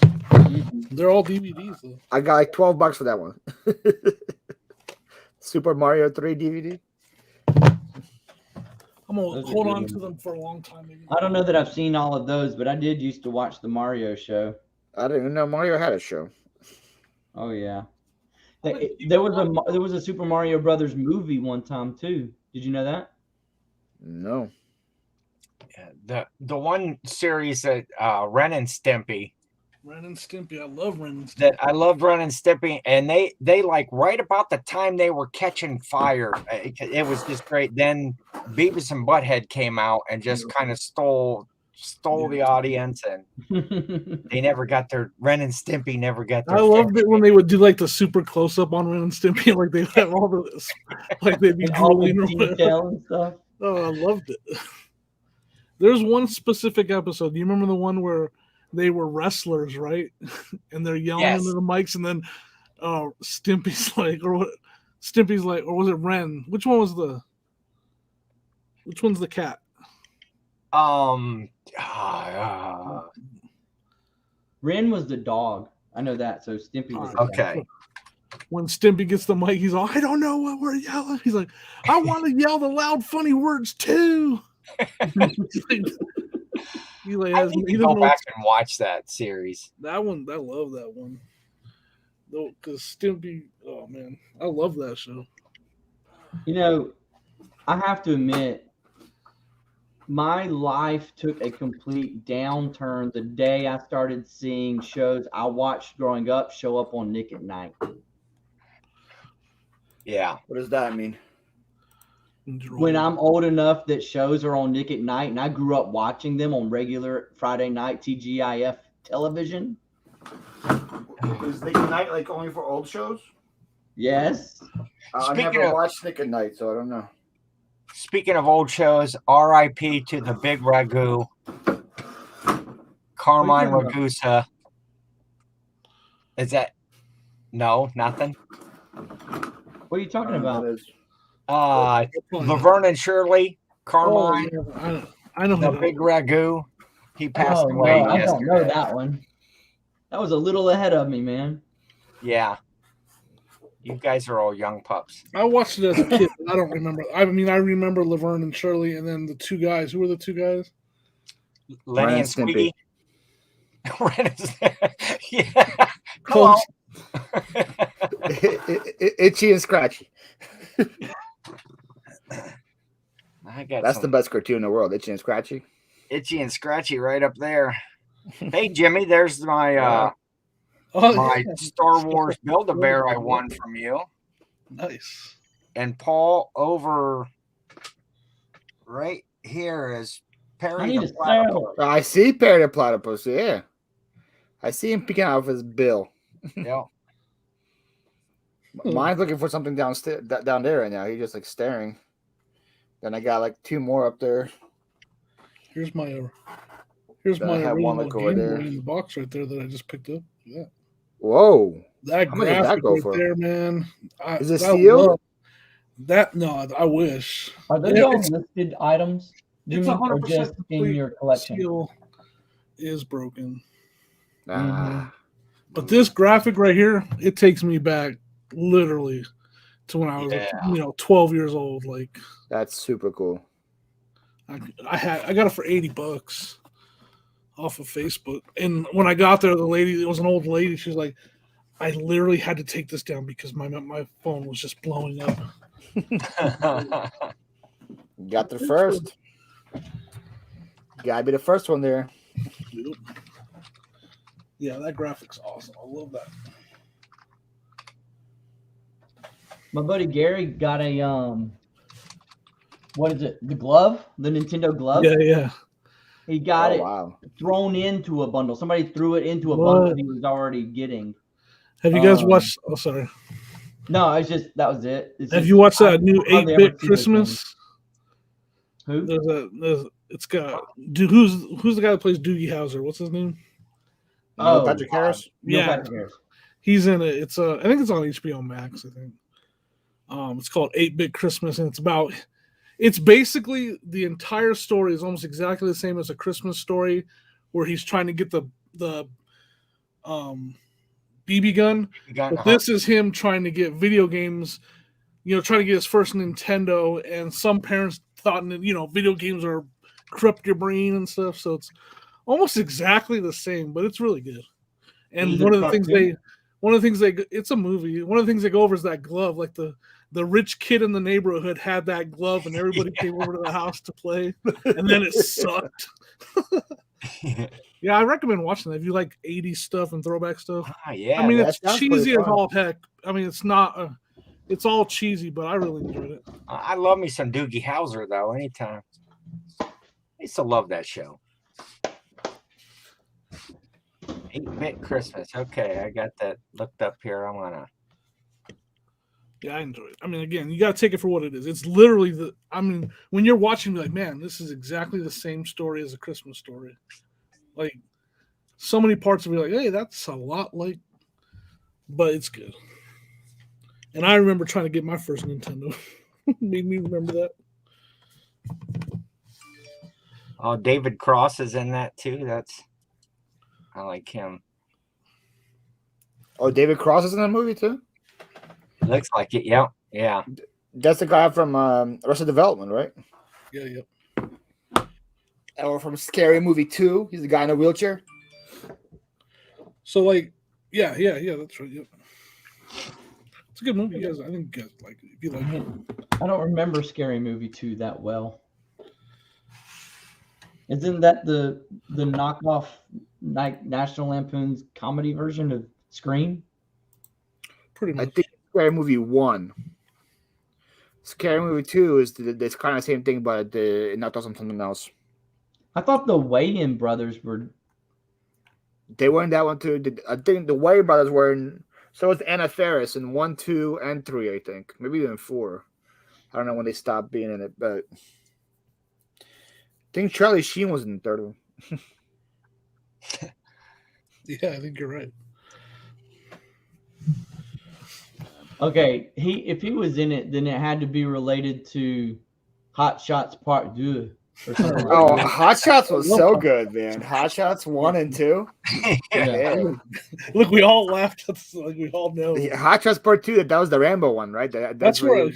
They're all DVDs though. I got like $12 for that one. Super Mario 3 DVD. I'm gonna hold on to them for a long time. Maybe. I don't know that I've seen all of those, but I did used to watch the Mario Show. I didn't even know Mario had a show. Oh yeah. There was a Super Mario Brothers movie one time too. Did you know that? No. The one series that Ren and Stimpy. Ren and Stimpy, I love Ren and Stimpy. That I loved Ren and Stimpy, and they like right about the time they were catching fire, it was just great. Then Beavis and Butthead came out and just kind of stole the audience, and they never got their Ren and Stimpy never got their. I loved it when they would do like the super close up on Ren and Stimpy, like they have all the like they'd be drooling or whatever. And stuff. Oh, I loved it. There's one specific episode. Do you remember the one where they were wrestlers, right? And they're yelling into the mics, and then Stimpy's like, or what? Stimpy's like, or was it Ren? Which one's the cat? Ren was the dog. I know that. So Stimpy was the okay. When Stimpy gets the mic, he's all, I don't know what we're yelling. He's like, I want to yell the loud, funny words too. Eli I has. need He to doesn't go know back and watch that series. that one. I love that one. Though, because Stimpy. Oh man, I love that show. You know, I have to admit, my life took a complete downturn the day I started seeing shows I watched growing up show up on Nick at Night. Yeah. What does that mean? When I'm old enough that shows are on Nick at Night, and I grew up watching them on regular Friday night TGIF television. Is Nick at Night like only for old shows? Yes. I never watched Nick at Night, so I don't know. Speaking of old shows, R.I.P. to the Big Ragu, Carmine Ragusa. Is that no nothing? What are you talking about? Laverne and Shirley, Carmine. Oh, I know the Big Ragu. He passed away. No, I don't know that one. That was a little ahead of me, man. Yeah. You guys are all young pups. I watched it as a kid, but I don't remember. I mean, I remember Laverne and Shirley, and then the two guys. Who were the two guys? Lenny and Squeaky. Yeah. Hello. Itchy and Scratchy. That's the best cartoon in the world. Itchy and Scratchy. Itchy and Scratchy right up there. Hey, Jimmy, there's my my Star Wars Build-A-Bear I won from you. Nice. And Paul, over right here is Perry the Platypus. I see Perry the Platypus, yeah. I see him peeking out of his bill. Yeah. Mine's looking for something down there right now. He's just like staring. Then I got like two more up there. Here's my original Game Boy in the box right there that I just picked up. Yeah. Whoa. That graphic right there, man. Is it steel? No, I wish. Are those all listed items? It's 100% just in your collection. Steel is broken. Ah. But this graphic right here, it takes me back literally to when I was 12 years old. Like, that's super cool. I got it for $80 off of Facebook. And when I got there, the lady, it was an old lady, she was like, I literally had to take this down because my phone was just blowing up. Got the first. Gotta be the first one there. Yeah, that graphic's awesome. I love that. My buddy Gary got a what is it? The glove? The Nintendo glove? Yeah. He got it thrown into a bundle. Somebody threw it into a bundle he was already getting. Have you guys watched? Oh, sorry. No, it's just that was it. Have you watched that new 8-Bit Christmas? Who? It's got who's the guy that plays Doogie Howser? What's his name? Patrick Harris. Yeah, Patrick Harris. He's in it. It's I think it's on HBO Max. I think. It's called 8-Bit Christmas, and it's basically the entire story is almost exactly the same as A Christmas Story, where he's trying to get the BB gun. But this is him trying to get video games, trying to get his first Nintendo, and some parents thought, video games are corrupt your brain and stuff. So it's almost exactly the same, but it's really good. And one of the things it's a movie. One of the things they go over is that glove. Like the rich kid in the neighborhood had that glove, and everybody came over to the house to play, and then it sucked. Yeah, I recommend watching that if you like 80s stuff and throwback stuff. Yeah, I mean, it's cheesy as all heck. I mean, it's not. It's all cheesy, but I really enjoyed it. I love me some Doogie Howser though. Anytime. I used to love that show. 8-Bit Christmas. Okay, I got that looked up here. I'm gonna. Yeah, I enjoy it. I mean, again, you got to take it for what it is. It's literally when you're watching, you're like, man, this is exactly the same story as A Christmas Story. Like, so many parts of it, like, hey, that's a lot like, but it's good. And I remember trying to get my first Nintendo. Made me remember that. Oh, David Cross is in that too. I like him. Oh, David Cross is in that movie too? Looks like it. Yeah. That's the guy from Arrested Development, right? Yeah. Or from Scary Movie 2. He's the guy in a wheelchair. So like, yeah, that's right. Yep. It's a good movie. You guys, I think you guys like it. If you like it. I don't remember Scary Movie 2 that well. Isn't that the knockoff National Lampoon's comedy version of Scream? Pretty much. I think Scary Movie 1. Scary Movie 2 is this kind of same thing, but it knocked off something else. I thought the Wayans brothers were. They were in that one too. I think the Wayans brothers were in. So was Anna Faris in 1, 2, and 3. I think maybe even 4. I don't know when they stopped being in it, but I think Charlie Sheen was in the third one. Yeah, I think you're right. Okay, if he was in it, then it had to be related to Hot Shots Part 2 or something. Oh, Hot Shots was so good, man. Hot Shots 1 and 2. Yeah. Look, we all laughed. Like we all know. Yeah, Hot Shots Part 2. That was the Rambo one, right? That's where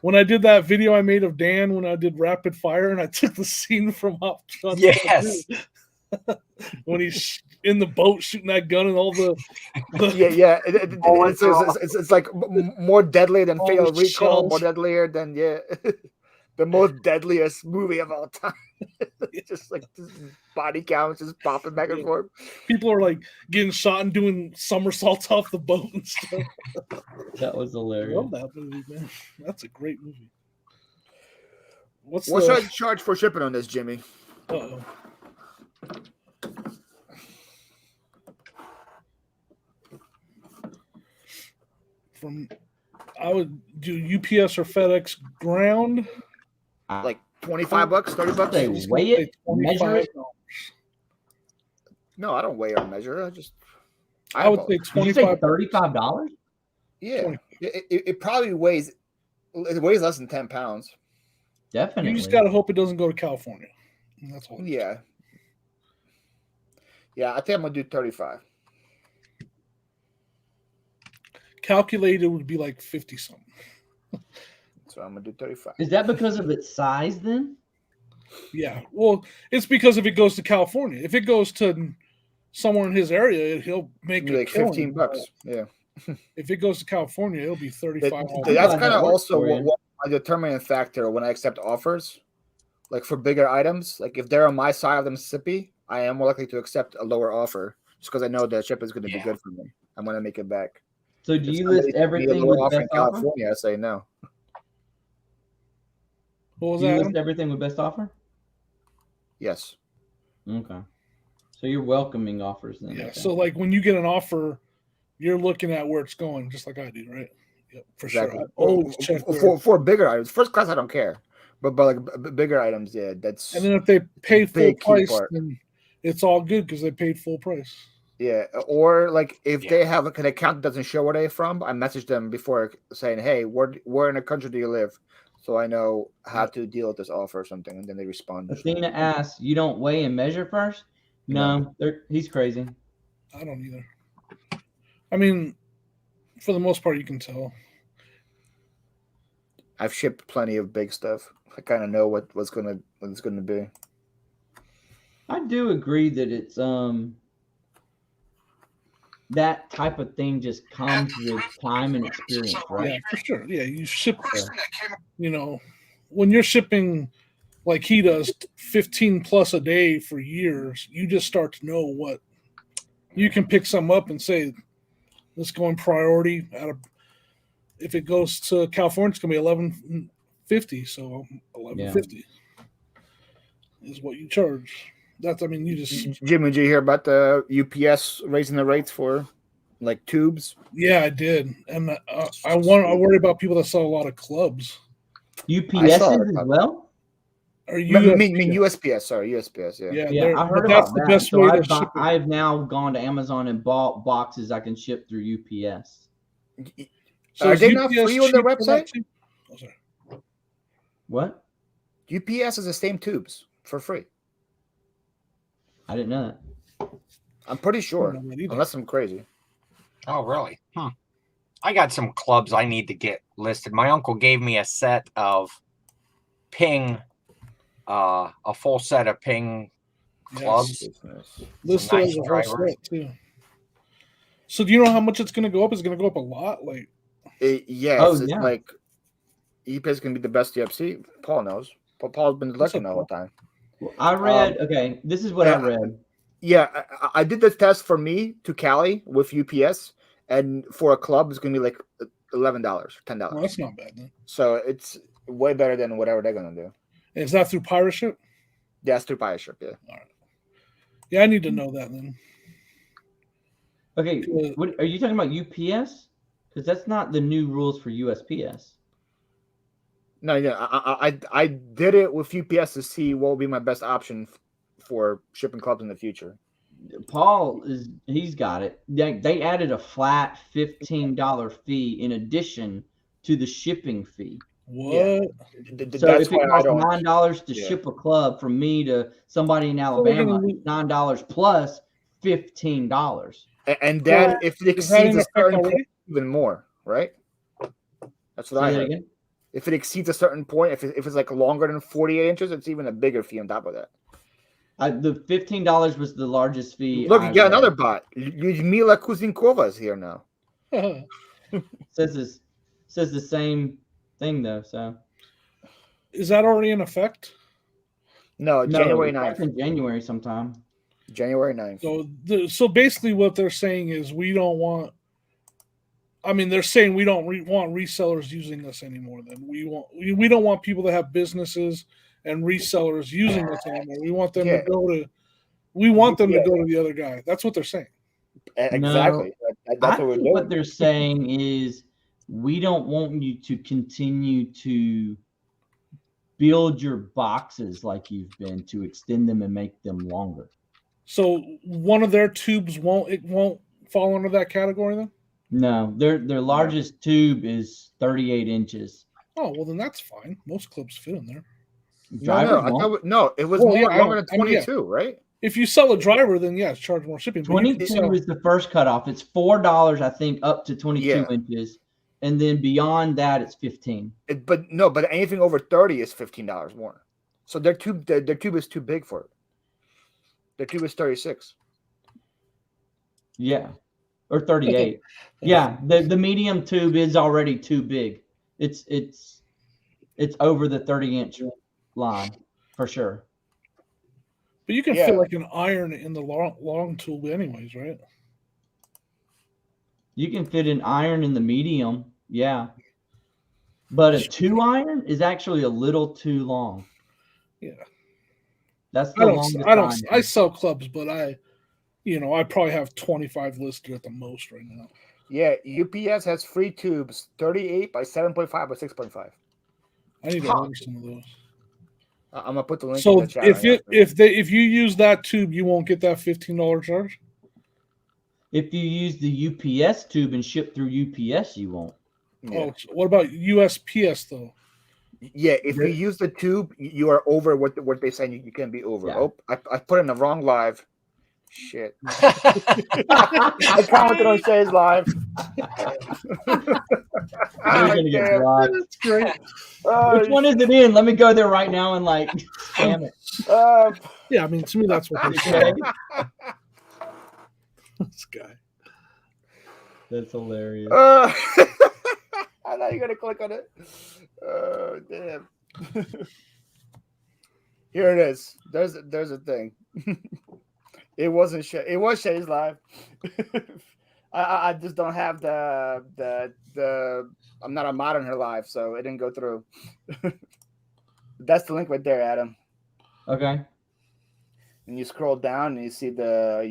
when I did that video I made of Dan when I did Rapid Fire, and I took the scene from Hot Shots. Yes. When he's in the boat shooting that gun and all the yeah. It's like more deadly than Fatal Recall, more deadlier than the most deadliest movie of all time. Just like this body counts just popping back and forth. People are like getting shot and doing somersaults off the boat and stuff. That was hilarious. I love that movie, man. That's a great movie. What should I charge for shipping on this, Jimmy? Uh-oh. I would do UPS or FedEx ground. Like $25, $30. They weigh it, measure it. No, I don't weigh or measure. I would say $25. $35. Yeah, it probably weighs. It weighs less than 10 pounds. Definitely. You just gotta hope it doesn't go to California. That's all. Yeah. Yeah, I think I'm gonna do 35. Calculated would be like 50 something. So I'm gonna do 35. Is that because of its size then? Yeah. Well, it's because if it goes to California, if it goes to somewhere in his area, he'll make like $15. Yeah. If it goes to California, it'll be 35. That's kind of also what my determining factor when I accept offers. Like for bigger items, like if they're on my side of the Mississippi, I am more likely to accept a lower offer just because I know the ship is going to be good for me. I'm going to make it back. So do you list everything with best in California? I say no. What was do you that? list everything with best offer? Yes. Okay. So you're welcoming offers then. Yeah. Okay. So like when you get an offer, you're looking at where it's going, just like I do, right? Yep, for exactly. sure. I always check for bigger items. First class, I don't care, but like bigger items, yeah, that's. And then if they pay full price, then it's all good because they paid full price. Yeah, or like if they have like an account that doesn't show where they're from, I message them before saying, "Hey, where in the country do you live?" So I know how to deal with this offer or something, and then they respond. Athena asks, "You don't weigh and measure first?" No. He's crazy. I don't either. I mean, for the most part, you can tell. I've shipped plenty of big stuff. I kind of know what it's gonna be. I do agree that it's that type of thing just comes with time and experience, right? Yeah, for sure. Yeah, you ship. You know, when you're shipping like he does, 15 plus a day for years, you just start to know what you can pick some up and say, let's go in priority. If it goes to California, it's gonna be $11.50. So $11.50 is what you charge. That's, I mean, you just. Jim, did you hear about the UPS raising the rates for like tubes? Yeah, I did, and I worry about people that sell a lot of clubs. UPS as well. Or USPS, sorry, USPS. Yeah. I heard about that. So I've now gone to Amazon and bought boxes I can ship through UPS. So are they not free on their website? Oh, sorry. What? UPS is the same tubes for free. I didn't know that. I'm pretty sure, unless I'm crazy. Oh, really? I got some clubs I need to get listed. My uncle gave me a set of Ping a full set of ping clubs. Yes. Listed nice as a whole drivers. set too. So do you know how much it's going to go up? It's going to go up a lot. Like, It's like eBay is going to be the best UFC. Paul knows. Paul's been looking the whole time. Well, I read. Okay, this is what I read. Yeah, I did this test for me to Cali with UPS, and for a club, it's going to be like $11, $10. well, that's not bad then. So it's way better than whatever they're going to do. And is that through pirate ship? Yeah, it's through pirate ship. Yeah. All right. Yeah, I need to know that then. Okay, what are you talking about? UPS? Because that's not the new rules for USPS. No, yeah, I did it with UPS to see what would be my best option for shipping clubs in the future. Paul he's got it. They added a flat $15 fee in addition to the shipping fee. What? Yeah. So That's if it costs $9 to ship a club from me to somebody in Alabama, $9 plus $15. And then if it exceeds a certain point, even more, right? That's what I heard. Again? If it exceeds a certain point, if it's like longer than 48 inches, it's even a bigger fee on top of that. The $15 was the largest fee. Look, you got another bot. Ludmila Kuzinkova is here now. says the same thing though. So is that already in effect? No, January 9th. In January sometime. January 9th. So basically, what they're saying is we don't want. I mean, they're saying we don't want resellers using us anymore. Then we don't want people that have businesses and resellers using us anymore. We want them to go to. We want them to go to the other guy. That's what they're saying. Exactly. No, That's what we're doing. What they're saying is we don't want you to continue to build your boxes like you've been, to extend them and make them longer. So one of their tubes won't fall under that category then? No, their largest tube is 38 inches. Oh, well then that's fine. Most clubs fit in there. No, it was longer than 22, right? If you sell a driver, then yes, charge more shipping. 22 is the first cutoff. It's $4, I think, up to 22 inches, and then beyond that, it's $15. But anything over 30 is $15 more. So their tube is too big for it. Their tube is 36. Yeah, or 38. Yeah, the medium tube is already too big. It's over the 30-inch line for sure. But you can fit like an iron in the long tube anyways, right? You can fit an iron in the medium, yeah. But a 2-iron is actually a little too long. Yeah. That's the longest. I sell clubs, but I probably have 25 listed at the most right now. Yeah, UPS has free tubes, 38 by 7.5 by 6.5. I need to order some of those. I'm gonna put the link. So in the chat if you use that tube, you won't get that $15 charge. If you use the UPS tube and ship through UPS, you won't. Yeah. Oh, so what about USPS though? Yeah, if you use the tube, you are over what they're saying. You can be over. Yeah. Oh, I put in the wrong live. Shit. I commented on Shay's live. Gonna get blocked. That's great. Which one is it in? Let me go there right now and spam it. Yeah, I mean, to me, that's what they say. This guy. That's hilarious. I thought you were gonna click on it. Oh damn. Here it is. There's a thing. It wasn't Shay. It was Shay's live. I just don't have the I'm not a mod on her live, so it didn't go through. That's the link right there, Adam. Okay. And you scroll down and you see the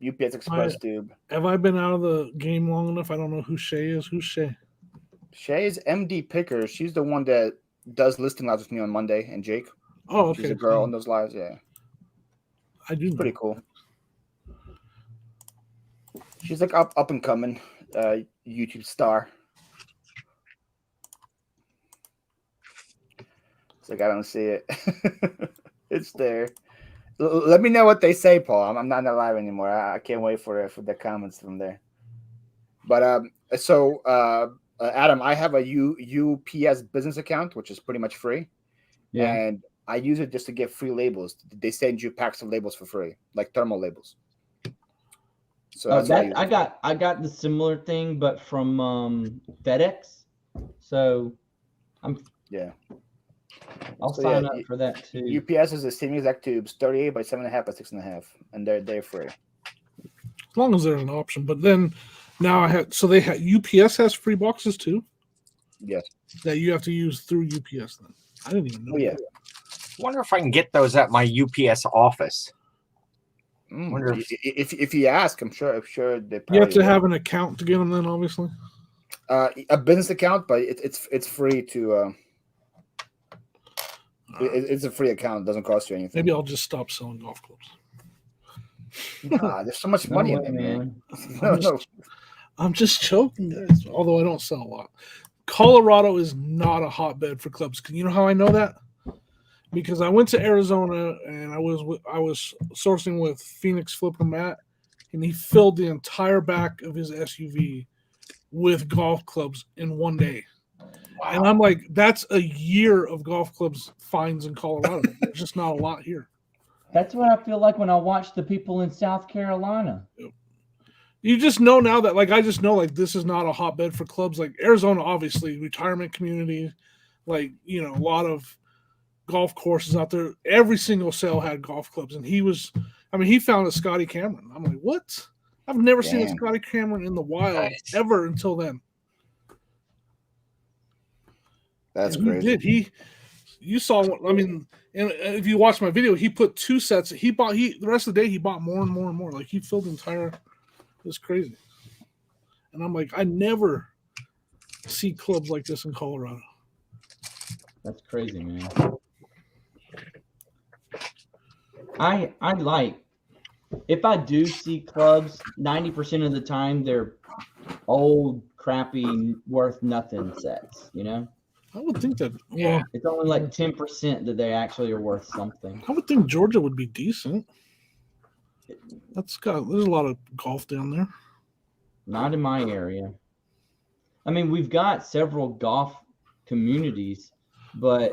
UPS Express tube. Have I been out of the game long enough? I don't know who Shay is. Who's Shay? Shay is MD Picker. She's the one that does listing lives with me on Monday, and Jake. Oh, okay. She's a girl on those lives, yeah. I do. It's pretty cool. She's like up and coming YouTube star. It's like I don't see it. It's there. Let me know what they say, Paul. I'm not live anymore. I can't wait for the comments from there. But Adam, I have a UPS business account, which is pretty much free. Yeah. And I use it just to get free labels. They send you packs of labels for free, like thermal labels. So that's what I got the similar thing, but from FedEx. So I'll sign up for that too. UPS is the same exact tubes, 38 by 7.5 by 6.5, and they're free. As long as there's an option. But then now UPS has free boxes too. Yes. That you have to use through UPS. Then I didn't even know. Oh, yeah. Wonder if I can get those at my UPS office. Wonder if you ask, I'm sure they. You have to have an account to get them. Then obviously, a business account, but it's free to. It's a free account. It doesn't cost you anything. Maybe I'll just stop selling golf clubs. Nah, there's so much money in it, man. I'm just joking, guys. Although I don't sell a lot. Colorado is not a hotbed for clubs. You know how I know that? Because I went to Arizona and I was sourcing with Phoenix Flipper Matt, and he filled the entire back of his SUV with golf clubs in one day. Wow. And I'm like, that's a year of golf clubs finds in Colorado. There's just not a lot here. That's what I feel like when I watch the people in South Carolina. You just know now that, like, I just know, like, this is not a hotbed for clubs. Like, Arizona, obviously, retirement community, like, you know, a lot of golf courses out there. Every single sale had golf clubs. And he found a Scotty Cameron. I'm like, what? I've never seen a Scotty Cameron in the wild ever until then. That's crazy. You saw what, I mean, and if you watch my video, he put 2 sets. The rest of the day, he bought more and more and more. Like, he filled the entire, it was crazy. And I'm like, I never see clubs like this in Colorado. That's crazy, man. I like, if I do see clubs, 90% of the time they're old, crappy, worth nothing sets, you know? I would think that, it's only like 10% that they actually are worth something. I would think Georgia would be decent. There's a lot of golf down there. Not in my area. I mean, we've got several golf communities, but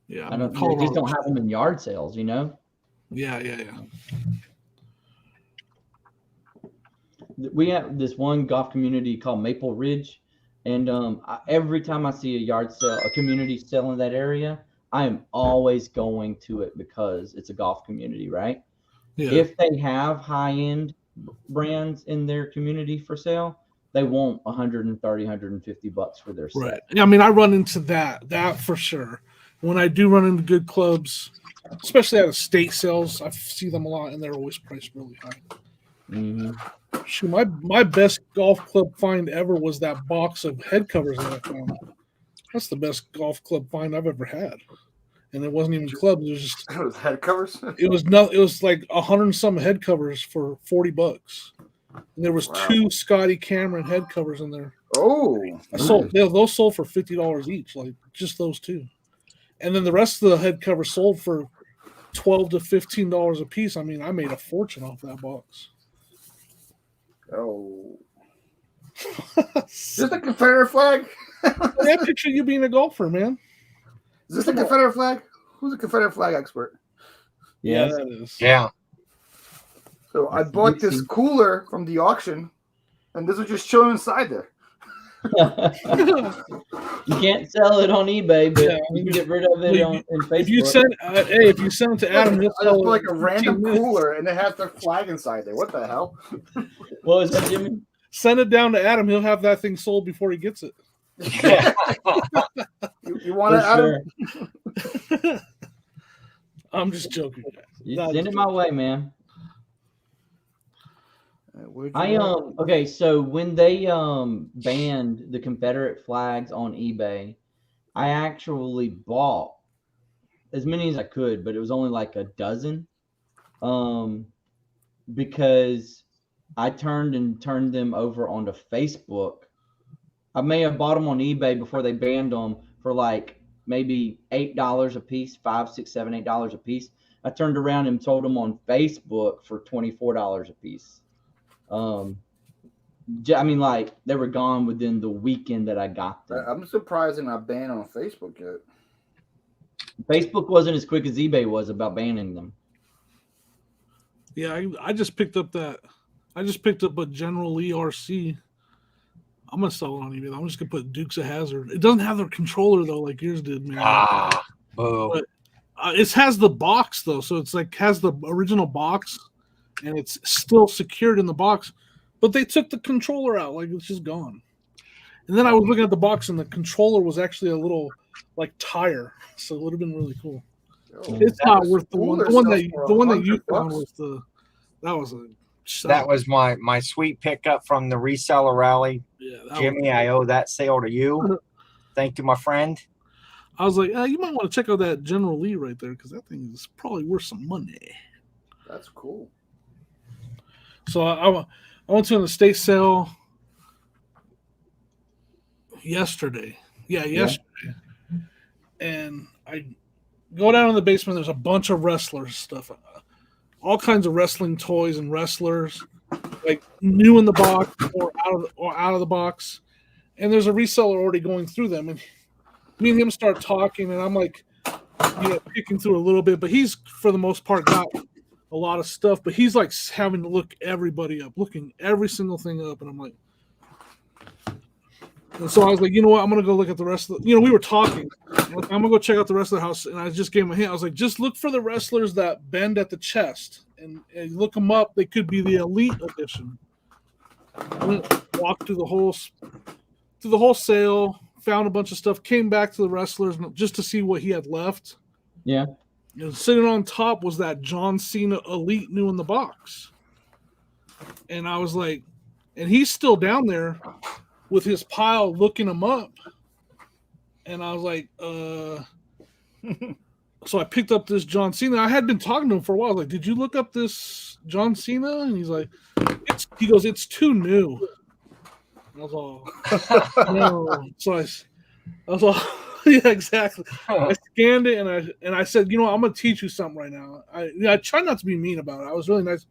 they just don't have them in yard sales, you know? Yeah. We have this one golf community called Maple Ridge, and every time I see a yard sale, a community sale in that area, I am always going to it because it's a golf community, right? Yeah. If they have high-end brands in their community for sale, they want $130, $150 for their set. Right. I mean, I run into that for sure. When I do run into good clubs, especially at estate sales, I see them a lot, and they're always priced really high. Mm-hmm. Shoot, my best golf club find ever was that box of head covers that I found. That's the best golf club find I've ever had, and it wasn't even clubs. It was just head covers. It was like 100 and some head covers for $40, and there was 2 Scotty Cameron head covers in there. Oh, those sold for $50 each, like just those 2, and then the rest of the head covers sold for $12 to $15 a piece. I mean, I made a fortune off that box. Oh, is this the Confederate flag? I picture you being a golfer, man. Is this the Confederate flag? Who's a Confederate flag expert? Yeah, that is. Yeah. So I bought this cooler from the auction, and this was just chilling inside there. You can't sell it on eBay, but you can get rid of it in Facebook. If you send it to Adam, he'll sell like a random cooler, and it has the flag inside there. What the hell? What was that, Jimmy? Send it down to Adam. He'll have that thing sold before he gets it. You want it, Adam? I'm just joking. You send it my way, man. Okay, so when they banned the Confederate flags on eBay, I actually bought as many as I could, but it was only like a dozen, because I turned them over onto Facebook. I may have bought them on eBay before they banned them for like maybe $8 a piece, $5, $6, $7, $8 a piece. I turned around and sold them on Facebook for $24 a piece. I mean, like, they were gone within the weekend that I got them. I'm surprised they're not banned on Facebook yet. Facebook wasn't as quick as eBay was about banning them. Yeah, I just picked up that. I just picked up a General ERC. I'm gonna sell it on eBay. I'm just gonna put Dukes of Hazzard. It doesn't have the controller though, like yours did, man. Boo. But it has the box though, so it's like has the original box, and it's still secured in the box. But they took the controller out, like it's just gone. And then I was looking at the box, and the controller was actually a little like tire, so it would have been really cool. It's not worth the one. The one that you found was that was my sweet pickup from the reseller rally. Yeah, Jimmy, I owe that sale to you. Thank you, my friend. I was like, you might want to check out that General Lee right there because that thing is probably worth some money. That's cool. So I went to an estate sale yesterday. Yeah, yesterday. And I go down in the basement. There's a bunch of wrestler stuff, all kinds of wrestling toys and wrestlers, like new in the box or out of the box. And there's a reseller already going through them. And me and him start talking, and I'm like, picking through a little bit. But he's, for the most part, got a lot of stuff. But he's like having to look everybody up, looking every single thing up. And I'm like, and so I was like, you know what? I'm going to go look at the rest of the, we were talking. I'm going to go check out the rest of the house. And I just gave him a hint. I was like, just look for the wrestlers that bend at the chest and look them up. They could be the Elite Edition. I went, walked through the whole sale, found a bunch of stuff, came back to the wrestlers just to see what he had left. Yeah. And sitting on top was that John Cena Elite new in the box. And I was like, and he's still down there with his pile looking him up. And I was like, so I picked up this John Cena. I had been talking to him for a while. I was like, did you look up this John Cena? And he's like, he goes, it's too new. And I was all, no. So I was all, yeah, exactly. I scanned it and I said, I'm going to teach you something right now. I try not to be mean about it. I was really nice.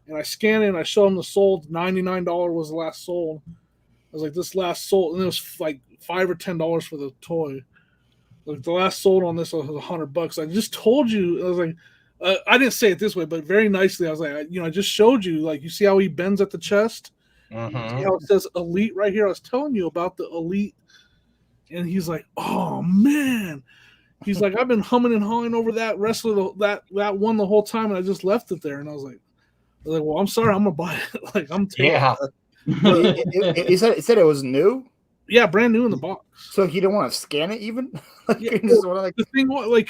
And I scanned it and I showed him the sold. $99 was the last sold. I was like, this last sold, and it was like $5 or $10 for the toy. Like the last sold on this was $100. I just told you. I was like, I didn't say it this way, but very nicely. I was like, I just showed you. Like, you see how he bends at the chest? Mm-hmm. See how it says Elite right here? I was telling you about the Elite, and he's like, oh man. He's like, I've been humming and hawing over that wrestler that one the whole time, and I just left it there. And I was like, well, I'm sorry, I'm gonna buy it. Like, I'm taking it. He said it was new. Yeah, brand new in the box. So he didn't want to scan it even. The thing was, like,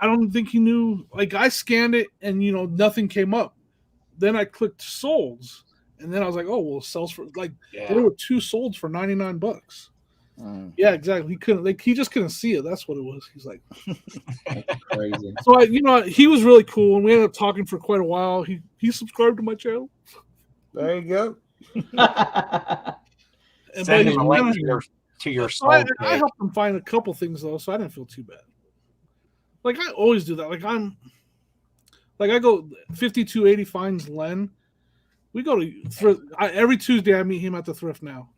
I don't think he knew. Like, I scanned it and nothing came up. Then I clicked solds, and then I was like, oh well, it sells for there were 2 solds for $99. Yeah, exactly. He couldn't. He just couldn't see it. That's what it was. He's like, that's crazy. So he was really cool, and we ended up talking for quite a while. He subscribed to my channel. There you go. Send him a link to your sold page. I helped him find a couple things though, so I didn't feel too bad. Like, I always do that. I go 5280 finds Len. We go to Thrift every Tuesday. I meet him at the Thrift now.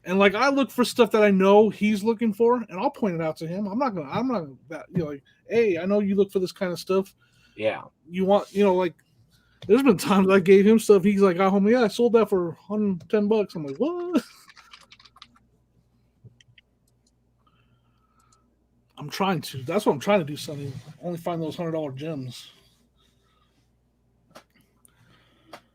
And I look for stuff that I know he's looking for, and I'll point it out to him. I'm not hey, I know you look for this kind of stuff. Yeah. You want, there's been times I gave him stuff. He's like, homie, yeah, I sold that for $110. I'm like, what? I'm trying to. That's what I'm trying to do, Sonny. Only find those $100 gems.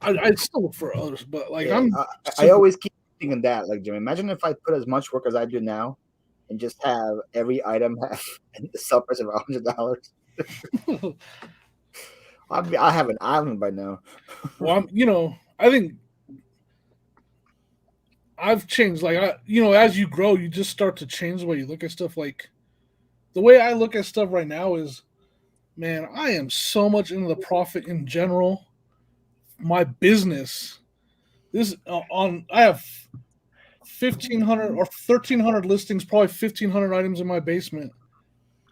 I still look for others, but I always keep thinking that, Jimmy, imagine if I put as much work as I do now and just have every item have the sell price of $100. I have an island by now. Well, I think I've changed. As you grow, you just start to change the way you look at stuff. Like, the way I look at stuff right now is, man, I am so much into the profit in general. My business, I have 1,500 or 1,300 listings, probably 1,500 items in my basement,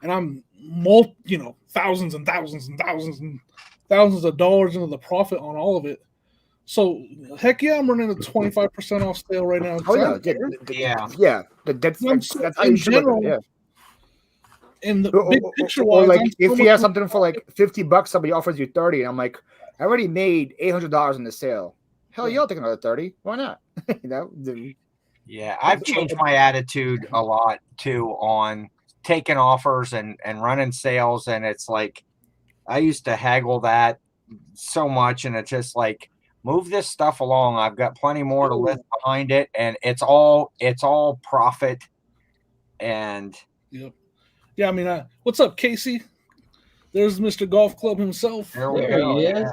and I'm thousands and thousands and thousands and thousands of dollars into the profit on all of it. So heck yeah, I'm running a 25% off sale right now. Oh yeah, yeah. That's how you should look at it, yeah. And the big picture or wise, like if you have something for like $50, somebody offers you 30, and I'm like, I already made $800 in the sale. Hell yeah, I'll take another 30. Why not? Yeah, I've changed my attitude a lot too on taking offers and running sales, and it's like I used to haggle that so much, and it's just like move this stuff along. I've got plenty more to lift behind it, and it's all profit. And yep. Yeah, I mean, what's up, Casey? There's Mr. Golf Club himself. There we There go. he is.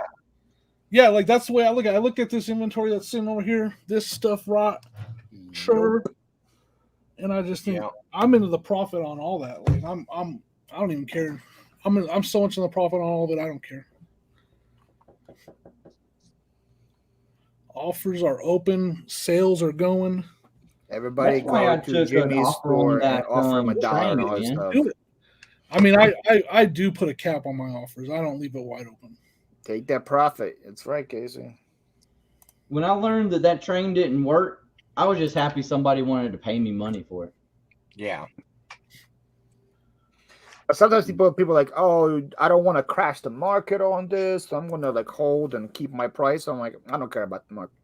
Yeah, like that's the way I look at it. I look at this inventory that's sitting over here, this stuff rot, sure. And I just think I'm into the profit on all that. Like I don't even care. I'm so much in the profit on all of it, I don't care. Offers are open, sales are going. Everybody go to Jimmy's store and offer him $1 and all his stuff. Do it. I mean, I do put a cap on my offers. I don't leave it wide open. Take that profit. It's right, Casey. When I learned that train didn't work, I was just happy somebody wanted to pay me money for it. Yeah. But sometimes people are like, oh, I don't want to crash the market on this, so I'm going to like hold and keep my price. I'm like, I don't care about the market.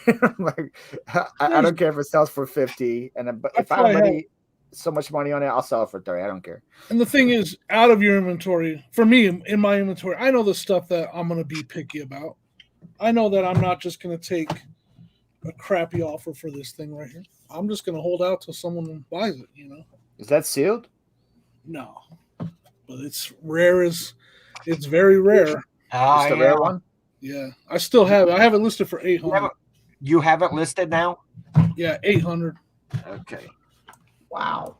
I'm like, I don't care if it sells for 50, and but if I already so much money on it, I'll sell it for 30. I don't care. And the thing is, out of your inventory, for me, in my inventory, I know the stuff that I'm going to be picky about. I know that I'm not just going to take a crappy offer for this thing right here. I'm just going to hold out till someone buys it, you know. Is that sealed? No. But it's rare it's very rare. Just a rare one? Yeah. I still have it. I have it listed for 800. You have it listed now? Yeah, 800. Okay. Wow.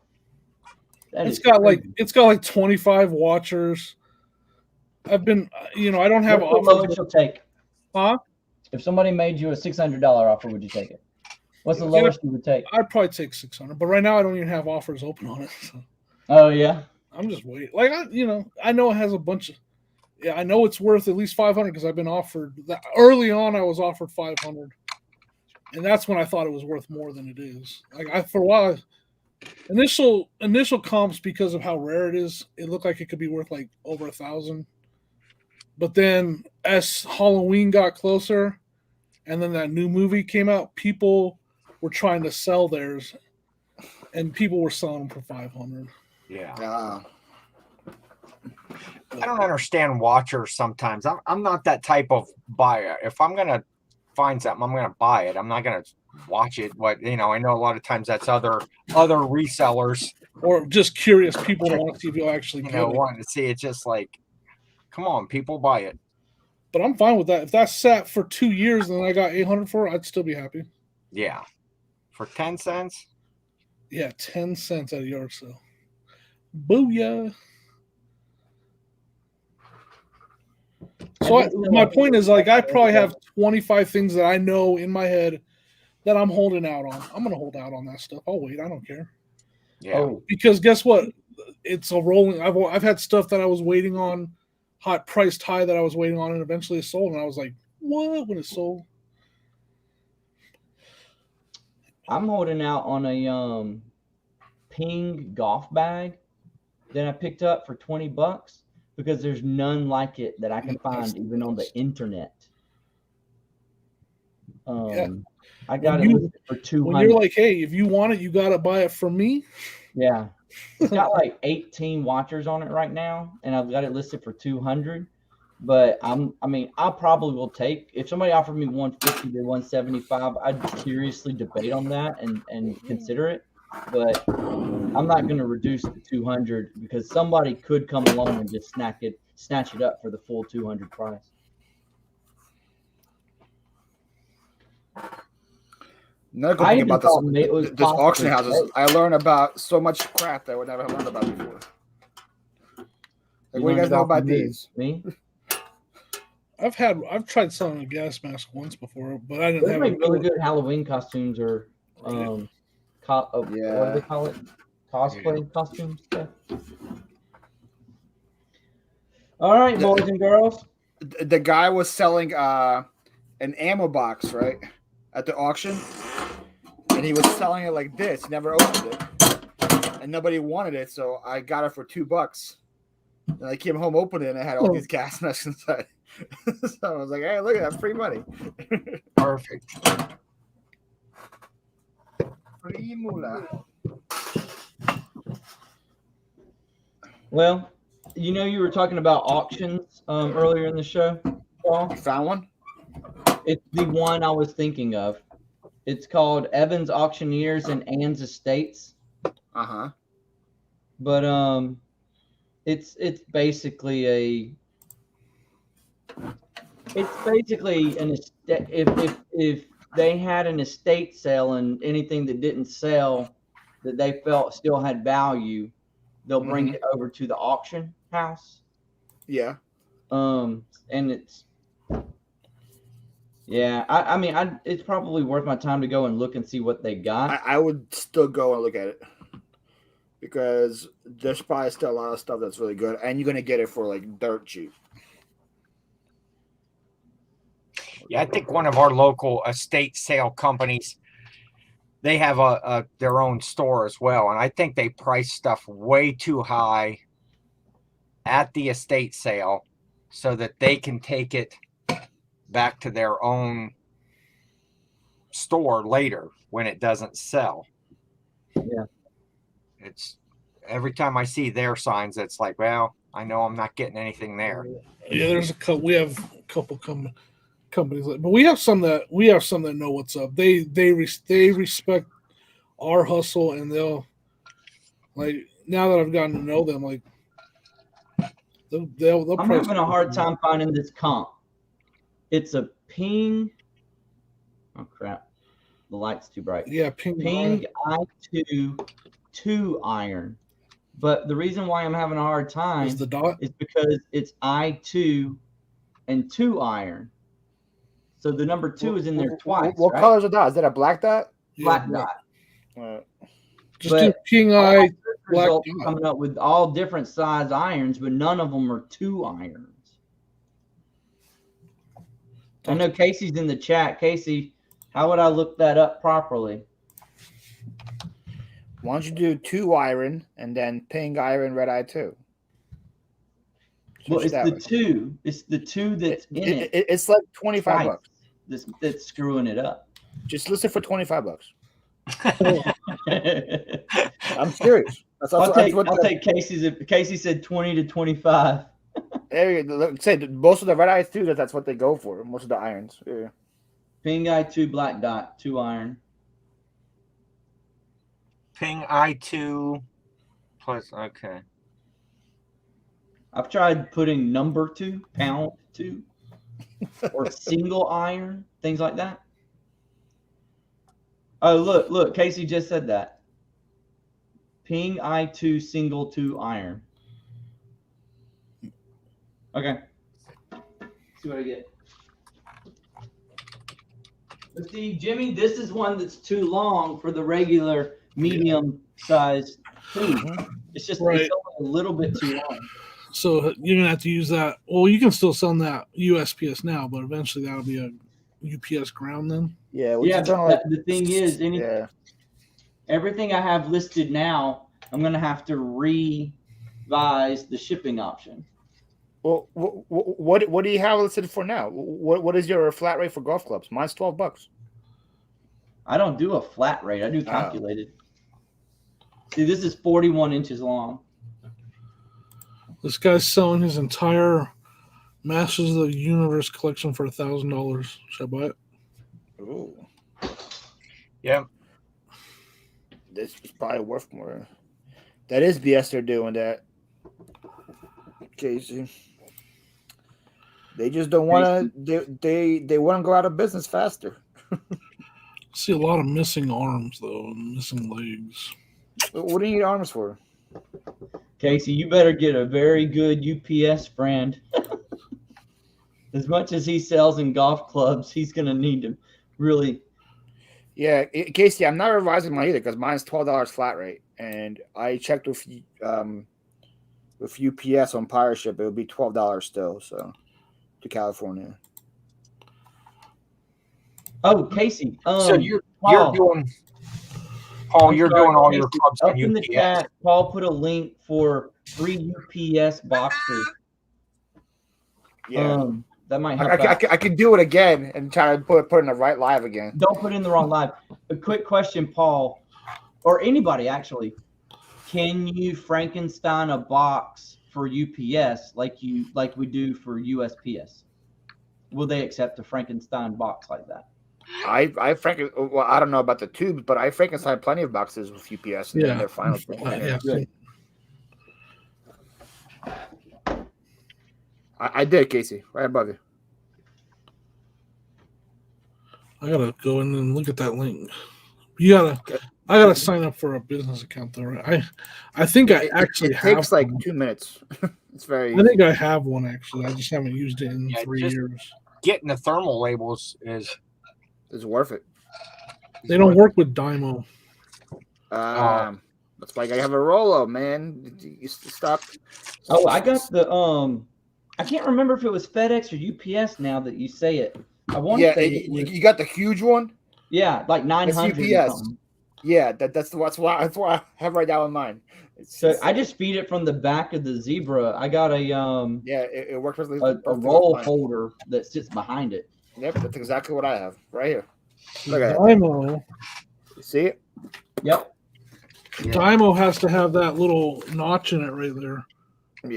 It's got like 25 watchers. I've been, I don't have offers. What lowest you'll take? Huh? If somebody made you a $600 offer, would you take it? What's the lowest you would take? I'd probably take 600, but right now I don't even have offers open on it. So. Oh yeah. I'm just waiting. Like I know it has a bunch of. Yeah, I know it's worth at least 500 because I've been offered that early on. I was offered 500, and that's when I thought it was worth more than it is. Like for a while, initial comps because of how rare it is, it looked like it could be worth like over 1,000. But then as Halloween got closer, and then that new movie came out, people were trying to sell theirs, and people were selling them for 500. Yeah. I don't understand watchers sometimes. I'm not that type of buyer. If I'm going to find something, I'm going to buy it. I'm not going to watch it. I know a lot of times that's other resellers. Or just curious people that want to see if you'll actually get it. Wanting to see it, just like, come on, people, buy it. But I'm fine with that. If that sat for 2 years and I got 800 for it, I'd still be happy. Yeah. For 10 cents? Yeah, 10 cents at a yard sale. Booyah. So my point is, like, I probably have 25 things that I know in my head that I'm holding out on. I'm going to hold out on that stuff. I'll wait. I don't care. Yeah. Because guess what? It's a rolling. I've had stuff that I was waiting on, hot priced high that I was waiting on, and eventually it sold. And I was like, what? When it sold? I'm holding out on a Ping golf bag that I picked up for $20 because there's none like it that I can find even on the internet. I got it listed for $200. When you're like, hey, if you want it, you got to buy it from me. Yeah. It's got like 18 watchers on it right now, and I've got it listed for $200. But I probably will take, if somebody offered me $150 to $175, I'd seriously debate on that and consider it. But I'm not going to reduce the $200 because somebody could come along and just snatch it up for the full $200 price. Another good thing about this auction houses, I learned about so much crap that I would never have learned about before. Like, what do you guys know about these? Me? I've tried selling a gas mask once before, but I didn't have make really good Halloween costumes or what do they call it? Cosplay costumes. Yeah. All right, boys and girls. The guy was selling an ammo box, right, at the auction, and he was selling it like this. He never opened it, and nobody wanted it, so I got it for $2. And I came home, opened it, and I had all these gas masks inside. So I was like, "Hey, look at that, free money." Perfect. Free moolah. Well, you were talking about auctions earlier in the show, Paul. You found one? It's the one I was thinking of. It's called Evans Auctioneers and Ann's Estates. Uh-huh. But it's basically an estate. If they had an estate sale and anything that didn't sell that they felt still had value, they'll bring it over to the auction house. Yeah. And it's I mean, it's probably worth my time to go and look and see what they got. I would still go and look at it because there's probably still a lot of stuff that's really good, and you're gonna get it for like dirt cheap. Yeah, I think one of our local estate sale companies, they have their own store as well, and I think they price stuff way too high at the estate sale so that they can take it back to their own store later when it doesn't sell. Yeah. It's every time I see their signs, it's like, well, I know I'm not getting anything there. Yeah, there's a couple. We have a couple companies, but we have some that know what's up. They respect our hustle, and they'll, like, now that I've gotten to know them, like they'll I'm having a hard time finding this comp. It's a Ping. Oh crap! The light's too bright. Yeah, Ping I2 2 iron. But the reason why I'm having a hard time is the dot. Is because it's I2 and 2 iron. So the number 2 is in there twice. What color is the dot? Is that a black dot? Black dot. Just do Ping I black dot. Coming up with all different size irons, but none of them are 2 irons. I know Casey's in the chat. Casey, how would I look that up properly? Why don't you do 2 iron and then Ping iron red eye 2? Well, it's the 2. It's the 2 that's in it. It's like $25. That's screwing it up. Just listen for $25. I'm serious. I'll take Casey's. Casey said 20 to 25. Say most of the red eyes too. That's what they go for. Most of the irons. Yeah. Ping I2 black dot 2 iron. Ping I2 plus okay. I've tried putting number 2, pound 2, or single iron, things like that. Oh, look, Casey just said that. Ping I2 single 2 iron. Okay. Let's see what I get. But see, Jimmy, this is one that's too long for the regular medium size food. It's just it's only a little bit too long. So you're gonna have to use that. Well, you can still sell that USPS now, but eventually that'll be a UPS ground then. Yeah. The thing is, everything I have listed now, I'm gonna have to revise the shipping option. Well, what do you have listed for now? What is your flat rate for golf clubs? Mine's $12. I don't do a flat rate. I do calculated. See, this is 41 inches long. This guy's selling his entire Masters of the Universe collection for $1,000. Should I buy it? Ooh. Yeah. This is probably worth more. That is BS. They're doing that. Casey. They just don't want to. They want to go out of business faster. I see a lot of missing arms though, and missing legs. What do you need arms for? Casey, you better get a very good UPS friend. As much as he sells in golf clubs, he's going to need to really. Yeah, Casey, I'm not revising mine either because mine's $12 flat rate, and I checked with UPS on Pirate Ship, it would be $12 still. So to California. Oh, Casey. So you're doing. Paul, I'm you're sorry, doing all Casey, your clubs up on in the UPS. chat. Paul put a link for free UPS boxes. Yeah. That might help out. I could do it again and try to put in the right live again. Don't put in the wrong live. A quick question, Paul, or anybody actually. Can you Frankenstein a box for UPS like we do for USPS? Will they accept a Frankenstein box like that? I don't know about the tubes, but I Frankenstein plenty of boxes with UPS and they're fine with it. Yeah. Good. I did, Casey, right above you. I gotta go in and look at that link. I gotta sign up for a business account though. Right? I think I actually have. It takes like one. 2 minutes. It's very. I think I have one actually. I just haven't used it in 3 years. Getting the thermal labels is worth it. They don't work with Dymo. That's why I gotta have a Rolo, man. You stop. Oh, I got the I can't remember if it was FedEx or UPS. Now that you say it, I want to say you got the huge one. Yeah, like 900. UPS. Yeah, that's why I have right now in mind. I just feed it from the back of the Zebra. I got a it works with a roll holder that sits behind it. Yep, that's exactly what I have right here. Look at Dymo. You see it? Yep. Dymo has to have that little notch in it right there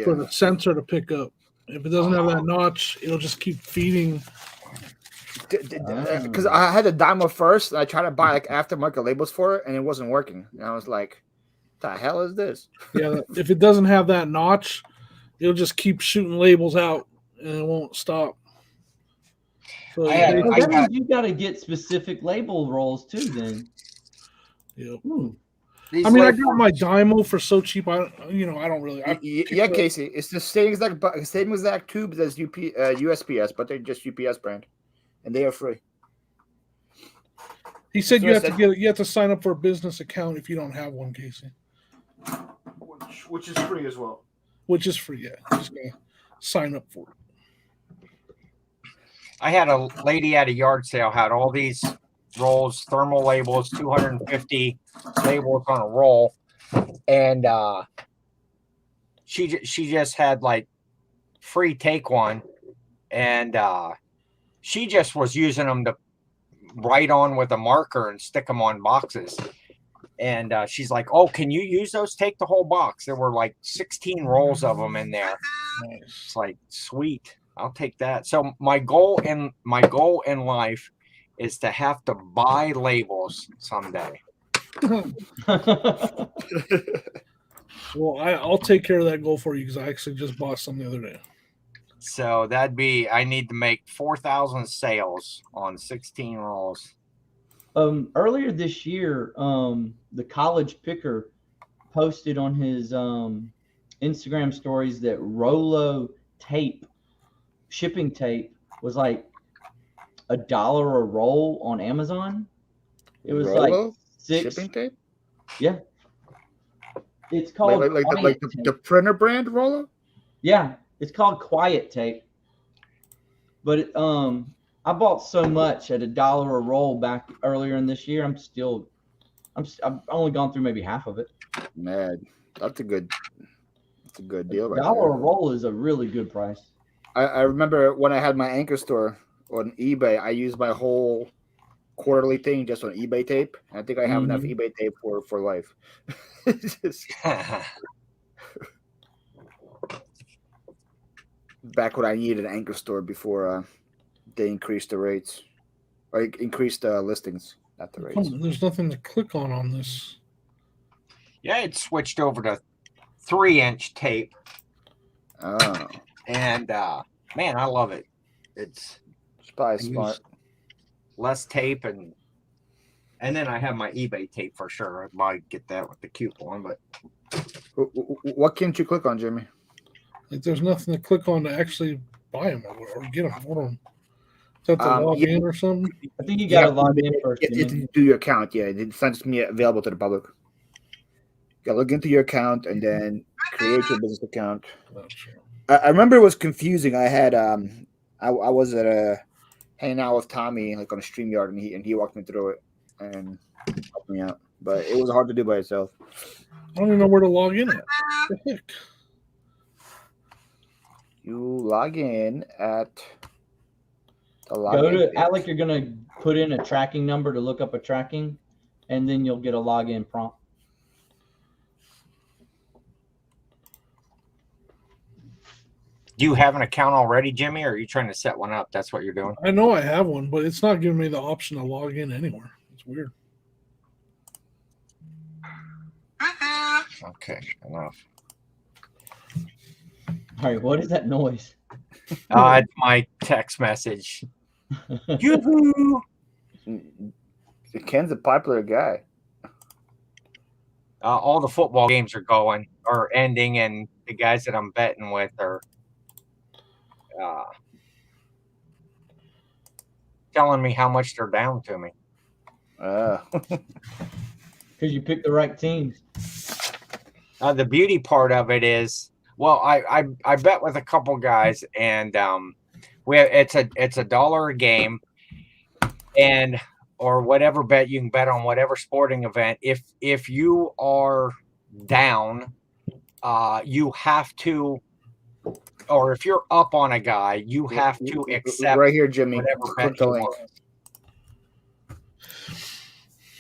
for the sensor to pick up. If it doesn't have that notch, it'll just keep feeding. Because I had the Dymo first, and I tried to buy like aftermarket labels for it, and it wasn't working. And I was like, "What the hell is this?" Yeah, if it doesn't have that notch, it'll just keep shooting labels out, and it won't stop. So that means you got to get specific label rolls too. Then. Yep. These I mean, I got my Dymo for so cheap. I don't really. Yeah, Casey, it's the same exact tubes as USPS, but they're just UPS brand, and they are free. He said you have to sign up for a business account if you don't have one, Casey. Which is free as well. Which is free, yeah. You're just gonna sign up for it. I had a lady at a yard sale had all these rolls, thermal labels, 250 labels on a roll, and she just had like free take one, and she just was using them to write on with a marker and stick them on boxes. And she's like, "Oh, can you use those? Take the whole box." There were like 16 rolls of them in there. It's like, sweet, I'll take that. So my goal in life is to have to buy labels someday. Well, I'll take care of that goal for you because I actually just bought some the other day. So I need to make 4,000 sales on 16 rolls. Earlier this year, the college picker posted on his Instagram stories that Rolo tape, shipping tape, was like $1 a roll on Amazon. It was Rolo? like 6 shipping tape. Yeah, it's called like the printer brand Rolo. Yeah, it's called Quiet Tape. But I bought so much at $1 a roll back earlier in this year. I've only gone through maybe half of it. Man, that's a good deal. $1 a roll is a really good price. I remember when I had my anchor store on eBay, I used my whole quarterly thing just on eBay tape. I think I have enough eBay tape for life. Back when I needed an anchor store before they increased the rates, or increased the listings, not the rates. There's nothing to click on this. Yeah, it switched over to 3-inch tape. Oh. And man, I love it. It's probably smart. Less tape and then I have my eBay tape for sure. I might get that with the coupon, but what can't you click on, Jimmy? Like, there's nothing to click on to actually buy them or get them. Hold on. Is that to log in or something? I think you got to log in first. You have to do your account. Yeah, it's not just available to the public. You got to log into your account and then create your business account. I remember it was confusing. I had I was at hanging out with Tommy like on a StreamYard, and he walked me through it and helped me out. but it was hard to do by itself. I don't even know where to log in at. What the heck? You log in at the Go to page. Alec. You're gonna put in a tracking number to look up a tracking, and then you'll get a login prompt. Do you have an account already, Jimmy, or are you trying to set one up? That's what you're doing. I know I have one, but it's not giving me the option to log in anywhere. It's weird. Okay, enough. All right, what is that noise? It's my text message. Yoo-hoo! Ken's a popular guy. All the football games are ending, and the guys that I'm betting with are telling me how much they're down to me. Because you picked the right teams. The beauty part of it is, well, I bet with a couple guys, and it's $1 a game, and or whatever bet you can bet on whatever sporting event. If you are down, you have to, or if you're up on a guy, you have to accept right here, Jimmy. whatever Click bet the he link. wants.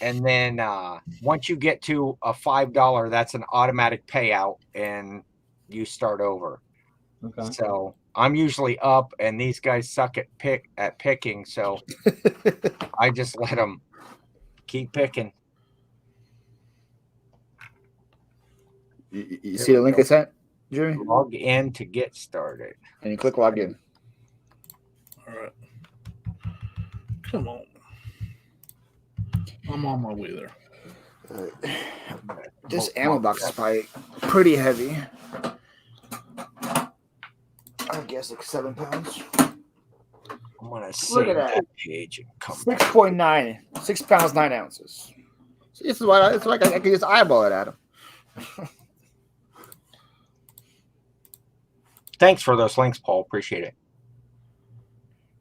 And then once you get to a $5, that's an automatic payout, and you start over. Okay. So I'm usually up, and these guys suck at picking, so I just let them keep picking. You see the link I sent, Jimmy? Log in to get started. And you click log in. All right. Come on. I'm on my way there. This ammo box is probably pretty heavy. I guess like 7 pounds. I'm gonna save that page and come back. 6.9, 6 pounds 9 ounces. See, this is what it's like. I can just eyeball it at him. Thanks for those links, Paul. Appreciate it.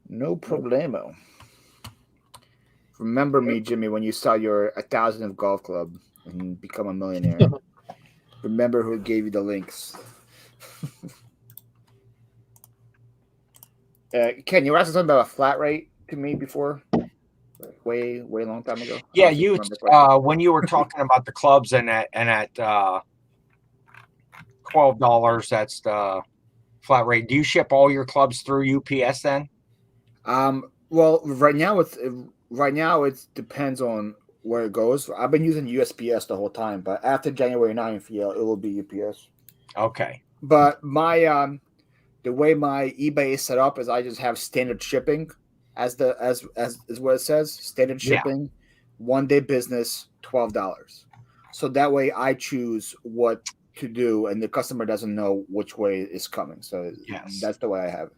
No problemo. Remember me, Jimmy, when you saw your 1,000 of golf club and become a millionaire. Remember who gave you the links. Ken, you were asking something about a flat rate to me before, way long time ago. Yeah, you when you were talking about the clubs and at $12, that's the flat rate. Do you ship all your clubs through UPS then? Well, right now it depends on where it goes. I've been using USPS the whole time, but after January 9th, yeah, it will be UPS. Okay. But my the way my eBay is set up is I just have standard shipping as what it says. Standard shipping, 1 day business, $12. So that way I choose what to do, and the customer doesn't know which way it's coming. So that's the way I have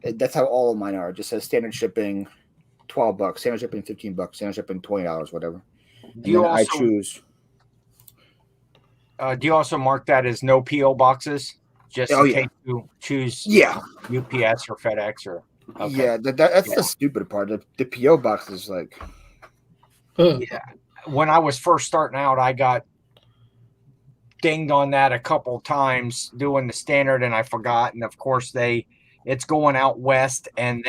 it. That's how all of mine are. It just says standard shipping, $12, standard shipping, $15, standard shipping, $20, whatever. And then I choose. Do you also mark that as no PO boxes, just in case you choose UPS or FedEx or? Okay. Yeah, that's the stupid part. The PO box is like. Yeah, when I was first starting out, I got dinged on that a couple times doing the standard, and I forgot. And of course, it's going out west, and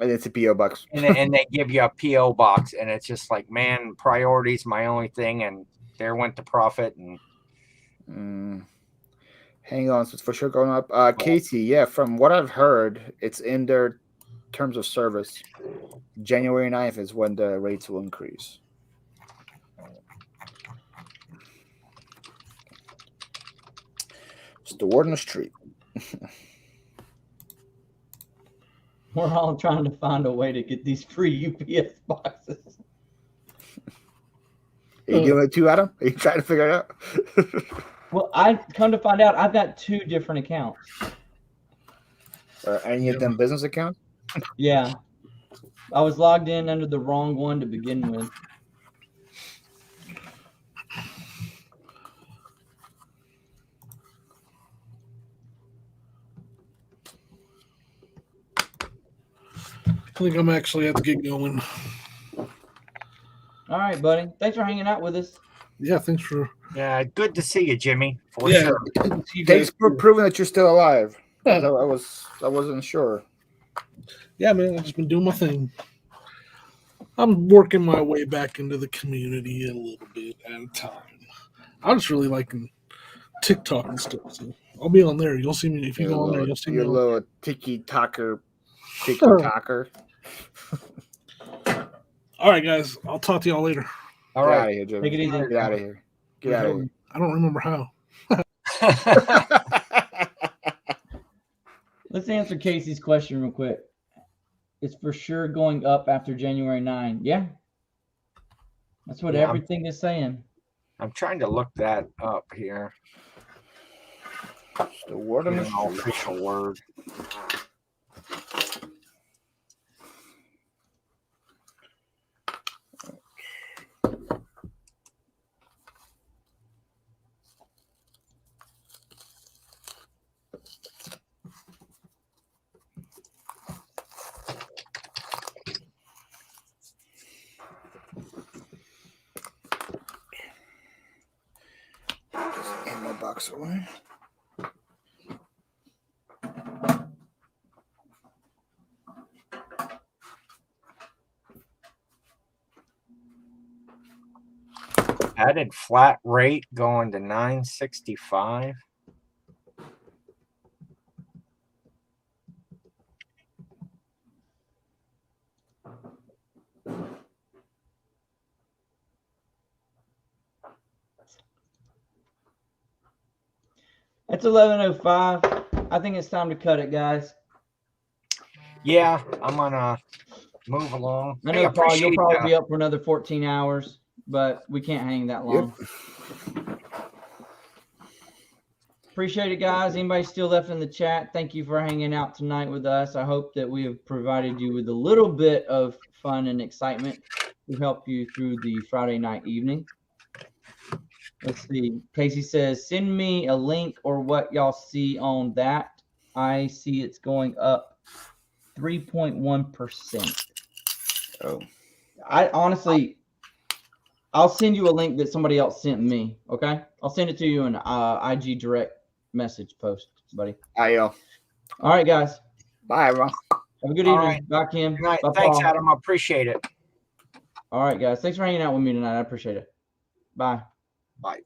it's a PO box, and they give you a PO box, and it's just like, man, priority's my only thing, and there went the profit. And hang on, so it's for sure going up. Casey, yeah, from what I've heard, it's in their terms of service. January 9th is when the rates will increase. It's the word on the street. We're all trying to find a way to get these free UPS boxes. Are you doing it too, Adam? Are you trying to figure it out? Well, I come to find out I've got 2 different accounts. Are any of them business accounts? Yeah. I was logged in under the wrong one to begin with. I think I'm actually have to get going. All right, buddy. Thanks for hanging out with us. Yeah, thanks for. Yeah, good to see you, Jimmy. For sure. Thanks for proving that you're still alive. I wasn't sure. Yeah, man, I've just been doing my thing. I'm working my way back into the community a little bit at a time. I'm just really liking TikTok and stuff. So I'll be on there. You'll see me if you go on there. You'll see me. Your little TikToker. TikToker. All right, guys. I'll talk to y'all later. All Get right. out of here, Jimmy. Take it easy. Get out of here. Get out of here. I don't remember how. Let's answer Casey's question real quick. It's for sure going up after January 9. Yeah. That's what everything is saying. I'm trying to look that up here. The word on the official word. in my box away. Added flat rate going to $9.65. It's 11:05. I think it's time to cut it, guys. Yeah, I'm gonna move along. I know, Paul, you'll probably be up for another 14 hours, but we can't hang that long. Yep. Appreciate it, guys. Anybody still left in the chat, thank you for hanging out tonight with us. I hope that we have provided you with a little bit of fun and excitement to help you through the Friday night evening. Let's see. Casey says, send me a link or what y'all see on that. I see it's going up 3.1%. Oh. I honestly, I'll send you a link that somebody else sent me. Okay, I'll send it to you in IG direct message post, buddy. All right, guys. Bye, everyone. Have a good evening. Bye, Kim. Good night. Bye, Thanks, Paul. Adam. I appreciate it. All right, guys. Thanks for hanging out with me tonight. I appreciate it. Bye. Bye.